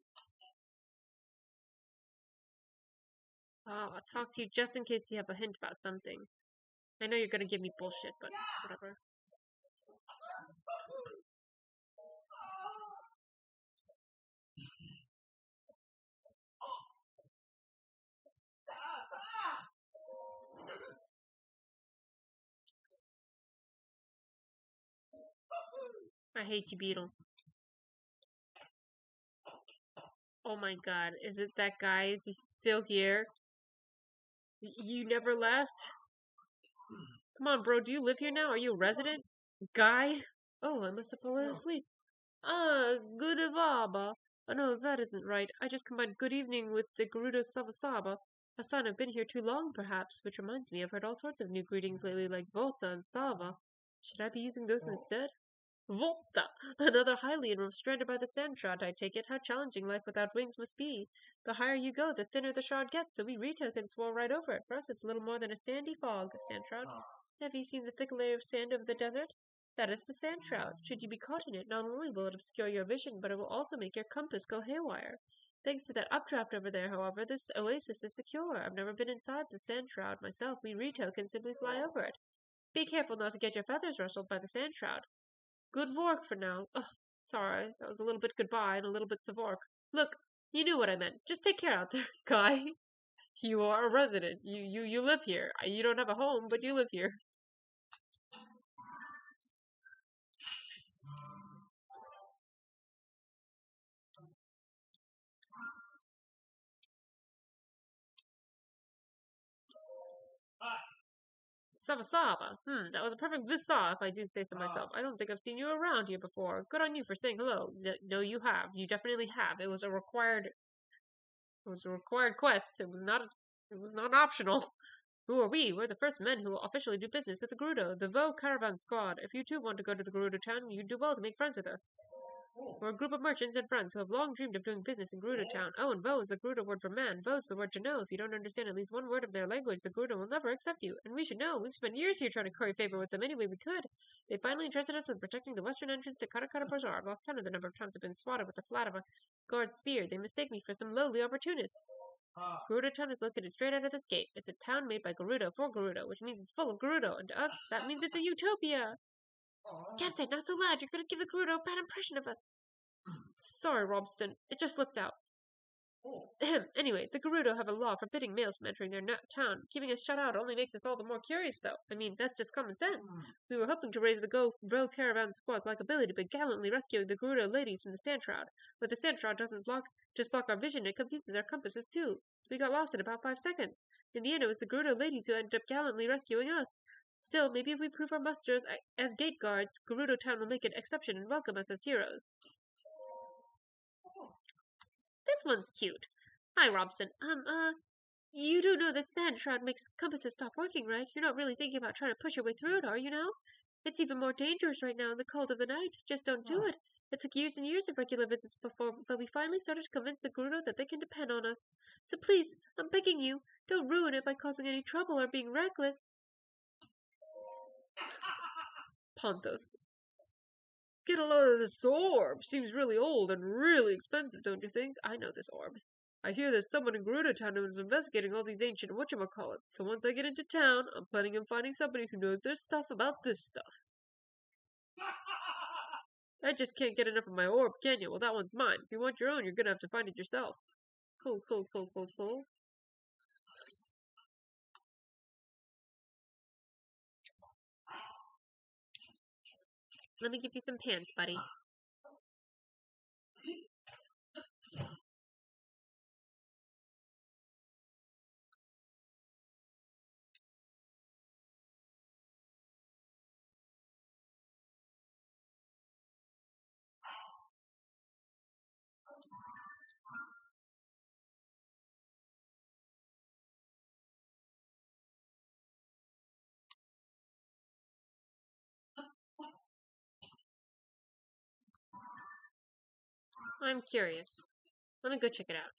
I'll talk to you just in case you have a hint about something. I know you're gonna give me bullshit, but whatever. I hate you, Beetle. Oh my god, is it that guy? Is he still here? You never left? Come on, bro, do you live here now? Are you a resident? Guy? Oh, I must have fallen asleep. Ah, good Baba. Oh no, that isn't right. I just combined good evening with the Gerudo Savasaba. A sign I've been here too long, perhaps, which reminds me I've heard all sorts of new greetings lately, like Volta and Sava. Should I be using those instead? Volta! Another Hylian stranded by the sand shroud, I take it. How challenging life without wings must be. The higher you go, the thinner the shroud gets, so we Rito can swirl right over it. For us, it's little more than a sandy fog, sand shroud. Have you seen the thick layer of sand over the desert? That is the sand shroud. Should you be caught in it, not only will it obscure your vision, but it will also make your compass go haywire. Thanks to that updraft over there, however, this oasis is secure. I've never been inside the sand shroud myself. We Rito can simply fly over it. Be careful not to get your feathers rustled by the sand shroud. Good work for now. Ugh, sorry, that was a little bit goodbye and a little bit Savork. Look, you knew what I meant. Just take care out there, guy. You are a resident. You live here. You don't have a home, but you live here. Sava Sava. That was a perfect visa, if I do say so myself. I don't think I've seen you around here before. Good on you for saying hello. No, you have. You definitely have. It was a required quest. It was not optional. Who are we? We're the first men who will officially do business with the Gerudo, the Vo Caravan Squad. If you too want to go to the Gerudo town, you'd do well to make friends with us. We're a group of merchants and friends who have long dreamed of doing business in Gerudo town. Oh, and Vo is the Gerudo word for man. Vo's the word to know. If you don't understand at least one word of their language, the Gerudo will never accept you. And we should know. We've spent years here trying to curry favor with them any way we could. They finally entrusted us with protecting the western entrance to Karakara Bazaar. I've lost count of the number of times I've been swatted with the flat of a guard's spear. They mistake me for some lowly opportunist. Gerudo town is located straight out of this gate. It's a town made by Gerudo for Gerudo, which means it's full of Gerudo, and to us, that means it's a utopia. Captain, not so loud. You're going to give the Gerudo a bad impression of us. Sorry, Robson. It just slipped out. Anyway, the Gerudo have a law forbidding males from entering their town. Keeping us shut out only makes us all the more curious, though. I mean, that's just common sense. We were hoping to raise the Go Caravan Squad's likability by gallantly rescuing the Gerudo ladies from the sand shroud. But the sand shroud doesn't just block our vision, it confuses our compasses too. We got lost in about 5 seconds. In the end, it was the Gerudo ladies who ended up gallantly rescuing us. Still, maybe if we prove our musters as gate guards, Gerudo Town will make an exception and welcome us as heroes. This one's cute. Hi, Robson. You do know the sand shroud makes compasses stop working, right? You're not really thinking about trying to push your way through it, are you now? It's even more dangerous right now in the cold of the night. Just don't do it. It took years and years of regular visits before, but we finally started to convince the Gerudo that they can depend on us. So please, I'm begging you, don't ruin it by causing any trouble or being reckless. Ponthos. Get a load of this orb. Seems really old and really expensive, don't you think? I know this orb. I hear there's someone in Gerudo Town who's investigating all these ancient whatchamacallits, so once I get into town, I'm planning on finding somebody who knows their stuff about this stuff. I just can't get enough of my orb, can you? Well, that one's mine. If you want your own, you're gonna have to find it yourself. Cool, cool, cool, cool, cool. Let me give you some pants, buddy. I'm curious. Let me go check it out.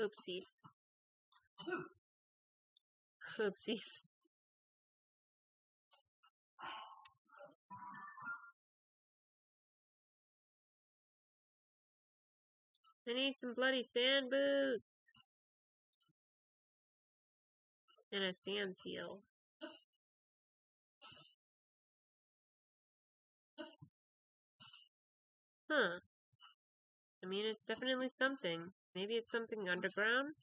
Oopsies. Oopsies. I need some bloody sand boots. And a sand seal. Huh. I mean, it's definitely something. Maybe it's something underground?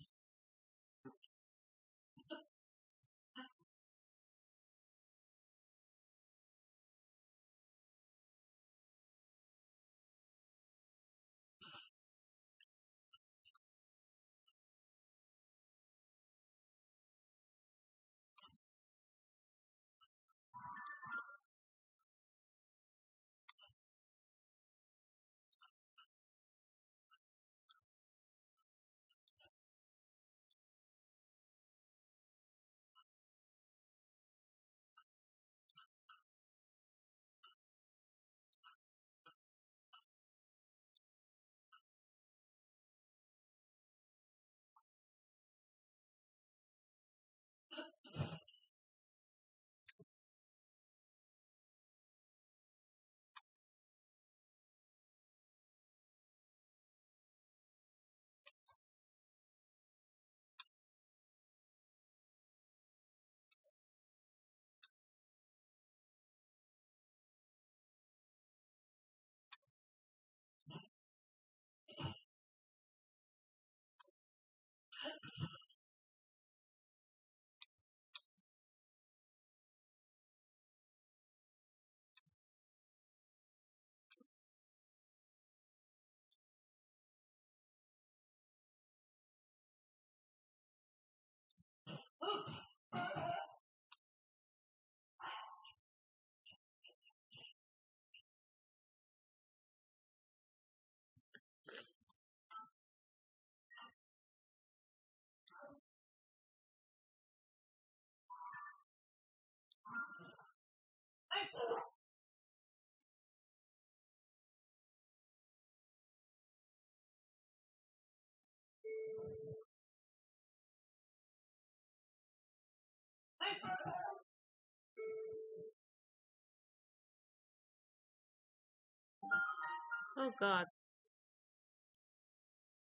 Oh gods.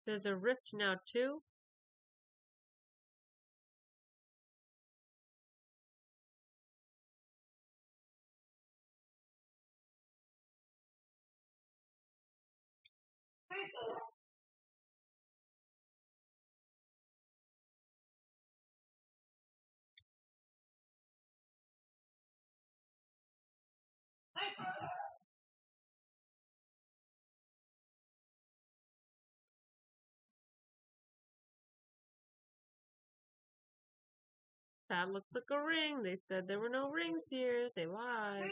There's a rift now too? That looks like a ring. They said there were no rings here. They lied.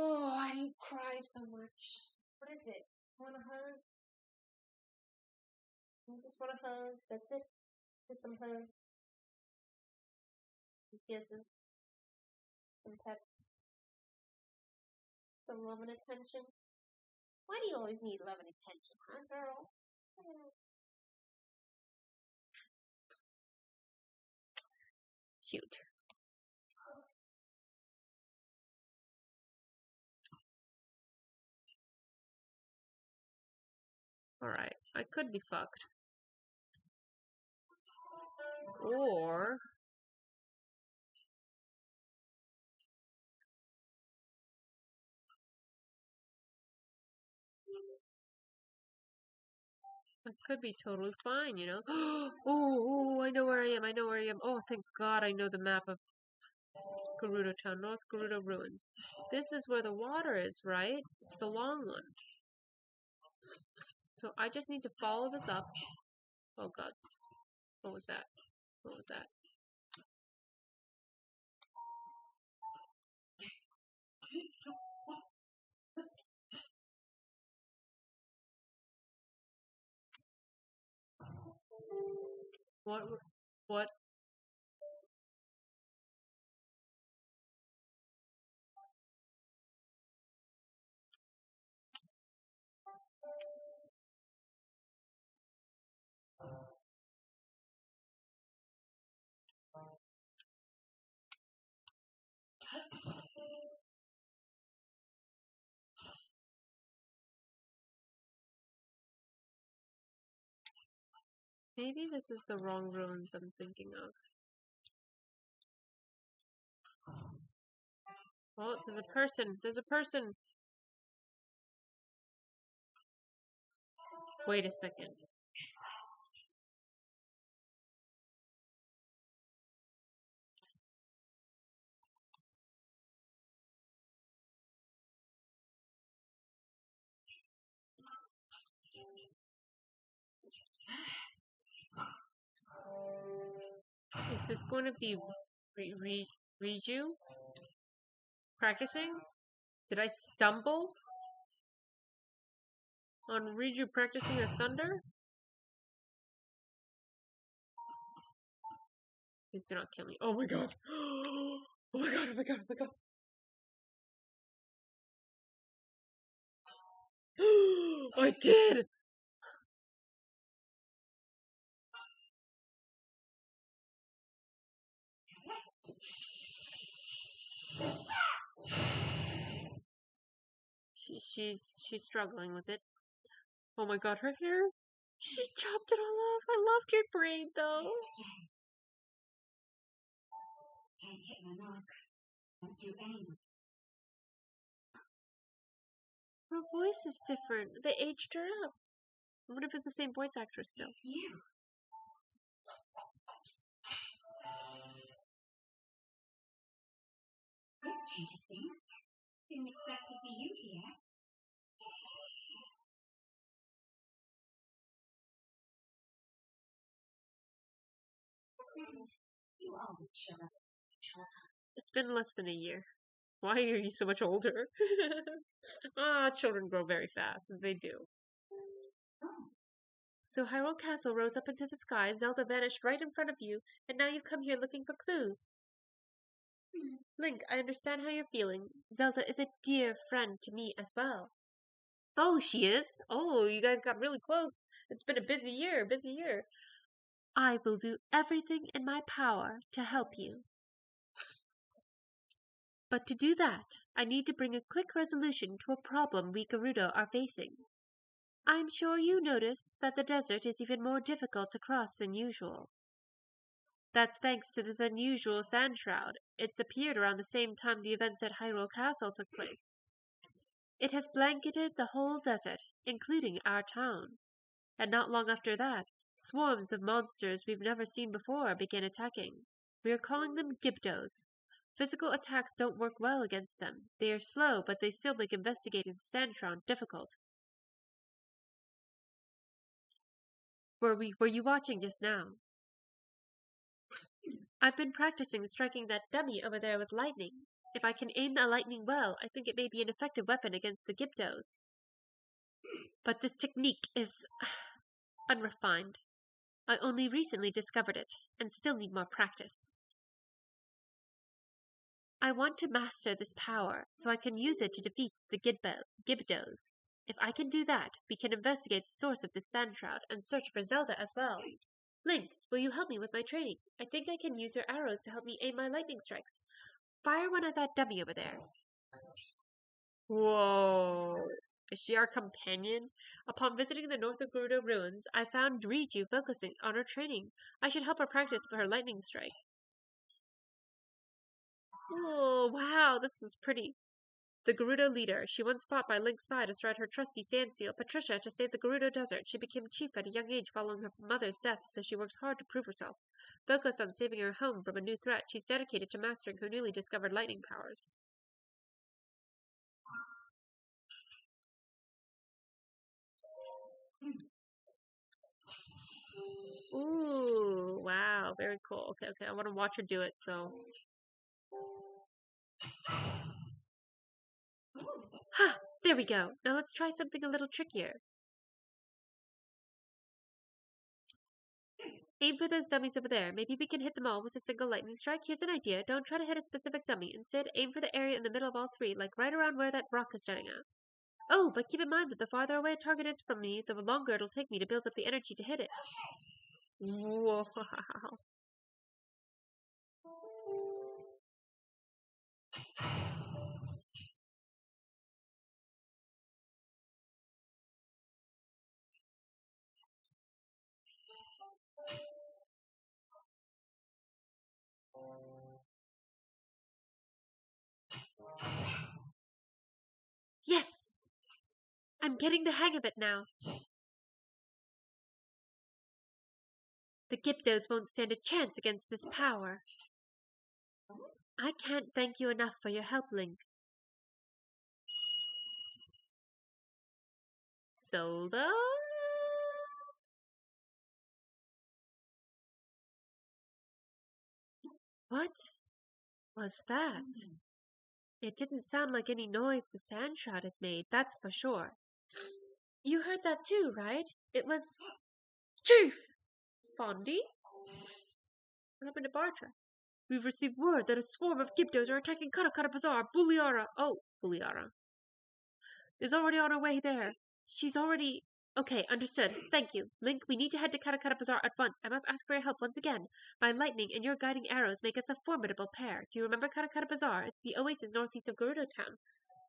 Oh, I didn't cry so much. What is it? Want a hug? You just want a hug? That's it? Just some hugs, some kisses, some pets, some love and attention. Why do you always need love and attention, huh, girl? Cute. Alright, I could be fucked. Or I could be totally fine, you know? Oh, I know where I am. I know where I am. Oh, thank God I know the map of Gerudo Town, North Gerudo Ruins. This is where the water is, right? It's the long one. So I just need to follow this up. Oh, gods. What was that? What was that? What? What? Maybe this is the wrong ruins I'm thinking of. Oh, there's a person. There's a person. Wait a second. Is this going to be Riju practicing? Did I stumble on Riju practicing her thunder? Please do not kill me. Oh my god. Oh my god, oh my god, oh my god. I did! she's struggling with it. Oh my god, her hair. She chopped it all off. I loved your braid though. Can't hit my mark. Won't do anything. Her voice is different. They aged her up. I wonder if it's the same voice actress still. It's you. This changes things. Didn't expect to see you here. You all would show up It's been less than a year. Why are you so much older? Children grow very fast. They do. So Hyrule Castle rose up into the sky, Zelda vanished right in front of you, and now you've come here looking for clues. Link, I understand how you're feeling. Zelda is a dear friend to me as well. Oh, she is? Oh, you guys got really close. It's been a busy year, busy year. I will do everything in my power to help you. But to do that, I need to bring a quick resolution to a problem we Gerudo are facing. I'm sure you noticed that the desert is even more difficult to cross than usual. That's thanks to this unusual sand shroud. It's appeared around the same time the events at Hyrule Castle took place. It has blanketed the whole desert, including our town. And not long after that, swarms of monsters we've never seen before began attacking. We are calling them Gibdos. Physical attacks don't work well against them. They are slow, but they still make investigating the sand shroud difficult. Were you watching just now? I've been practicing striking that dummy over there with lightning. If I can aim the lightning well, I think it may be an effective weapon against the Gibdos. But this technique is unrefined. I only recently discovered it, and still need more practice. I want to master this power, so I can use it to defeat the Gibdos. If I can do that, we can investigate the source of this sand shroud and search for Zelda as well. Link, will you help me with my training? I think I can use your arrows to help me aim my lightning strikes. Fire one at that dummy over there. Whoa. Is she our companion? Upon visiting the North of Gerudo ruins, I found Riju focusing on her training. I should help her practice for her lightning strike. Oh, wow, this is pretty. The Gerudo leader. She once fought by Link's side astride her trusty sand seal, Patricia, to save the Gerudo Desert. She became chief at a young age following her mother's death, so she works hard to prove herself. Focused on saving her home from a new threat, she's dedicated to mastering her newly discovered lightning powers. Ooh, wow, very cool. Okay, I want to watch her do it, so. Ha! There we go. Now let's try something a little trickier. Aim for those dummies over there. Maybe we can hit them all with a single lightning strike. Here's an idea. Don't try to hit a specific dummy. Instead, aim for the area in the middle of all three, like right around where that rock is jutting out. Oh, but keep in mind that the farther away a target is from me, the longer it'll take me to build up the energy to hit it. Whoa. Yes! I'm getting the hang of it now. The Giptos won't stand a chance against this power. I can't thank you enough for your help, Link. Zelda? What was that? It didn't sound like any noise the sand shroud has made, that's for sure. You heard that too, right? It was... Chief! Fondi? What happened to Bartra? We've received word that a swarm of Gibdos are attacking Karakara Bazaar. Buliara is already on her way there. She's already... Okay, understood. Thank you. Link, we need to head to Karakara Bazaar at once. I must ask for your help once again. My lightning and your guiding arrows make us a formidable pair. Do you remember Karakara Bazaar? It's the oasis northeast of Gerudo Town.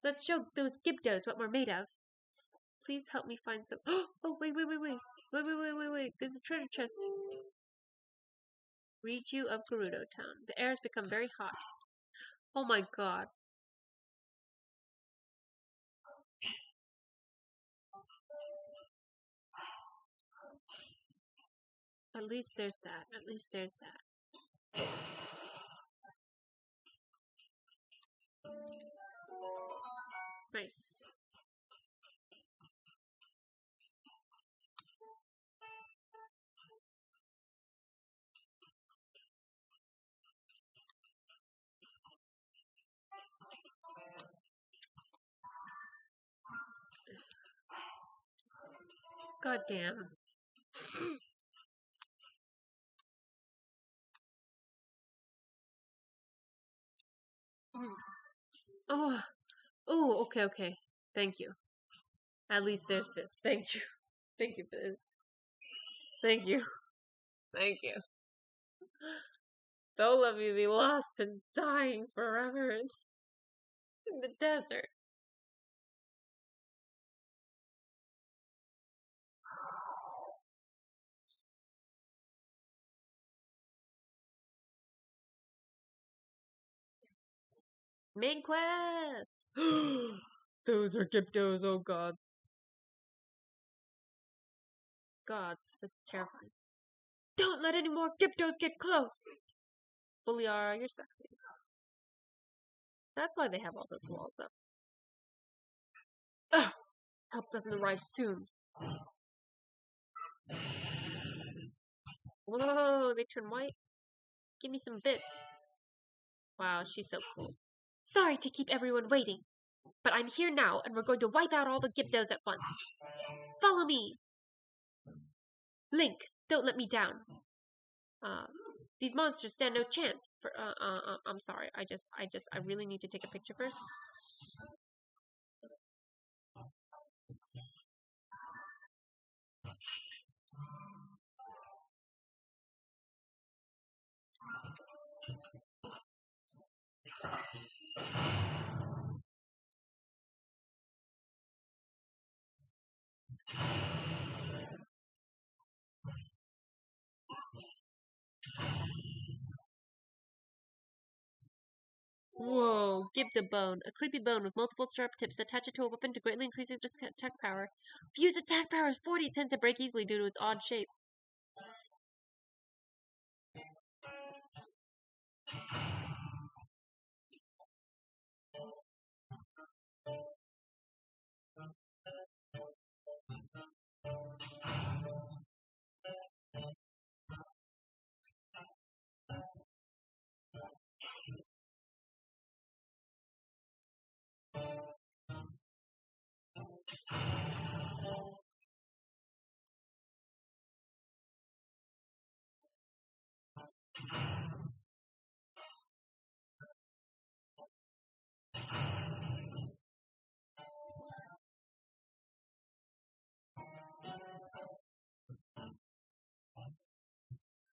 Let's show those Gibdos what we're made of. Please help me find some. Oh, wait. Wait. There's a treasure chest. Riju of Gerudo Town. The air has become very hot. Oh my god. At least there's that. At least there's that. Nice. God damn. Oh, oh, okay. Thank you. At least there's this. Thank you. Thank you for this. Thank you. Thank you. Don't let me be lost and dying forever in the desert. Main quest! Those are Gyptos, oh gods. Gods, that's terrifying. Don't let any more Gyptos get close! Bulliara, you're sexy. That's why they have all those walls up. Ugh! Help doesn't arrive soon. Whoa, they turn white? Give me some bits. Wow, she's so cool. Sorry to keep everyone waiting, but I'm here now and we're going to wipe out all the Gyptos at once. Follow me! Link, don't let me down. These monsters stand no chance. I'm sorry. I really need to take a picture first. Whoa, Gibda bone. A creepy bone with multiple sharp tips. Attach it to a weapon to greatly increase its attack power. Fuse attack power is 40. It tends to break easily due to its odd shape.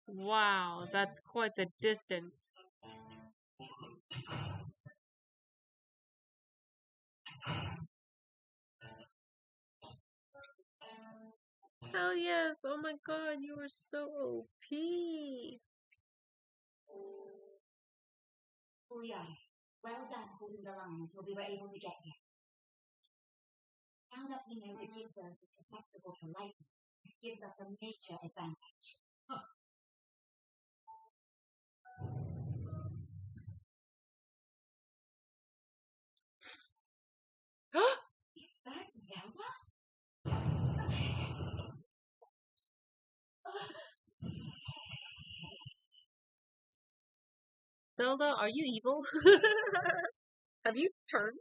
Wow, that's quite the distance. Hell yes! Oh my god, you were so OP! Julian, well done holding the line until we were able to get here. Now that we know the Gyptos is susceptible to lightning, this gives us a major advantage. Is that Zelda? Zelda, are you evil? Have you turned?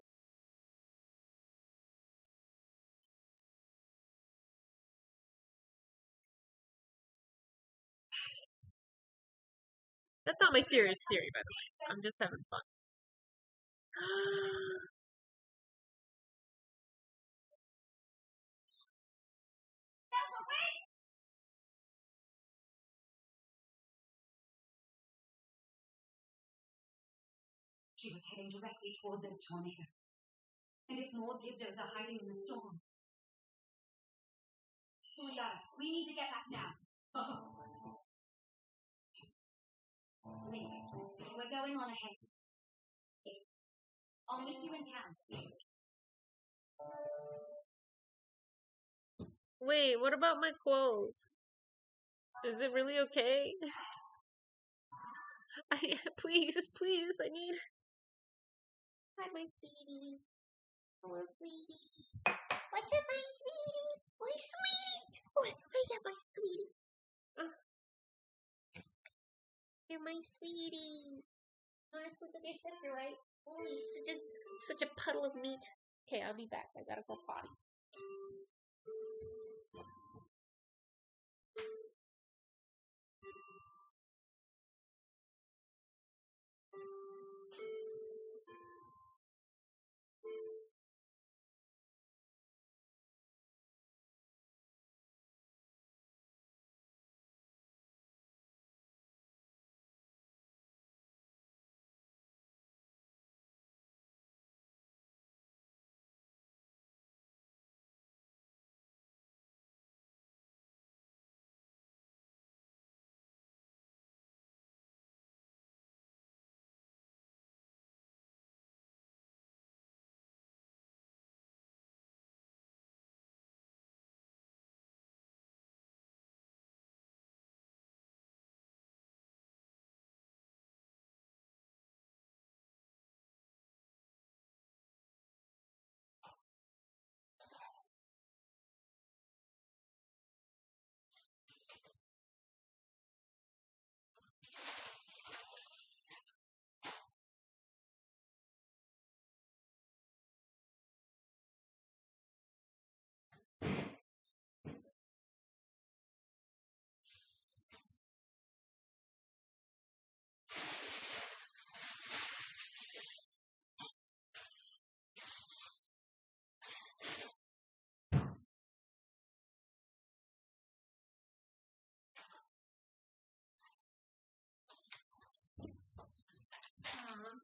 That's not my serious theory, by the way. I'm just having fun. Zelda, wait! She was heading directly toward those tornadoes. And if more Gibdos are hiding in the storm. Juliana, we need to get back now. Link, we're going on ahead. I'll meet you in town. Wait, what about my clothes? Is it really okay? Please, please, I need. Hi, my sweetie. Hello, sweetie. What's up, my sweetie? My sweetie. Oh, yeah, my sweetie. You're my sweetie. You want to sleep with your sister, right? Oh, you're such a puddle of meat. Okay, I'll be back. I gotta go potty.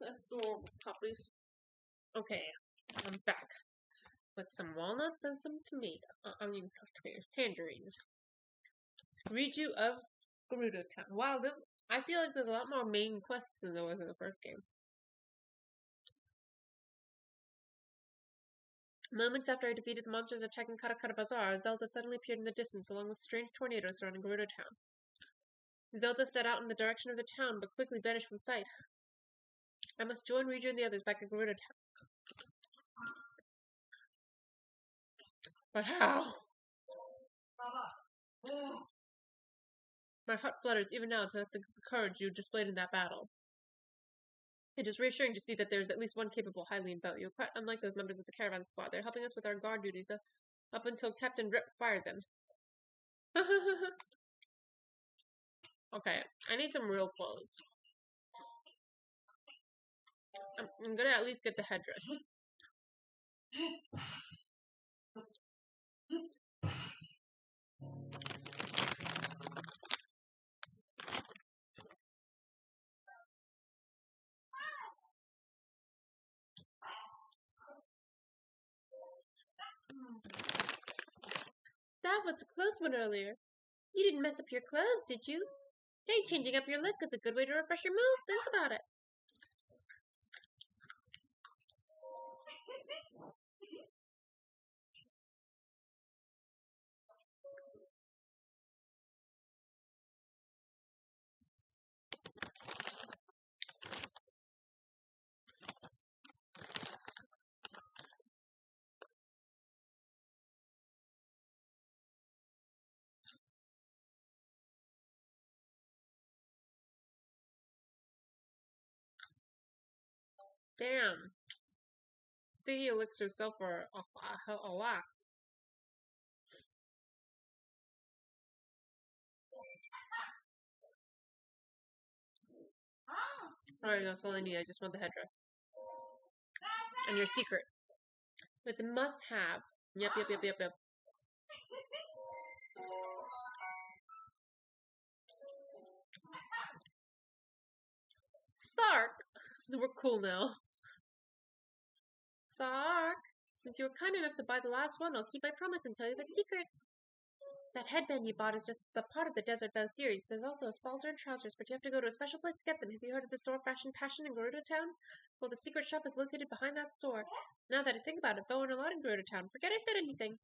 Adorable puppies. Okay, I'm back with some walnuts and some tomato. I mean, tomatoes, tangerines. Reju of Gerudo Town. Wow, I feel like there's a lot more main quests than there was in the first game. Moments after I defeated the monsters attacking Katakata Bazaar, Zelda suddenly appeared in the distance along with strange tornadoes surrounding Gerudo Town. Zelda set out in the direction of the town, but quickly vanished from sight. I must join Riju and the others back at Gerudo Town. But how? My heart flutters even now to think of the courage you displayed in that battle. It is reassuring to see that there is at least one capable Hylian about you, quite unlike those members of the caravan squad. They're helping us with our guard duties up until Captain Rip fired them. Okay, I need some real clothes. I'm gonna at least get the headdress. That was a close one earlier. You didn't mess up your clothes, did you? Hey, changing up your look is a good way to refresh your mood. Think about it. Damn. Sticky elixir sell for a lot. Alright, that's all I need. I just want the headdress. And your secret. It's a must-have. Yep. Sark! We're cool now. Sark! Since you were kind enough to buy the last one, I'll keep my promise and tell you the secret. That headband you bought is just the part of the Desert Belle series. There's also a spalter and trousers, but you have to go to a special place to get them. Have you heard of the store Fashion Passion in Gerudo Town? Well, the secret shop is located behind that store. Now that I think about it, Bo aren't allowed in Gerudo Town. Forget I said anything.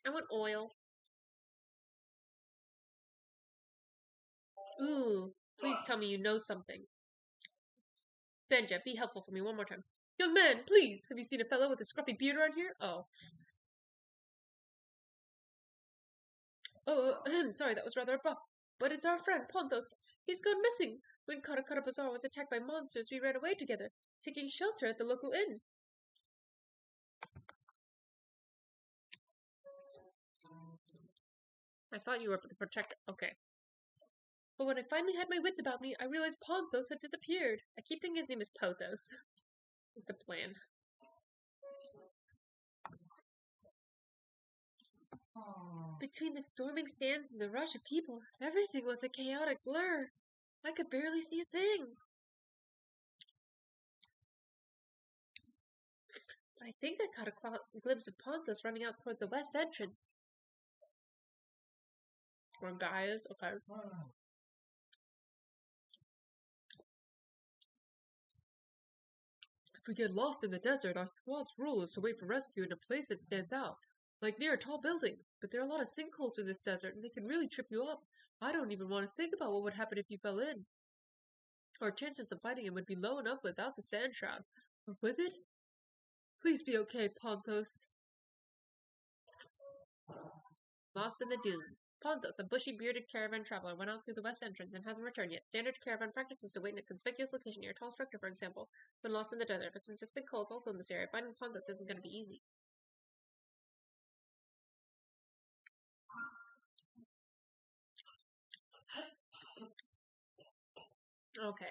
I want oil. Ooh, please tell me you know something. Benja, be helpful for me one more time. Young man, please! Have you seen a fellow with a scruffy beard around here? Oh. Oh, sorry, that was rather abrupt. But it's our friend, Ponthos. He's gone missing. When Karakara Bazaar was attacked by monsters, we ran away together, taking shelter at the local inn. I thought you were the protector. Okay. But when I finally had my wits about me, I realized Ponthos had disappeared. I keep thinking his name is Pothos. Is the plan. Between the storming sands and the rush of people, everything was a chaotic blur. I could barely see a thing. But I think I caught a glimpse of Ponthos running out toward the west entrance. Or guys, okay. If we get lost in the desert, our squad's rule is to wait for rescue in a place that stands out, like near a tall building. But there are a lot of sinkholes in this desert, and they can really trip you up. I don't even want to think about what would happen if you fell in. Our chances of finding him would be low enough without the sand shroud. But with it? Please be okay, Ponthos. Lost in the dunes. Ponthos, a bushy, bearded caravan traveler, went out through the west entrance and hasn't returned yet. Standard caravan practice is to wait in a conspicuous location near a tall structure, for example, when lost in the desert. But since the sinkhole is also in this area, finding Ponthos isn't going to be easy. Okay.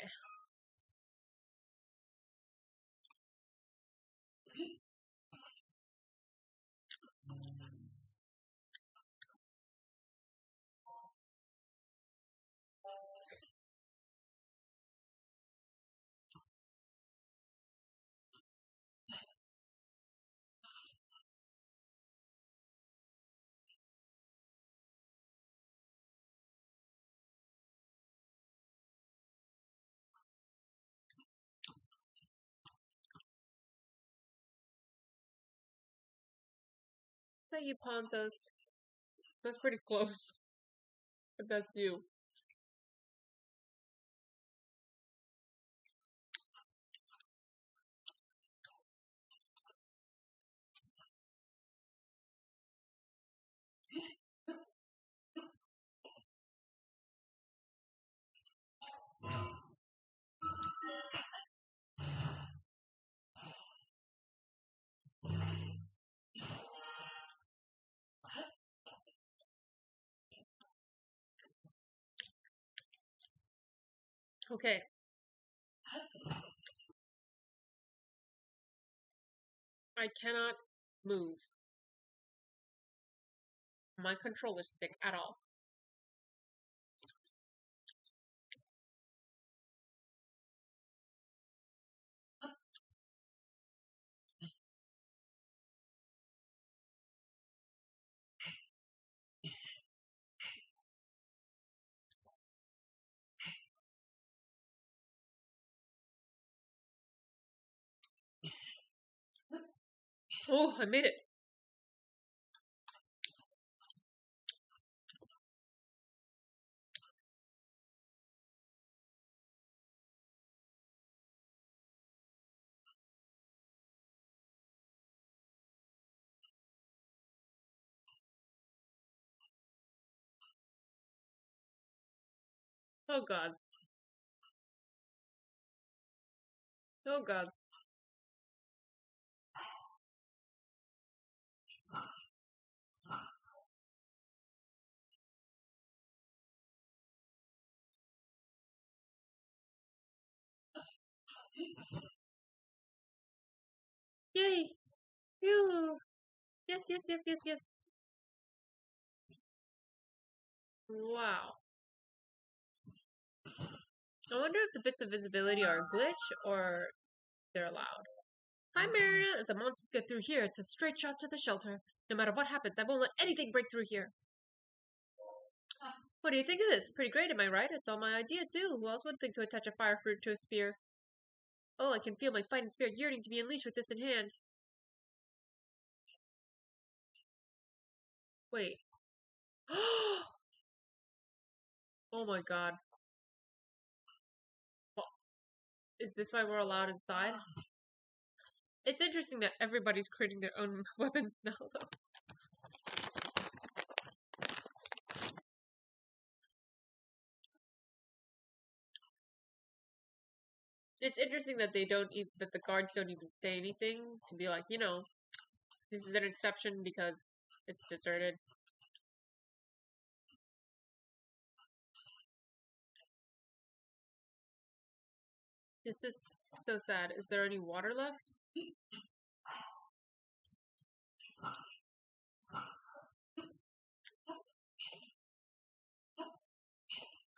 Is that you, Ponthos? That's pretty close. But that's you. Okay. I cannot move my controller stick at all. Oh, I made it. Oh gods. Oh gods. Yay! Phew! Yes, yes, yes, yes, yes. Wow. I wonder if the bits of visibility are a glitch or they're allowed. Hi, Marion. If the monsters get through here, it's a straight shot to the shelter. No matter what happens, I won't let anything break through here. What do you think of this? Pretty great, am I right? It's all my idea, too. Who else would think to attach a fire fruit to a spear? Oh, I can feel my fighting spirit yearning to be unleashed with this in hand. Wait. Oh my god. Well, is this why we're allowed inside? It's interesting that everybody's creating their own weapons now, though. It's interesting that they don't that the guards don't even say anything to be like, this is an exception because it's deserted. This is so sad. Is there any water left?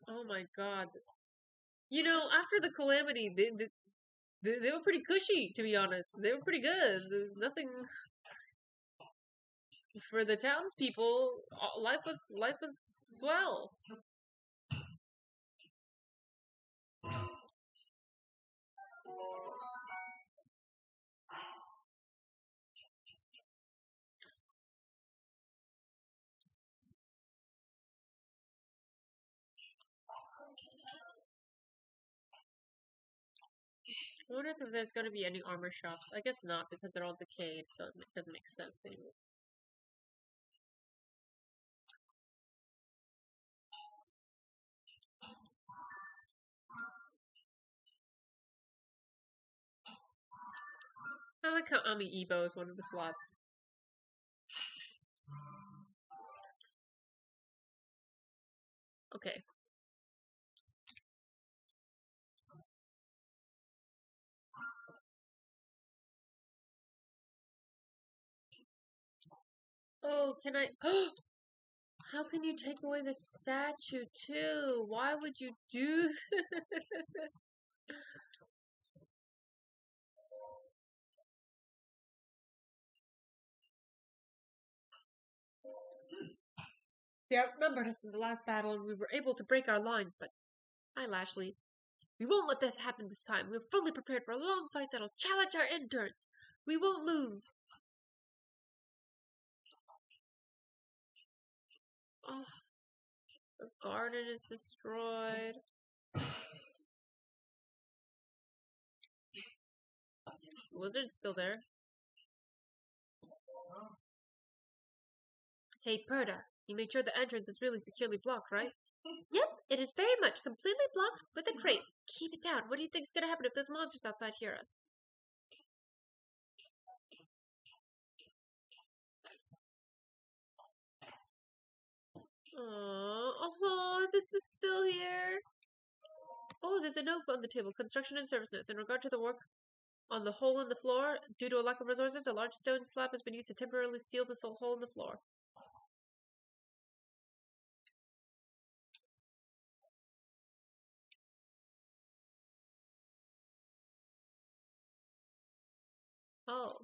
Oh my god. After the calamity, they were pretty cushy, to be honest. They were pretty good. Nothing for the townspeople. Life was swell. I wonder if there's going to be any armor shops. I guess not, because they're all decayed, so it doesn't make sense anymore. I like how Amiibo is one of the slots. Okay. Oh, can I? How can you take away the statue too? Why would you do They outnumbered us in the last battle and we were able to break our lines, but hi, Lashley. We won't let this happen this time. We're fully prepared for a long fight that'll challenge our endurance. We won't lose. Oh, the garden is destroyed. The lizard's still there. Hey, Perda, you made sure the entrance is really securely blocked, right? Yep, it is very much completely blocked with a crate. Keep it down. What do you think's gonna happen if those monsters outside hear us? Oh, this is still here. Oh, there's a note on the table. Construction and service notes. In regard to the work on the hole in the floor, due to a lack of resources, a large stone slab has been used to temporarily seal this hole in the floor. Oh.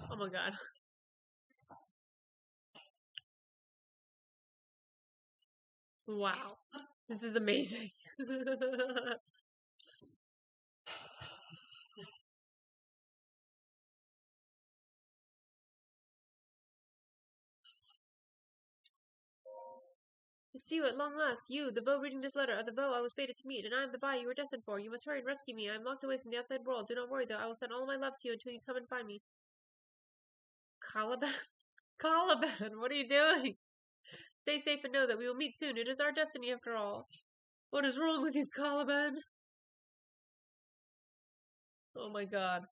Oh my god. Wow. This is amazing. It's you at long last. You, the bow reading this letter, are the bow I was fated to meet, and I am the Vi you were destined for. You must hurry and rescue me. I am locked away from the outside world. Do not worry, though. I will send all my love to you until you come and find me. Caliban? Caliban, what are you doing? Stay safe and know that we will meet soon. It is our destiny, after all. What is wrong with you, Caliban? Oh my god.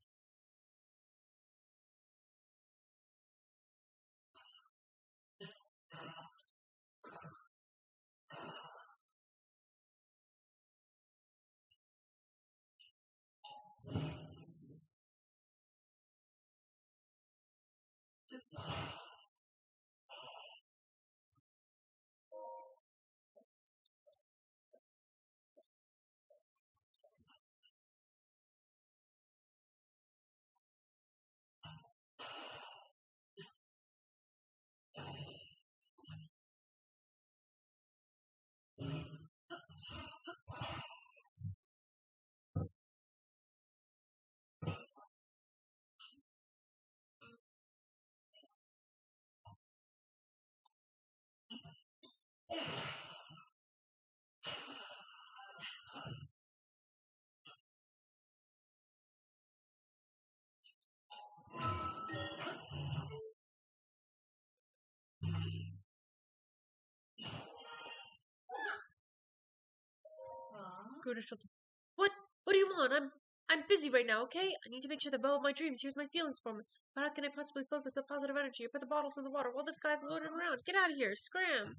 Garuda shut the... What? What do you want? I'm busy right now, okay? I need to make sure the bow of my dreams hears my feelings for me. But how can I possibly focus the positive energy or put the bottles in the water while this guy's loading around? Get out of here! Scram!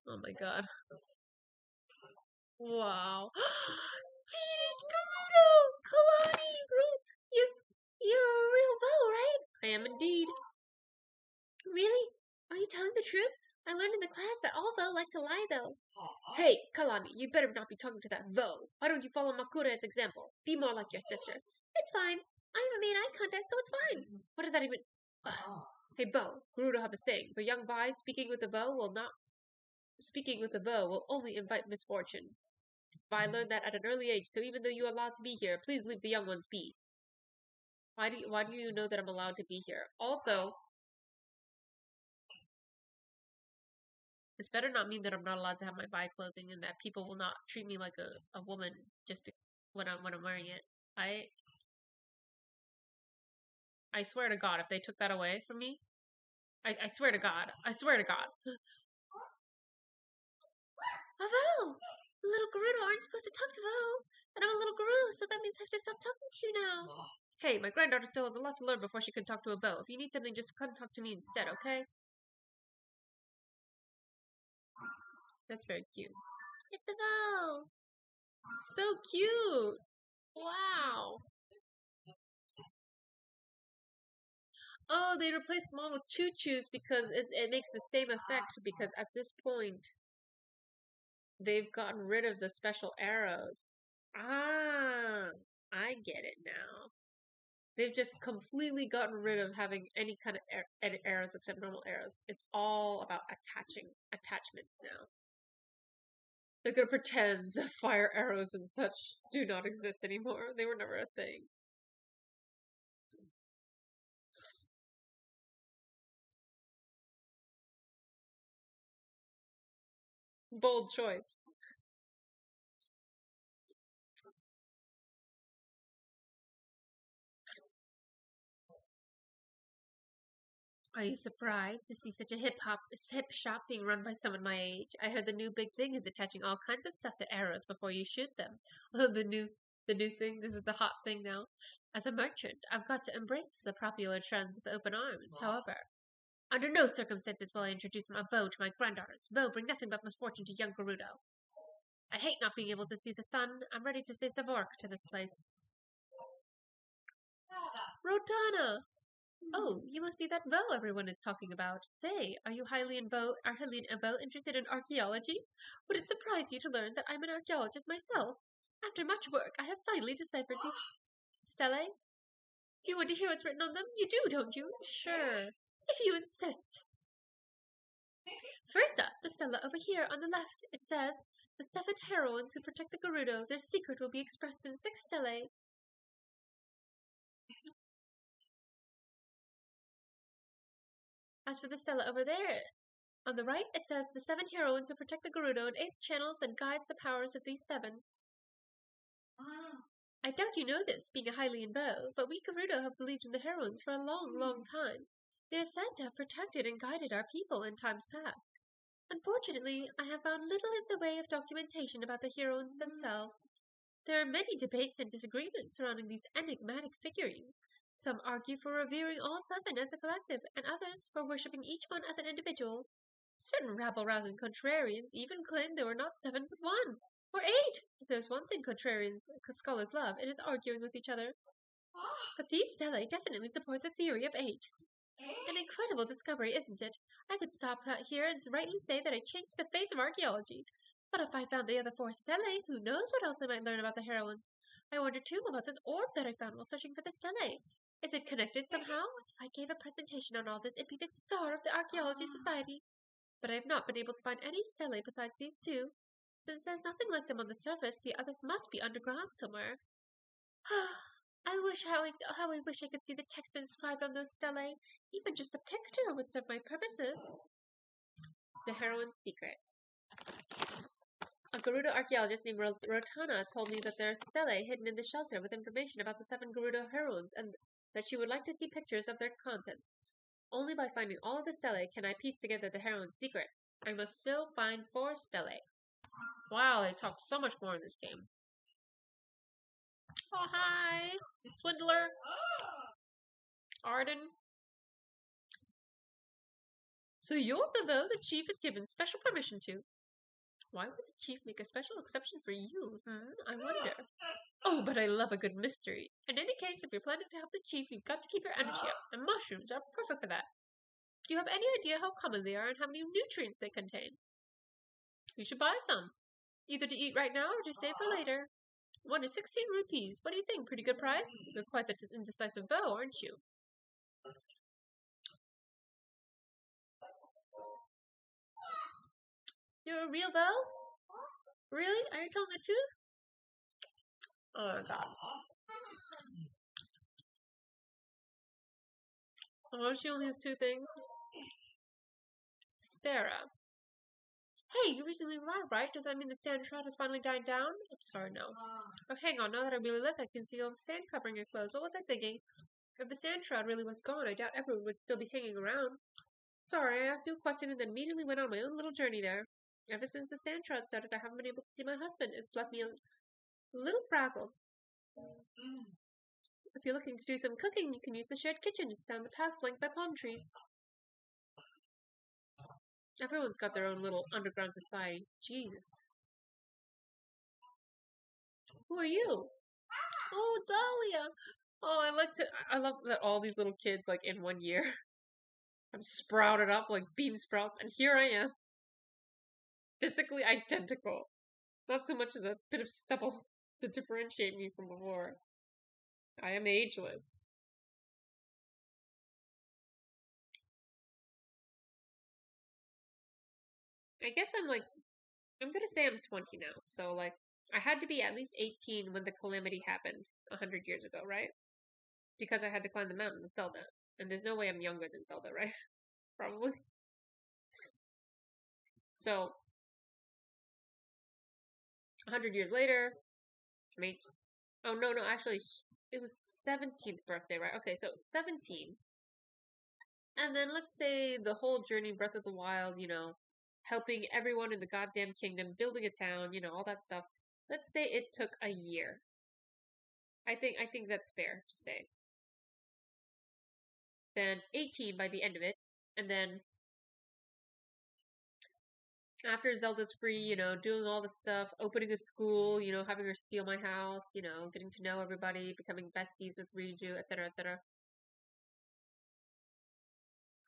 Oh my god. Wow. Teenage Garuda! Kalani! You, you're a real bow, right? I am indeed. Really? Are you telling the truth? I learned in the class that all Vo like to lie, though. Hey, Kalani, you better not be talking to that Vo. Why don't you follow Makura's example? Be more like your sister. It's fine. I haven't made eye contact, so it's fine. What does that even... Ugh. Hey, Bo, Garuda have a saying. For young Vi, speaking with a bow will only invite misfortune. Vi learned that at an early age, so even though you're allowed to be here, please leave the young ones be. Why do you know that I'm allowed to be here? Also, this better not mean that I'm not allowed to have my Vi clothing and that people will not treat me like a woman just when I'm wearing it. I swear to God, if they took that away from me, I swear to God, I swear to God. Avo! Little Gerudo aren't supposed to talk to Vo. And I'm a little Gerudo, so that means I have to stop talking to you now. Hey, my granddaughter still has a lot to learn before she can talk to a Vo. If you need something, just come talk to me instead, okay? That's very cute. It's a Vo! So cute! Wow! Oh, they replaced them all with choo-choos because it makes the same effect because at this point, they've gotten rid of the special arrows. Ah, I get it now. They've just completely gotten rid of having any kind of arrows except normal arrows. It's all about attachments now. They're gonna pretend that fire arrows and such do not exist anymore. They were never a thing. Bold choice. Are you surprised to see such a hip shop being run by someone my age? I heard the new big thing is attaching all kinds of stuff to arrows before you shoot them. Oh, the new thing. This is the hot thing now. As a merchant, I've got to embrace the popular trends with open arms. However, under no circumstances will I introduce my bow to my granddaughters. Bow bring nothing but misfortune to young Gerudo. I hate not being able to see the sun. I'm ready to say Savork to this place. Rotana! Oh, you must be that bow everyone is talking about. Say, are Hylian and Bo interested in archaeology? Would it surprise you to learn that I'm an archaeologist myself? After much work, I have finally deciphered these stelae. Do you want to hear what's written on them? You do, don't you? Sure. If you insist. First up, the stela over here on the left. It says, the 7 heroines who protect the Gerudo, their secret will be expressed in 6 stelae. As for the stela over there, on the right, it says, the 7 heroines who protect the Gerudo and 8 channels and guides the powers of these 7. I doubt you know this, being a Hylian bow, but we Gerudo have believed in the heroines for a long, long time. They are said to have protected and guided our people in times past. Unfortunately, I have found little in the way of documentation about the heroines themselves. There are many debates and disagreements surrounding these enigmatic figurines. Some argue for revering all 7 as a collective, and others for worshipping each one as an individual. Certain rabble-rousing contrarians even claim there were not 7 but 1, or 8. If there's one thing contrarians scholars love, it is arguing with each other. But these stelae definitely support the theory of 8. An incredible discovery, isn't it? I could stop here and rightly say that I changed the face of archaeology. But if I found the other 4 stelae, who knows what else I might learn about the heroines? I wonder too about this orb that I found while searching for the stelae. Is it connected somehow? If I gave a presentation on all this, it'd be the star of the Archaeology Society. But I have not been able to find any stelae besides these 2. Since there's nothing like them on the surface, the others must be underground somewhere. I wish I could see the text inscribed on those stelae. Even just a picture would serve my purposes. The heroine's secret. A Gerudo archaeologist named Rotana told me that there are stelae hidden in the shelter with information about the 7 Gerudo heroines and that she would like to see pictures of their contents. Only by finding all of the stelae can I piece together the heroine's secret. I must still find 4 stelae. Wow, they talk so much more in this game. Oh, hi, Swindler. Arden. So you're the vote the chief is given special permission to. Why would the chief make a special exception for you? I wonder. Oh, but I love a good mystery. In any case, if you're planning to help the chief, you've got to keep your energy up, and mushrooms are perfect for that. Do you have any idea how common they are and how many nutrients they contain? You should buy some, either to eat right now or to save for later. One is 16 rupees. What do you think? Pretty good price? You're quite the indecisive voe, aren't you? You're a real voe? Really? Are you telling the truth? Oh my god. Oh, she only has two things. Spera. Hey, you recently arrived, right? Does that mean the sand shroud has finally died down? I'm sorry, no. Oh, hang on. Now that I really look, I can see all the sand covering your clothes. What was I thinking? If the sand shroud really was gone, I doubt everyone would still be hanging around. Sorry, I asked you a question and then immediately went on my own little journey there. Ever since the sand shroud started, I haven't been able to see my husband. It's left me a little frazzled. If you're looking to do some cooking, you can use the shared kitchen. It's down the path flanked by palm trees. Everyone's got their own little underground society. Jesus. Who are you? Oh, Dahlia. Oh, I love that all these little kids, like, in 1 year have sprouted up like bean sprouts, and here I am, physically identical. Not so much as a bit of stubble to differentiate me from before. I am ageless. I guess I'm gonna say I'm 20 now, so, like, I had to be at least 18 when the calamity happened 100 years ago, right? Because I had to climb the mountain with Zelda. And there's no way I'm younger than Zelda, right? Probably. So, 100 years later, I'm 18. Oh, no, no, actually, it was 17th birthday, right? Okay, so 17. And then let's say the whole journey, Breath of the Wild, helping everyone in the goddamn kingdom, building a town, all that stuff. Let's say it took a year. I think that's fair to say. Then 18 by the end of it, and then after Zelda's free, doing all the stuff, opening a school, having her steal my house, getting to know everybody, becoming besties with Riju, etc., etc.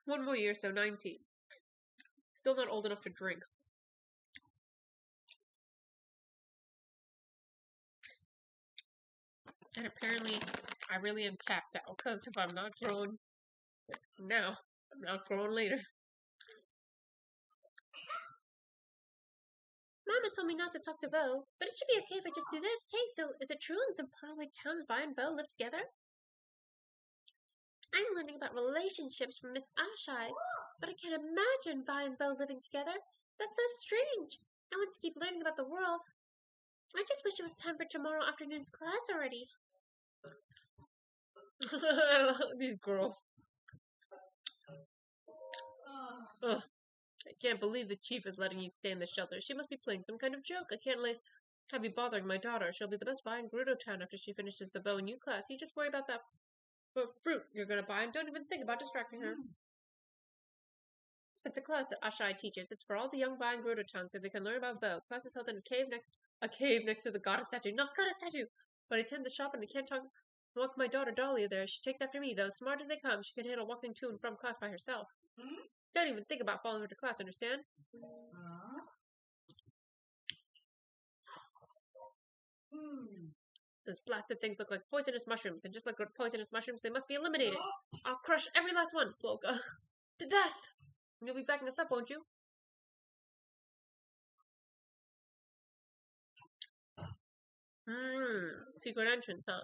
One more year, so 19. Still not old enough to drink. And apparently, I really am capped out, because if I'm not grown now, I'm not grown later. Mama told me not to talk to Bo, but it should be okay if I just do this. Hey, so is it true in some faraway towns Vi and Bo live together? I'm learning about relationships from Miss Ashai, but I can't imagine Vi and Bo living together. That's so strange. I want to keep learning about the world. I just wish it was time for tomorrow afternoon's class already. These girls. Ugh. I can't believe the chief is letting you stay in the shelter. She must be playing some kind of joke. I can't have you bothering my daughter. She'll be the best buy in Gerudo Town after she finishes the bow and you class. You just worry about that fruit you're gonna buy and don't even think about distracting her. It's a class that Ashai teaches. It's for all the young Bai in Gerudo Town so they can learn about bow. Class is held in a cave next to the goddess statue. Not goddess statue! But I attend the shop and I can't walk my daughter Dahlia there. She takes after me, though. Smart as they come, she can handle walking to and from class by herself. Don't even think about following her to class, understand? Those blasted things look like poisonous mushrooms, and just like poisonous mushrooms, they must be eliminated. I'll crush every last one, Cloaca. To death! You'll be backing us up, won't you? Secret entrance, huh?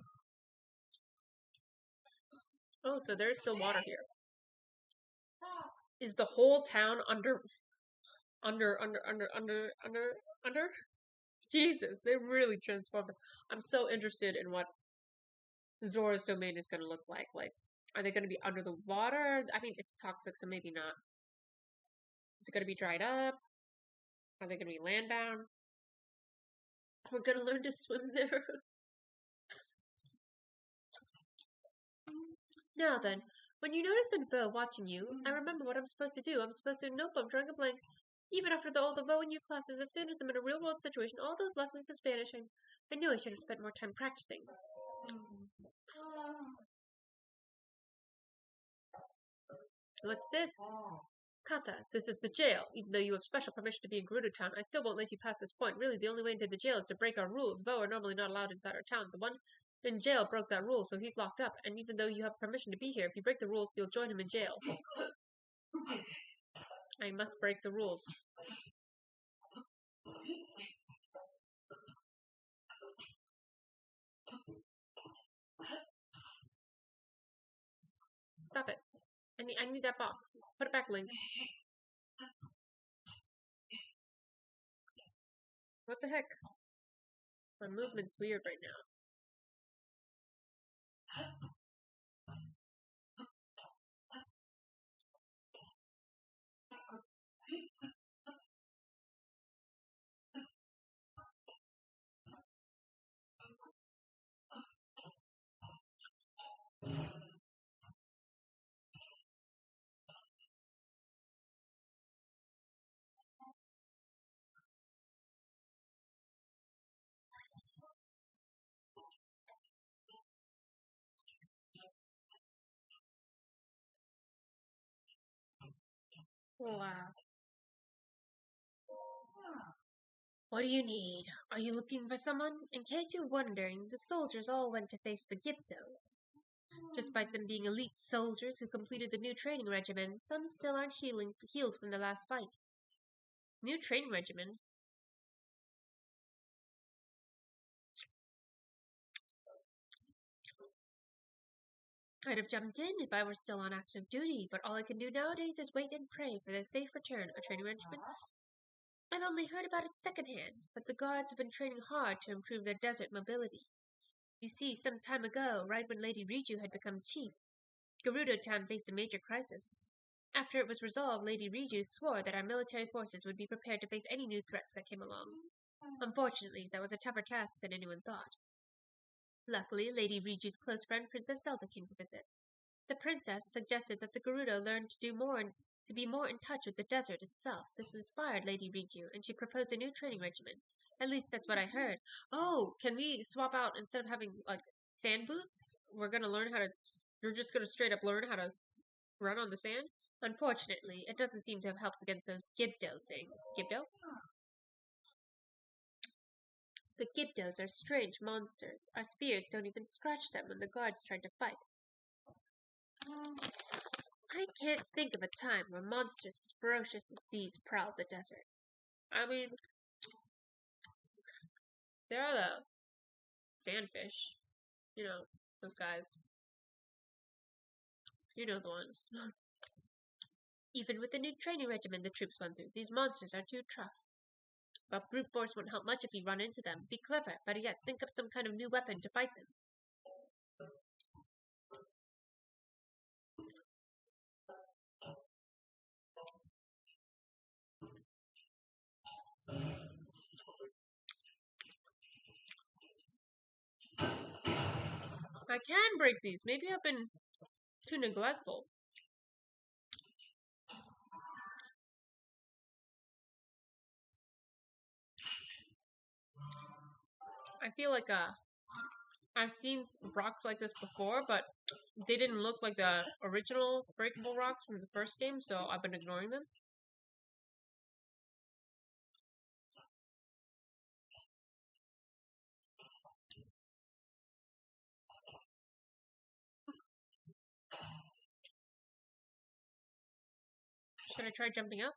Oh, so there's still water here. Is the whole town under? Jesus, they really transformed it. I'm so interested in what Zora's domain is going to look like. Like, are they going to be under the water? I mean, it's toxic, so maybe not. Is it going to be dried up? Are they going to be land bound? We're gonna learn to swim there. Now then, when you notice a Vo watching you, I remember what I'm supposed to do. I'm supposed to nope, I'm drawing a blank. Even after all the Vo and U classes, as soon as I'm in a real-world situation, all those lessons of Spanish, I knew I should have spent more time practicing. What's this? Kata, this is the jail. Even though you have special permission to be in Gerudo Town, I still won't let you pass this point. Really, the only way into the jail is to break our rules. Vo are normally not allowed inside our town. The one in jail broke that rule, so he's locked up. And even though you have permission to be here, if you break the rules, you'll join him in jail. I must break the rules. Stop it. I need that box. Put it back, Link. What the heck? My movement's weird right now. Wow. What do you need? Are you looking for someone? In case you're wondering, the soldiers all went to face the Gyptos. Despite them being elite soldiers who completed the new training regimen, some still aren't healed from the last fight. New training regimen? I'd have jumped in if I were still on active duty, but all I can do nowadays is wait and pray for their safe return. A training regimen? I've only heard about it secondhand, but the guards have been training hard to improve their desert mobility. You see, some time ago, right when Lady Riju had become chief, Gerudo Town faced a major crisis. After it was resolved, Lady Riju swore that our military forces would be prepared to face any new threats that came along. Unfortunately, that was a tougher task than anyone thought. Luckily, Lady Riju's close friend Princess Zelda came to visit. The princess suggested that the Gerudo learn to be more in touch with the desert itself. This inspired Lady Riju, and she proposed a new training regimen. At least that's what I heard. Oh, can we swap out instead of having like sand boots? We're just gonna straight up learn how to run on the sand. Unfortunately, it doesn't seem to have helped against those Gibdo things. Gibdo? The Gibdos are strange monsters. Our spears don't even scratch them when the guards tried to fight. I can't think of a time where monsters as ferocious as these prowled the desert. I mean, there are the sandfish. You know, those guys. You know the ones. Even with the new training regimen the troops went through, these monsters are too tough. But brute force won't help much if you run into them. Be clever, better yet, think of some kind of new weapon to fight them. I can break these. Maybe I've been too neglectful. I feel like I've seen rocks like this before, but they didn't look like the original breakable rocks from the first game, so I've been ignoring them. Should I try jumping up?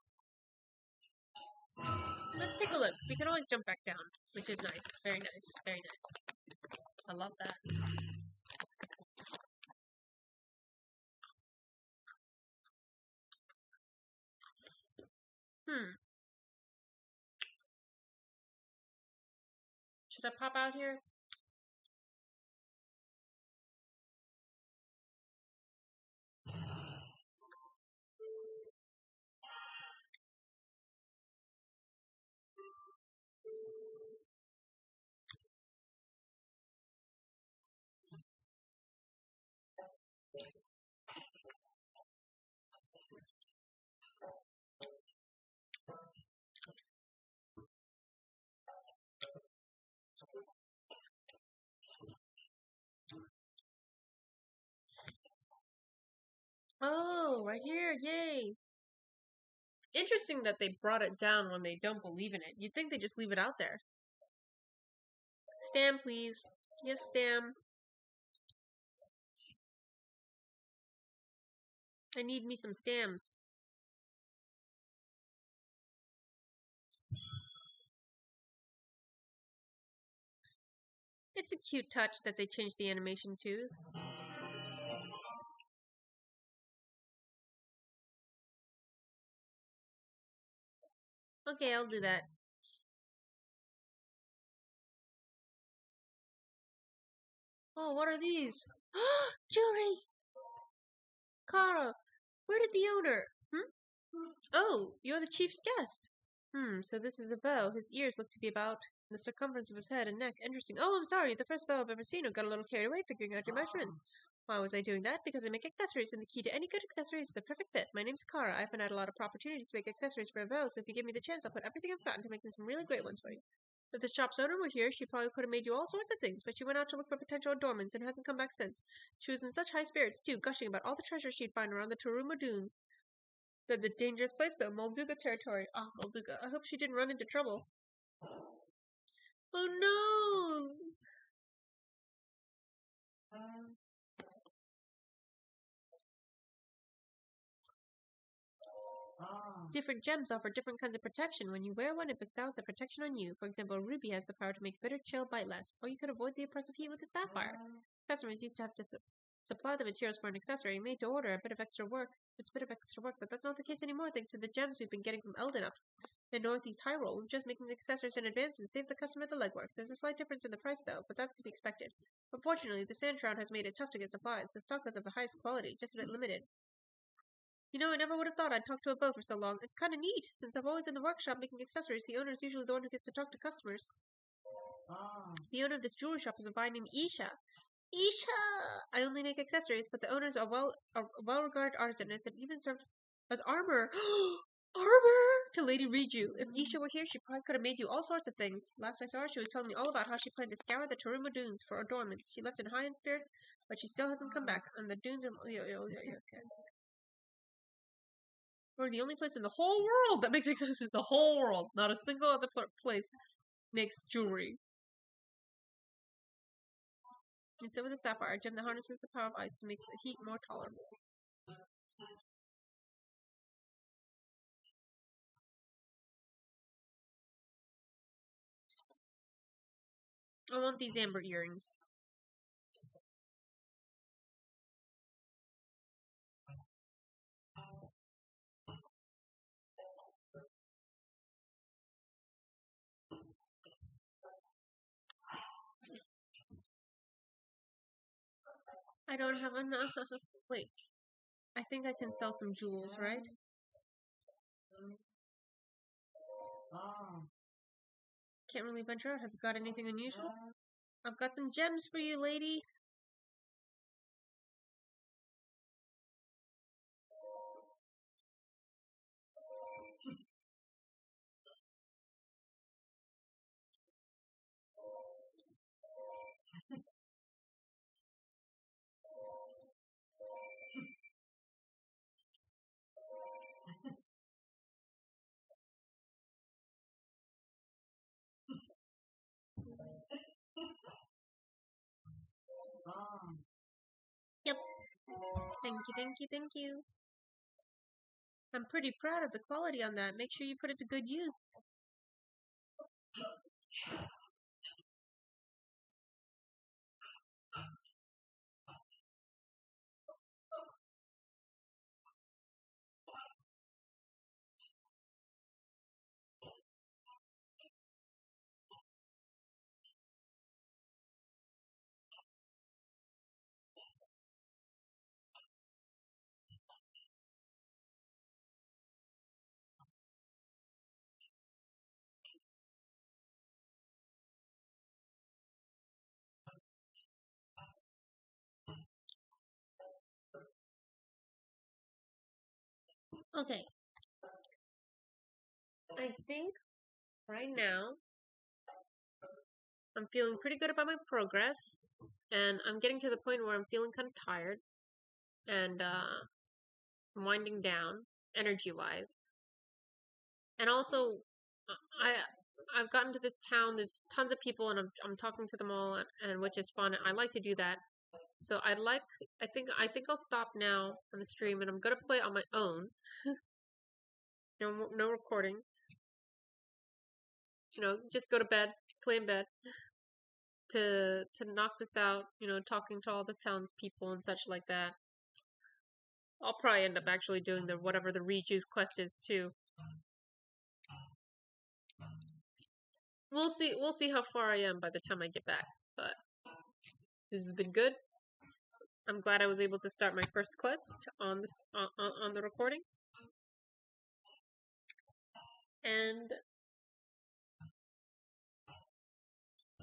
Let's take a look. We can always jump back down, which is nice. Very nice. Very nice. I love that. Should I pop out here? Oh, right here. Yay. Interesting that they brought it down when they don't believe in it. You'd think they just leave it out there. Stam, please. Yes, Stam. I need me some Stams. It's a cute touch that they changed the animation to. Okay, I'll do that. Oh, what are these? Jewelry! Kara, where did the owner? Oh, you're the chief's guest. So this is a bow. His ears look to be about the circumference of his head and neck. Interesting. Oh, I'm sorry. The first bow I've ever seen. I got a little carried away figuring out your measurements. Why was I doing that? Because I make accessories, and the key to any good accessory is the perfect fit. My name's Kara. I haven't had a lot of opportunities to make accessories for a bow, so if you give me the chance, I'll put everything I've got into making some really great ones for you. If the shop's owner were here, she probably could have made you all sorts of things, but she went out to look for potential adornments and hasn't come back since. She was in such high spirits, too, gushing about all the treasures she'd find around the Turuma Dunes. That's a dangerous place, though. Molduga territory. Ah, Molduga. I hope she didn't run into trouble. Oh no! Different gems offer different kinds of protection. When you wear one, it bestows the protection on you. For example, a ruby has the power to make bitter chill bite less, or you could avoid the oppressive heat with a sapphire. Customers used to have to supply the materials for an accessory, made to order. A bit of extra work. It's a bit of extra work, but that's not the case anymore thanks to the gems we've been getting from Elden up in Northeast Hyrule. We're just making the accessories in advance to save the customer the legwork. There's a slight difference in the price, though, but that's to be expected. Unfortunately, the Sand Shroud has made it tough to get supplies. The stock is of the highest quality, just a bit limited. You know, I never would have thought I'd talk to a bow for so long. It's kind of neat. Since I'm always in the workshop making accessories, the owner is usually the one who gets to talk to customers. The owner of this jewelry shop is a guy named Isha. Isha! I only make accessories, but the owner is a well-regarded artisan and has even served as armor. Armor! To Lady Riju. If Isha were here, she probably could have made you all sorts of things. Last I saw her, she was telling me all about how she planned to scour the Taruma Dunes for adornments. She left in high in spirits, but she still hasn't come back. And the dunes are... Okay. We're the only place in the whole world that makes accessories. The whole world. Not a single other place makes jewelry. And so with the sapphire, a gem that harnesses the power of ice to make the heat more tolerable. I want these amber earrings. I don't have enough. Wait. I think I can sell some jewels, right? Can't really venture out. Have you got anything unusual? I've got some gems for you, lady. Yep. Thank you, thank you, thank you. I'm pretty proud of the quality on that. Make sure you put it to good use. Okay. I think right now I'm feeling pretty good about my progress, and I'm getting to the point where I'm feeling kind of tired, and I'm winding down energy-wise. And also, I I've gotten to this town. There's tons of people, and I'm talking to them all, and which is fun. I like to do that. So I think I'll stop now on the stream, and I'm gonna play on my own. No recording. Just go to bed, play in bed to knock this out. Talking to all the townspeople and such like that. I'll probably end up actually doing the whatever the rejuice quest is too. We'll see. We'll see how far I am by the time I get back. But this has been good. I'm glad I was able to start my first quest on this on the recording. And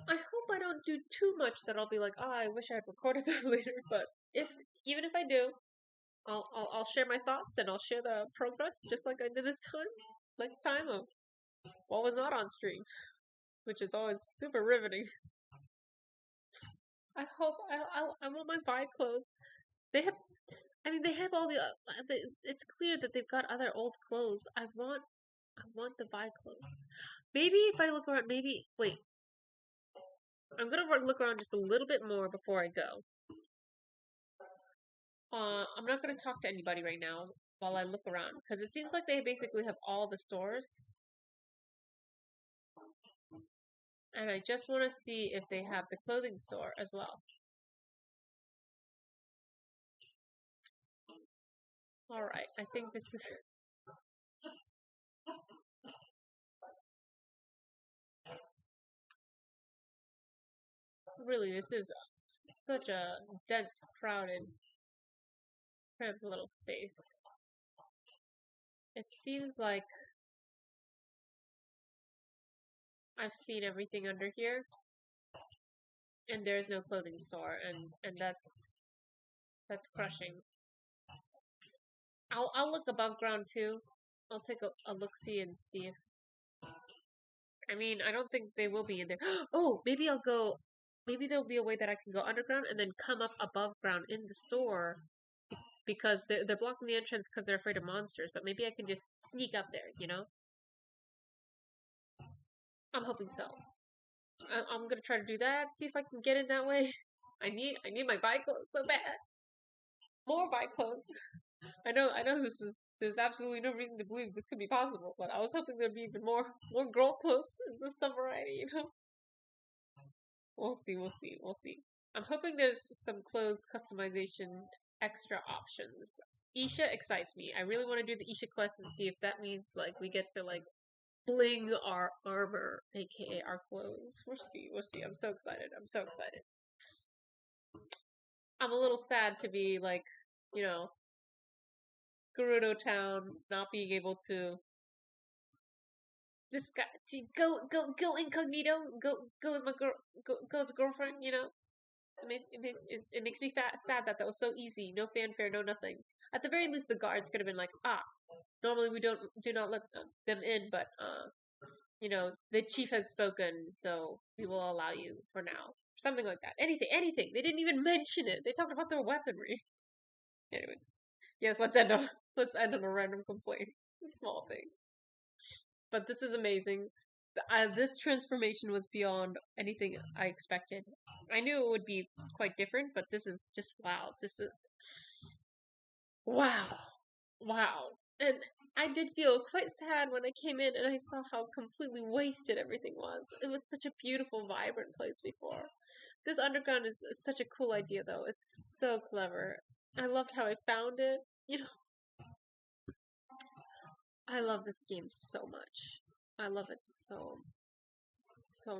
I hope I don't do too much that I'll be like, oh, I wish I had recorded that later. But even if I do, I'll share my thoughts and I'll share the progress just like I did this time. Next time of what was not on stream, which is always super riveting. I hope I want my Vi clothes. They have, I mean, they have all the. It's clear that they've got other old clothes. I want the Vi clothes. Maybe if I look around, maybe wait. I'm gonna look around just a little bit more before I go. I'm not gonna talk to anybody right now while I look around because it seems like they basically have all the stores, and I just want to see if they have the clothing store as well. All right, I think this is. Really, this is such a dense, crowded, cramped little space. It seems like I've seen everything under here, and there's no clothing store, and that's crushing. I'll look above ground too. I'll take a look see and see if. I mean, I don't think they will be in there. Oh, maybe I'll go. Maybe there'll be a way that I can go underground and then come up above ground in the store because they're blocking the entrance because they're afraid of monsters. But maybe I can just sneak up there. I'm hoping so. I'm gonna try to do that. See if I can get in that way. I need my bike clothes so bad. More bike clothes. I know there's absolutely no reason to believe this could be possible, but I was hoping there'd be even more girl clothes in some variety. We'll see. I'm hoping there's some clothes customization extra options. Isha excites me. I really want to do the Isha quest and see if that means like we get to like bling our armor, aka our clothes. We'll see. I'm so excited. I'm a little sad to be like, you know, Gerudo Town not being able to go incognito, go with my girl, go as a girlfriend. It makes me sad that was so easy, no fanfare, no nothing. At the very least, the guards could have been like, normally we do not let them in, but the chief has spoken, so we will allow you for now. Something like that. Anything. They didn't even mention it. They talked about their weaponry. Anyways, yes, let's end on a random complaint. A small thing. But this is amazing. This transformation was beyond anything I expected. I knew it would be quite different, but this is just wow. This is wow. Wow. And I did feel quite sad when I came in and I saw how completely wasted everything was. It was such a beautiful, vibrant place before. This underground is such a cool idea, though. It's so clever. I loved how I found it. I love this game so much. I love it so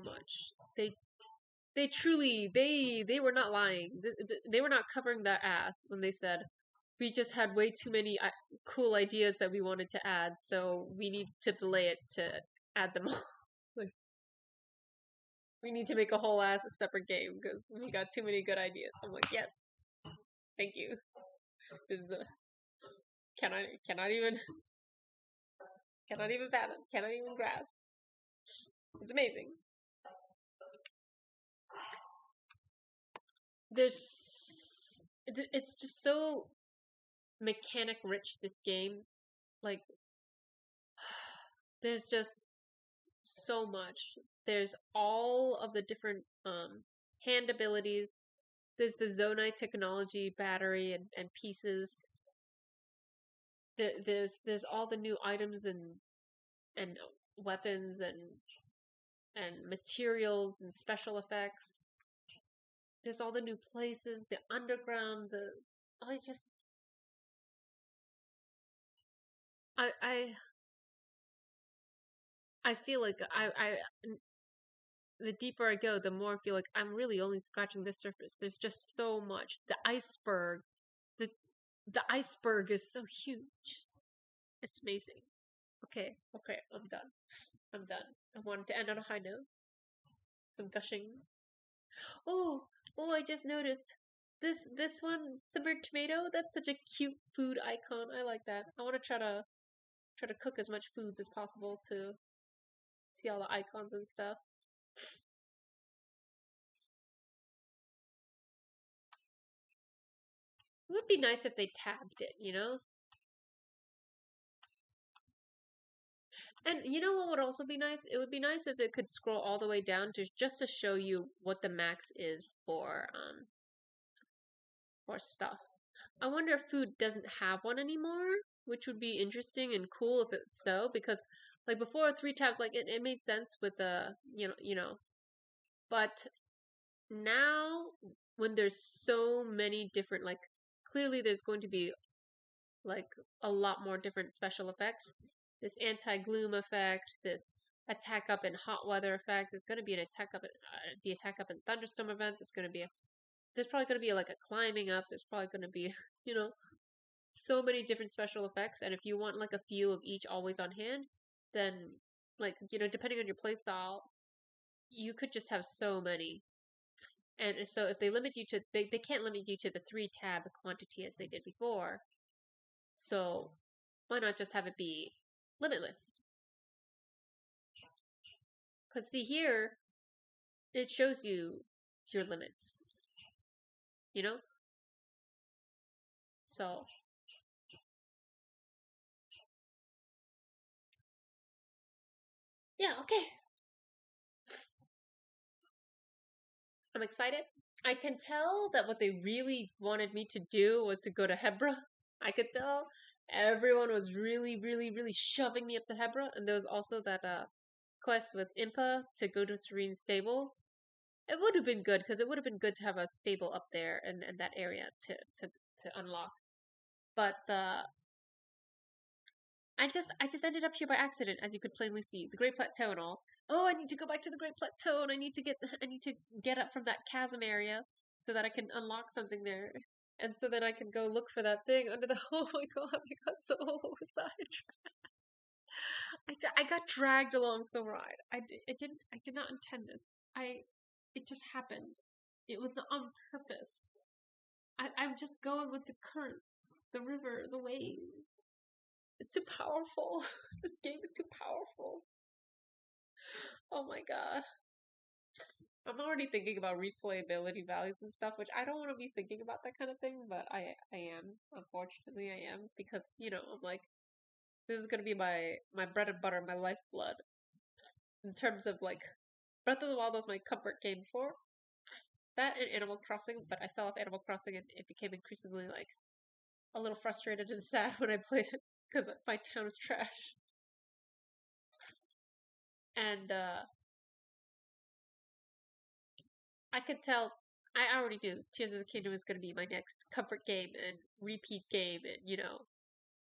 much. They truly they were not lying. They were not covering their ass when they said we just had way too many cool ideas that we wanted to add, so we need to delay it to add them all. Like, we need to make a whole ass separate game because we got too many good ideas. I'm like, yes, thank you. This is cannot even fathom, cannot even grasp. It's amazing. It's just so mechanic rich this game. Like, there's just so much. There's all of the different hand abilities. There's the Zonai technology battery and pieces. There's all the new items and weapons and materials and special effects. There's all the new places, the underground, the I just I I feel like the deeper I go, the more I feel like I'm really only scratching the surface. There's just so much. The the iceberg is so huge. It's amazing. Okay, okay, I'm done. I'm done. I wanted to end on a high note. Some gushing. Oh, oh, I just noticed. This one, simmered tomato, that's such a cute food icon. I like that. I want to try to cook as much foods as possible to see all the icons and stuff. It would be nice if they tabbed it, you know? And you know what would also be nice? It would be nice if it could scroll all the way down to just to show you what the max is for stuff. I wonder if food doesn't have one anymore, which would be interesting and cool if it's so, because like before 3 tabs, like it made sense with the but now when there's so many different like clearly there's going to be like a lot more different special effects. This anti-gloom effect, this attack up in hot weather effect. There's going to be an attack up in the attack up in thunderstorm event. There's probably going to be like a climbing up. There's probably going to be you know so many different special effects. And if you want like a few of each always on hand, then like depending on your playstyle, you could just have so many. And so if they limit you to they can't limit you to the 3 tab quantity as they did before. So why not just have it be limitless? Because see here, it shows you your limits, you know? So, yeah, okay. I'm excited. I can tell that what they really wanted me to do was to go to Hebra. I could tell everyone was really, really, really shoving me up to Hebra. And there was also that quest with Impa to go to Serene Stable. It would have been good because it would have been good to have a stable up there in that area to unlock. But I just ended up here by accident, as you could plainly see. The Great Plateau and all. Oh, I need to go back to the Great Plateau and I need to get up from that chasm area so that I can unlock something there. And so then I can go look for that thing under the oh my god, I got so sidetracked. I got dragged along for the ride. I did not intend this. It just happened. It was not on purpose. I'm just going with the currents, the river, the waves. It's too powerful. This game is too powerful. Oh my god. I'm already thinking about replayability values and stuff, which I don't want to be thinking about that kind of thing, but I am. Unfortunately, I am because I'm like, this is gonna be my bread and butter, my lifeblood in terms of like Breath of the Wild was my comfort game before that and Animal Crossing, but I fell off Animal Crossing and it became increasingly like a little frustrated and sad when I played it because my town is trash. And I could tell. I already knew Tears of the Kingdom was going to be my next comfort game and repeat game, and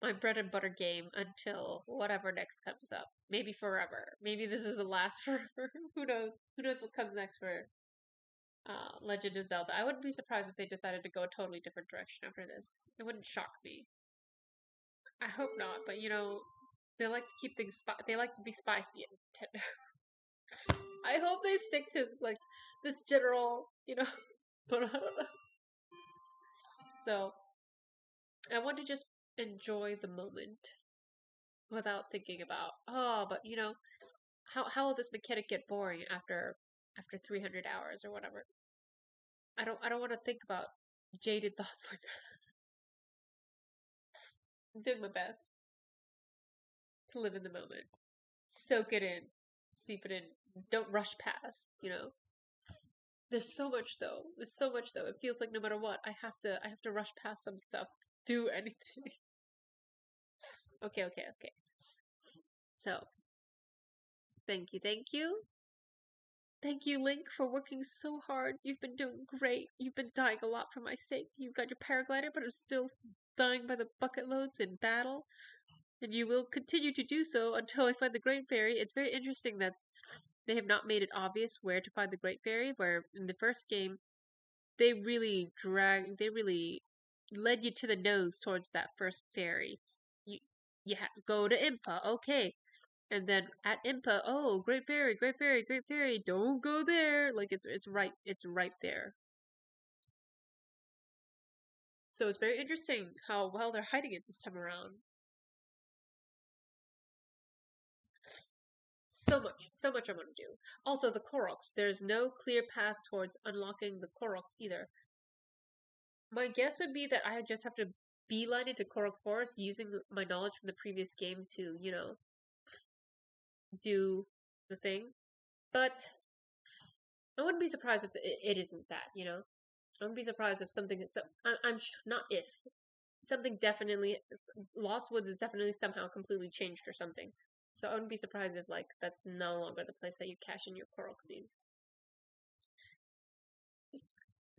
my bread and butter game until whatever next comes up. Maybe forever. Maybe this is the last forever. Who knows? Who knows what comes next for Legend of Zelda? I wouldn't be surprised if they decided to go a totally different direction after this. It wouldn't shock me. I hope not, but they like to keep things. They like to be spicy at Nintendo. I hope they stick to like this general, but I don't know. So I want to just enjoy the moment without thinking about, oh, but how will this mechanic get boring after 300 hours or whatever? I don't want to think about jaded thoughts like that. I'm doing my best to live in the moment. Soak it in. Seep it in. Don't rush past. There's so much though. There's so much though. It feels like no matter what, I have to rush past some stuff to do anything. Okay, okay, okay. So, thank you, thank you. Thank you, Link, for working so hard. You've been doing great. You've been dying a lot for my sake. You've got your paraglider, but I'm still dying by the bucket loads in battle. And you will continue to do so until I find the Great Fairy. It's very interesting that they have not made it obvious where to find the Great Fairy, where in the first game, they really led you to the nose towards that first fairy. You, go to Impa, okay. And then at Impa, oh, Great Fairy, Great Fairy, Great Fairy, don't go there. Like it's right there. So it's very interesting how well they're hiding it this time around. So much I want to do. Also, the Koroks. There's no clear path towards unlocking the Koroks either. My guess would be that I just have to beeline into Korok Forest using my knowledge from the previous game to, do the thing. But I wouldn't be surprised if it isn't that. I wouldn't be surprised if something is. I'm not if something definitely Lost Woods is definitely somehow completely changed or something. So I wouldn't be surprised if like that's no longer the place that you cash in your Korok seeds.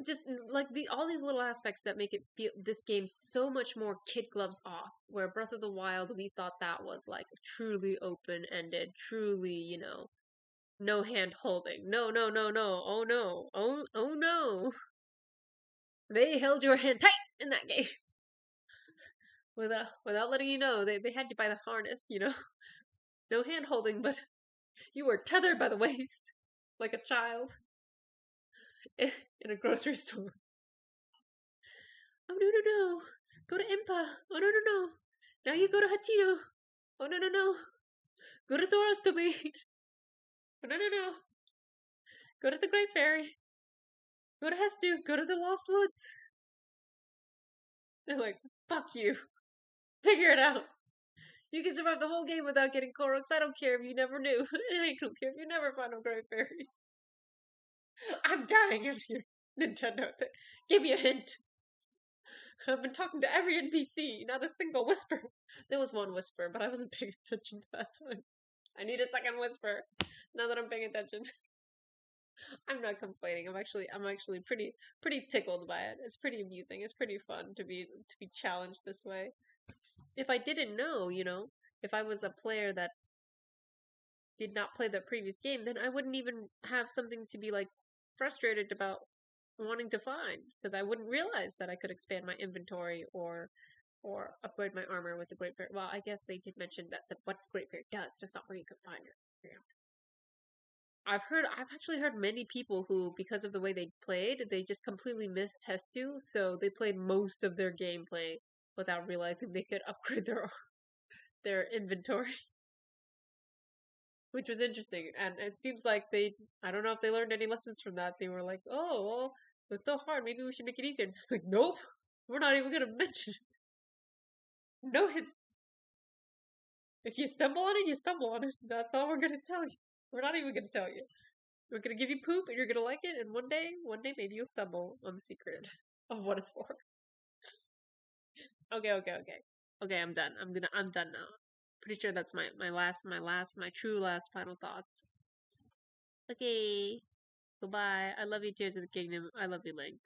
Just like all these little aspects that make it feel this game so much more kid gloves off. Where Breath of the Wild, we thought that was like truly open ended, truly no hand holding. No, no, no, no. Oh no. Oh no. They held your hand tight in that game. Without letting you know, they had you by the harness. No hand holding, but you were tethered by the waist like a child in a grocery store. Oh no no no. Go to Impa. Oh no no no. Now you go to Hatino. Oh no no no. Go to Zora's domain. Oh no no no. Go to the Great Fairy. Go to Hestu. Go to the Lost Woods. They're like, fuck you. Figure it out. You can survive the whole game without getting Koroks. I don't care if you never knew. I don't care if you never found a Great Fairy. I'm dying out here. Nintendo, give me a hint. I've been talking to every NPC, not a single whisper. There was one whisper, but I wasn't paying attention to that time. I need a second whisper. Now that I'm paying attention. I'm not complaining. I'm actually pretty tickled by it. It's pretty amusing. It's pretty fun to be challenged this way. If I didn't know, if I was a player that did not play the previous game, then I wouldn't even have something to be like frustrated about wanting to find because I wouldn't realize that I could expand my inventory or upgrade my armor with the Great Fairy. Well, I guess they did mention that what the Great Fairy does, just not where you can find her. I've actually heard many people who, because of the way they played, they just completely missed Hestu, so they played most of their gameplay without realizing they could upgrade their inventory, which was interesting. And it seems like I don't know if they learned any lessons from that. They were like, oh, well, it was so hard. Maybe we should make it easier. And it's like, nope, we're not even gonna mention it. No hints. If you stumble on it, you stumble on it. That's all we're gonna tell you. We're not even gonna tell you. We're gonna give you poop, and you're gonna like it. And one day, maybe you'll stumble on the secret of what it's for. Okay, okay, okay, okay. I'm done. I'm done now. Pretty sure that's my true last final thoughts. Okay. Goodbye. I love you, Tears of the Kingdom. I love you, Link.